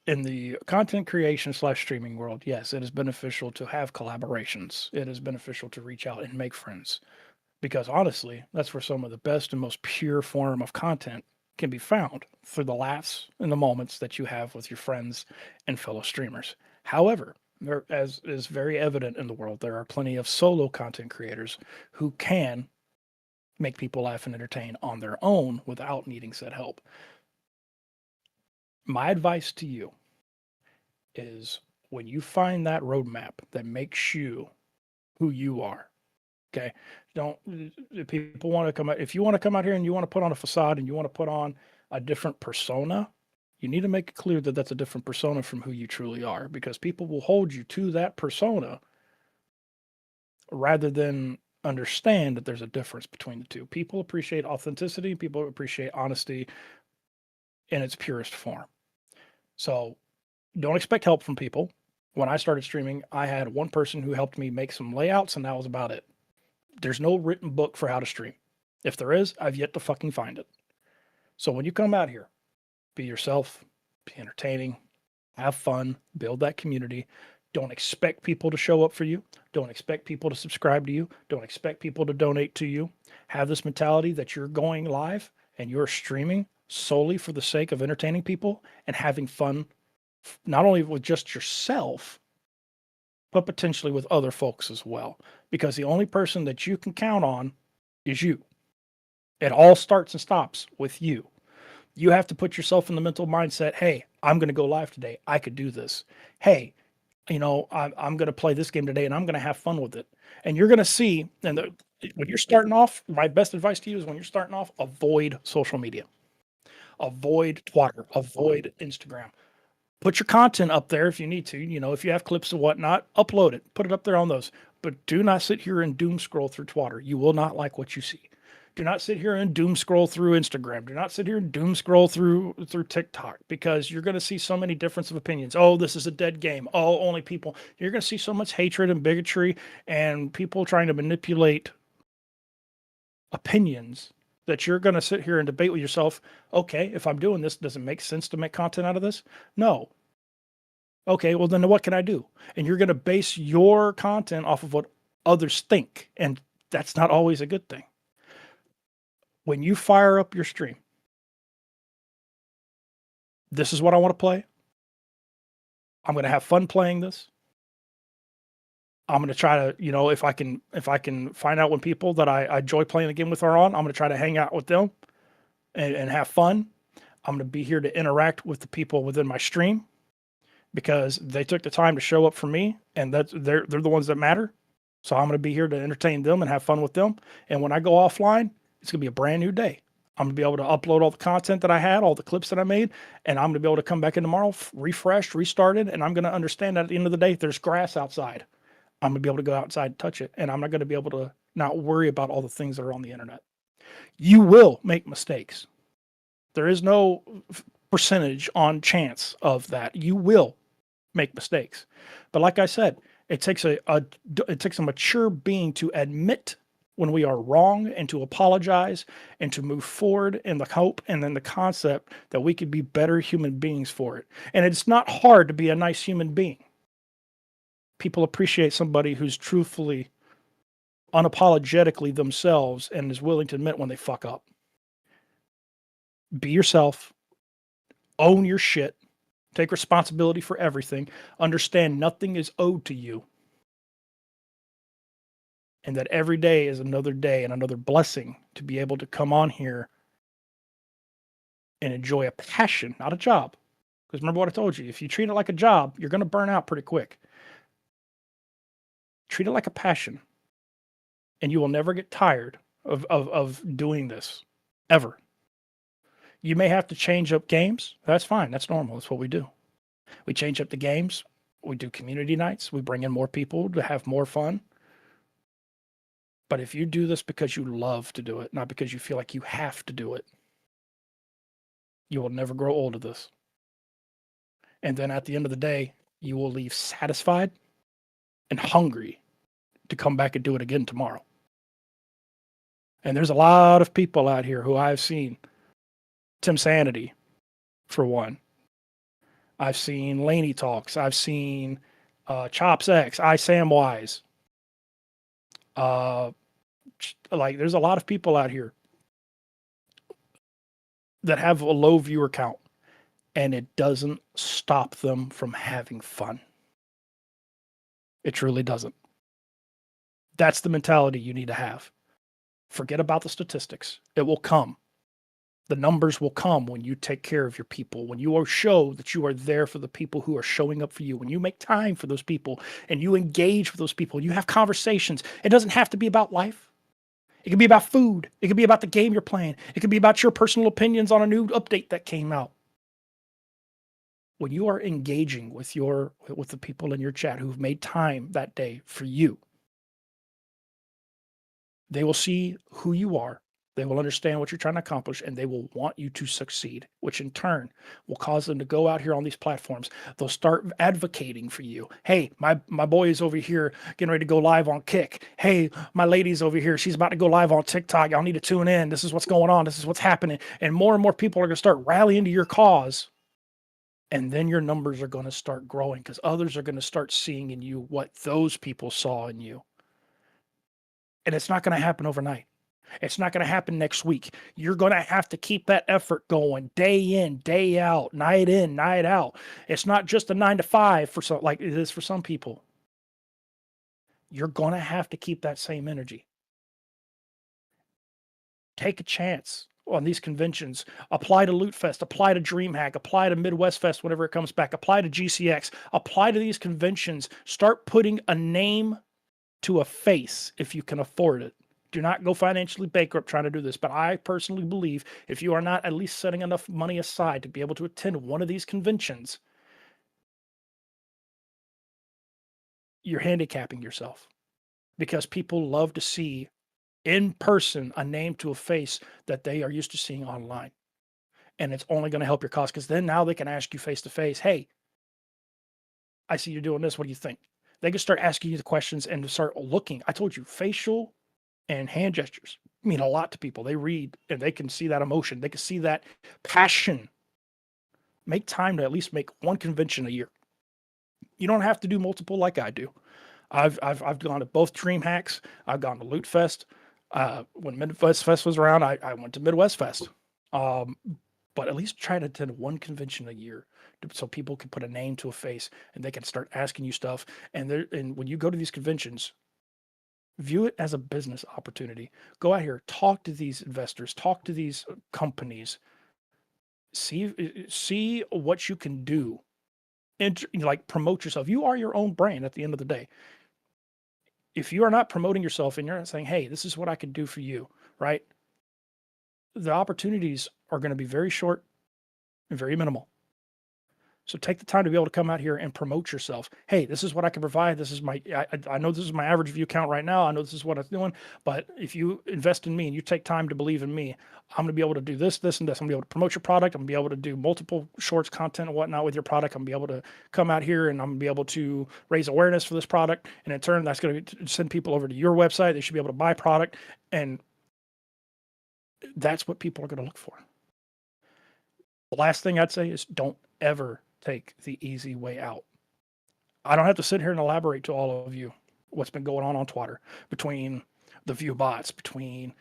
In the content creation slash streaming world, yes, it is beneficial to have collaborations. It is beneficial to reach out and make friends. because honestly, that's where some of the best and most pure form of content can be found, through the laughs and the moments that you have with your friends and fellow streamers. However, there, as is very evident in the world, there are plenty of solo content creators who can make people laugh and entertain on their own without needing said help. My advice to you is, when you find that roadmap that makes you who you are, okay? Don't, if people want to come out, if you want to come out here and you want to put on a facade and you want to put on a different persona, you need to make it clear that that's a different persona from who you truly are, because people will hold you to that persona rather than understand that there's a difference between the two. People appreciate authenticity, people appreciate honesty in its purest form. So don't expect help from people. When I started streaming, I had one person who helped me make some layouts, and that was about it. There's no written book for how to stream. If there is, I've yet to fucking find it. So when you come out here, be yourself, be entertaining, have fun, build that community. Don't expect people to show up for you. Don't expect people to subscribe to you. Don't expect people to donate to you. Have this mentality that you're going live and you're streaming solely for the sake of entertaining people and having fun, not only with just yourself, but potentially with other folks as well. Because the only person that you can count on is you. It all starts and stops with you. You have to put yourself in the mental mindset, hey, I'm going to go live today. I could do this. Hey, I'm going to play this game today and I'm going to have fun with it. And you're going to see, when you're starting off, my best advice to you is, when you're starting off, avoid social media, avoid Twitter, avoid Instagram. Put your content up there if you need to. If you have clips and whatnot, upload it, put it up there on those. But do not sit here and doom scroll through Twitter. You will not like what you see. Do not sit here and doom scroll through Instagram. Do not sit here and doom scroll through TikTok, because you're going to see so many difference of opinions. Oh, this is a dead game. Oh, only people. You're going to see so much hatred and bigotry and people trying to manipulate opinions, that you're going to sit here and debate with yourself. Okay, if I'm doing this, does it make sense to make content out of this? No. Okay, well then what can I do? And you're going to base your content off of what others think, and that's not always a good thing. When you fire up your stream, this is what I want to play. I'm going to have fun playing this. I'm going to try to, if I can find out when people that I enjoy playing the game with are on, I'm going to try to hang out with them and have fun. I'm going to be here to interact with the people within my stream, because they took the time to show up for me, and they're the ones that matter. So I'm going to be here to entertain them and have fun with them. And when I go offline, it's going to be a brand new day. I'm going to be able to upload all the content that I had, all the clips that I made, and I'm going to be able to come back in tomorrow, refreshed, restarted, and I'm going to understand that at the end of the day, there's grass outside. I'm going to be able to go outside and touch it, and I'm not going to be able to not worry about all the things that are on the internet. You will make mistakes. There is no percentage on chance of that. You will make mistakes. But like I said, it takes a mature being to admit when we are wrong, and to apologize, and to move forward in the hope and then the concept that we could be better human beings for it. And it's not hard to be a nice human being. People appreciate somebody who's truthfully, unapologetically themselves, and is willing to admit when they fuck up. Be yourself, own your shit, take responsibility for everything, understand nothing is owed to you, and that every day is another day and another blessing to be able to come on here and enjoy a passion, not a job. Because remember what I told you, if you treat it like a job, you're going to burn out pretty quick. Treat it like a passion, and you will never get tired of doing this, ever. You may have to change up games. That's fine. That's normal. That's what we do. We change up the games. We do community nights. We bring in more people to have more fun. But if you do this because you love to do it, not because you feel like you have to do it, you will never grow old of this. And then at the end of the day, you will leave satisfied and hungry to come back and do it again tomorrow. And there's a lot of people out here who I've seen. Tim Sanity, for one. I've seen Laney Talks. I've seen Chops X, I Samwise. like there's a lot of people out here that have a low viewer count, and it doesn't stop them from having fun. It truly doesn't. That's the mentality you need to have. Forget about the statistics. It will come. The numbers will come when you take care of your people, when you show that you are there for the people who are showing up for you, when you make time for those people and you engage with those people, you have conversations. It doesn't have to be about life. It can be about food. It can be about the game you're playing. It can be about your personal opinions on a new update that came out. When you are engaging with the people in your chat who've made time that day for you, they will see who you are. They will understand what you're trying to accomplish, and they will want you to succeed, which in turn will cause them to go out here on these platforms. They'll start advocating for you. Hey, my boy is over here getting ready to go live on Kick. Hey, my lady's over here. She's about to go live on TikTok. Y'all need to tune in. This is what's going on. This is what's happening. And more people are going to start rallying to your cause. And then your numbers are going to start growing because others are going to start seeing in you what those people saw in you. And it's not going to happen overnight. It's not going to happen next week. You're going to have to keep that effort going day in, day out, night in, night out. It's not just a 9 to 5 for some, like it is for some people. You're going to have to keep that same energy. Take a chance on these conventions. Apply to Loot Fest, apply to DreamHack, apply to Midwest Fest whenever it comes back, apply to GCX, apply to these conventions. Start putting a name to a face if you can afford it. Do not go financially bankrupt trying to do this. But I personally believe if you are not at least setting enough money aside to be able to attend one of these conventions, you're handicapping yourself. Because people love to see in person a name to a face that they are used to seeing online. And it's only going to help your cause because then now they can ask you face to face, hey, I see you're doing this. What do you think? They can start asking you the questions and start looking. I told you, facial and hand gestures mean a lot to people. They read and they can see that emotion. They can see that passion. Make time to at least make one convention a year. You don't have to do multiple like I do. I've gone to both DreamHacks. I've gone to Loot Fest. When Midwest Fest was around, I went to Midwest Fest. But at least try to attend one convention a year so people can put a name to a face and they can start asking you stuff. And when you go to these conventions, view it as a business opportunity. Go out here, talk to these investors, talk to these companies, see what you can do, and like promote yourself. You are your own brand at the end of the day. If you are not promoting yourself and you're not saying, hey, this is what I can do for you, right? The opportunities are going to be very short and very minimal. So take the time to be able to come out here and promote yourself. Hey, this is what I can provide. This is I know this is my average view count right now. I know this is what I'm doing. But if you invest in me and you take time to believe in me, I'm going to be able to do this, this, and this. I'm going to be able to promote your product. I'm going to be able to do multiple shorts, content, and whatnot with your product. I'm going to be able to come out here and I'm going to be able to raise awareness for this product. And in turn, that's going to send people over to your website. They should be able to buy product. And that's what people are going to look for. The last thing I'd say is don't ever take the easy way out. I don't have to sit here and elaborate to all of you what's been going on Twitter between the view bots, between,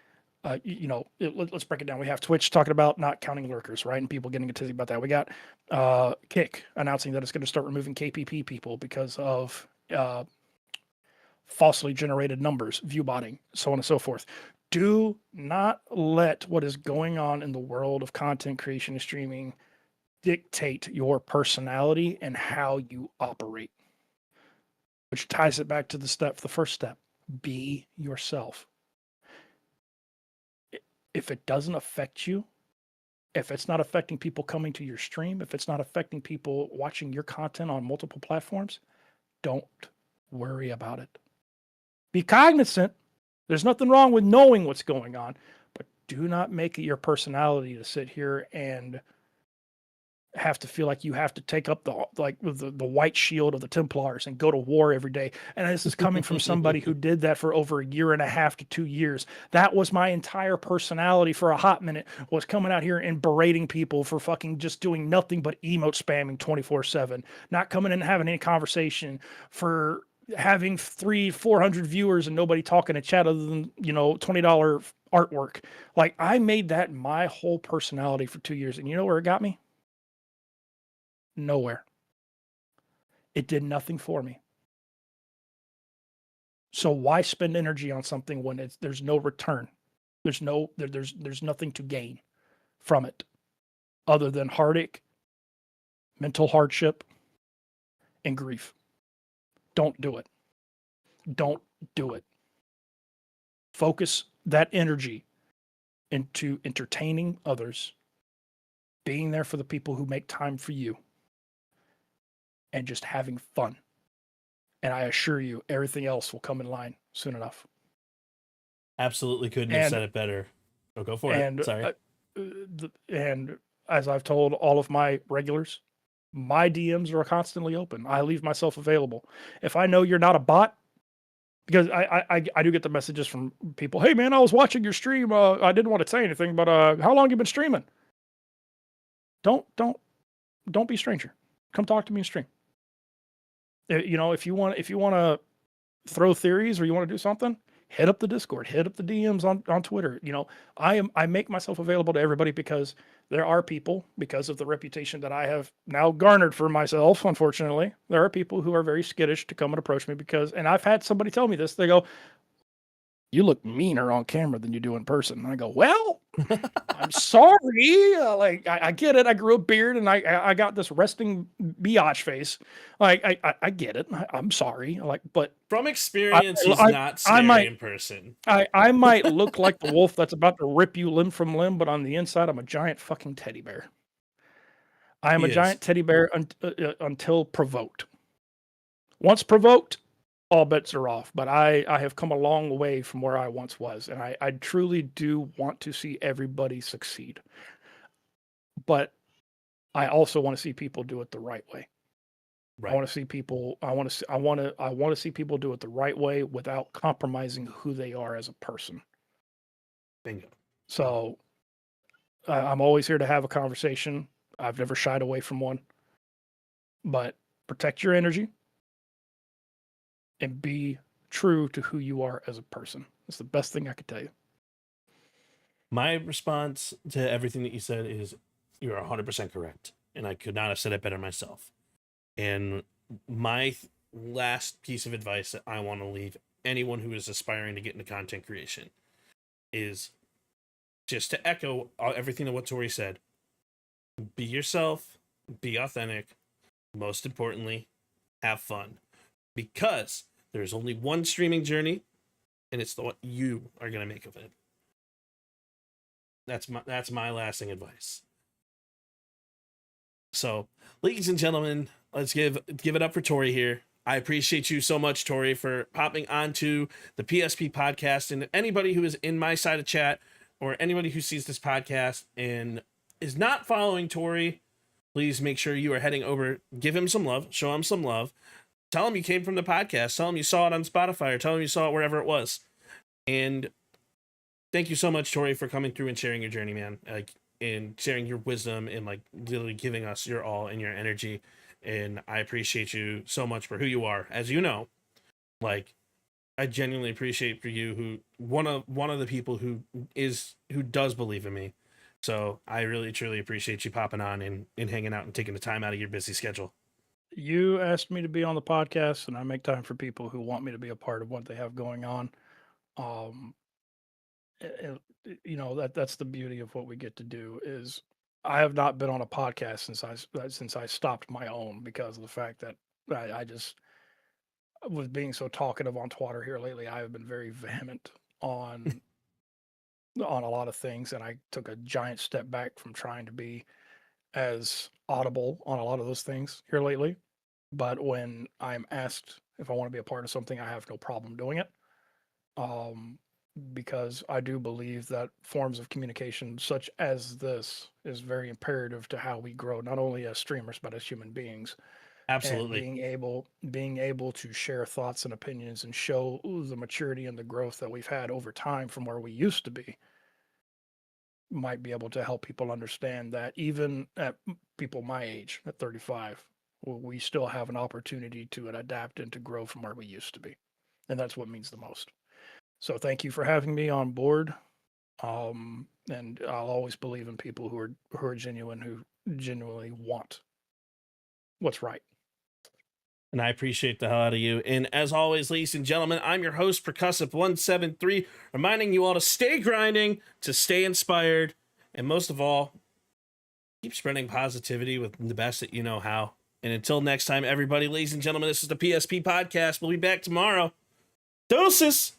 let's break it down. We have Twitch talking about not counting lurkers, right? And people getting a tizzy about that. We got Kick announcing that it's going to start removing KPP people because of falsely generated numbers, view botting, so on and so forth. Do not let what is going on in the world of content creation and streaming dictate your personality and how you operate, which ties it back to the first step. Be yourself. If it doesn't affect you, if it's not affecting people coming to your stream, if it's not affecting people watching your content on multiple platforms, don't worry about it. Be cognizant. There's nothing wrong with knowing what's going on, but do not make it your personality to sit here and have to feel like you have to take up the white shield of the Templars and go to war every day. And this is coming from somebody who did that for over 1.5 to 2 years. That was my entire personality for a hot minute, was coming out here and berating people for fucking just doing nothing but emote spamming 24/7, not coming in and having any conversation, for having 300-400 viewers and nobody talking in chat other than, $20 artwork. Like, I made that my whole personality for 2 years. And you know where it got me? Nowhere. It did nothing for me. So why spend energy on something when there's no return? There's nothing to gain from it other than heartache, mental hardship, and grief. Don't do it. Don't do it. Focus that energy into entertaining others, being there for the people who make time for you, and just having fun. And I assure you, everything else will come in line soon enough. Absolutely couldn't have said it better. Oh, go for it. Sorry. And as I've told all of my regulars, my DMs are constantly open. I leave myself available. If I know you're not a bot, because I do get the messages from people, hey man, I was watching your stream. I didn't want to say anything, but how long you been streaming? Don't be a stranger. Come talk to me in stream. If you want to throw theories or you want to do something, hit up the Discord, hit up the DMs on Twitter. I make myself available to everybody because there are people, because of the reputation that I have now garnered for myself, unfortunately, there are people who are very skittish to come and approach me and I've had somebody tell me this. They go, you look meaner on camera than you do in person. And I go, well, I'm sorry. I get it. I grew a beard and I got this resting biatch face. I get it. I'm sorry. But from experience, he's not scary in person. I might look like the wolf that's about to rip you limb from limb, but on the inside, I'm a giant fucking teddy bear. I am a giant teddy bear until provoked. Once provoked, all bets are off. But I have come a long way from where I once was, and I truly do want to see everybody succeed. But I also want to see people do it the right way. Right. I want to see people. I want to see people do it the right way without compromising who they are as a person. Bingo. So I'm always here to have a conversation. I've never shied away from one. But protect your energy and be true to who you are as a person. That's the best thing I could tell you. My response to everything that you said is you're 100% correct. And I could not have said it better myself. And my last piece of advice that I want to leave anyone who is aspiring to get into content creation is just to echo everything that what Tori said. Be yourself, be authentic. Most importantly, have fun. Because there's only one streaming journey, and it's what you are going to make of it. That's my lasting advice. So, ladies and gentlemen, let's give it up for Tori here. I appreciate you so much, Tori, for popping onto the PSP podcast. And anybody who is in my side of chat or anybody who sees this podcast and is not following Tori, please make sure you are heading over, give him some love, show him some love. Tell him you came from the podcast. Tell him you saw it on Spotify or tell him you saw it wherever it was. And thank you so much, Tori, for coming through and sharing your journey, man. And sharing your wisdom and literally giving us your all and your energy. And I appreciate you so much for who you are. As you know, I genuinely appreciate for you who one of the people who does believe in me. So I really, truly appreciate you popping on and hanging out and taking the time out of your busy schedule. You asked me to be on the podcast, and I make time for people who want me to be a part of what they have going on. That's the beauty of what we get to do is I have not been on a podcast since I stopped my own because of the fact that I just was being so talkative on Twitter here lately. I have been very vehement on a lot of things, and I took a giant step back from trying to be as audible on a lot of those things here lately. But when I'm asked if I want to be a part of something, I have no problem doing it. Because I do believe that forms of communication such as this is very imperative to how we grow, not only as streamers, but as human beings. Absolutely. And being able to share thoughts and opinions and show the maturity and the growth that we've had over time from where we used to be might be able to help people understand that even at people my age, at 35, we still have an opportunity to adapt and to grow from where we used to be. And that's what means the most. So thank you for having me on board. And I'll always believe in people who are genuine, who genuinely want what's right. And I appreciate the hell out of you. And as always, ladies and gentlemen, I'm your host, Percussive173, reminding you all to stay grinding, to stay inspired, and most of all, keep spreading positivity with the best that you know how. And until next time, everybody, ladies and gentlemen, this is the PSP Podcast. We'll be back tomorrow. Doses!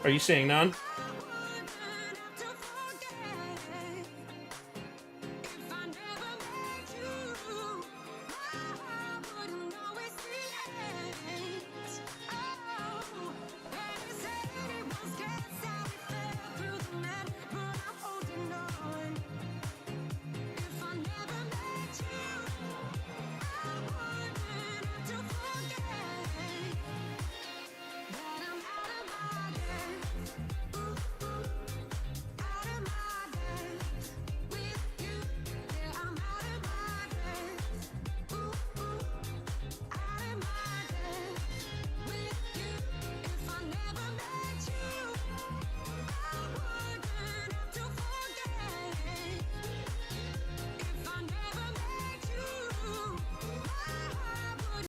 Are you saying none?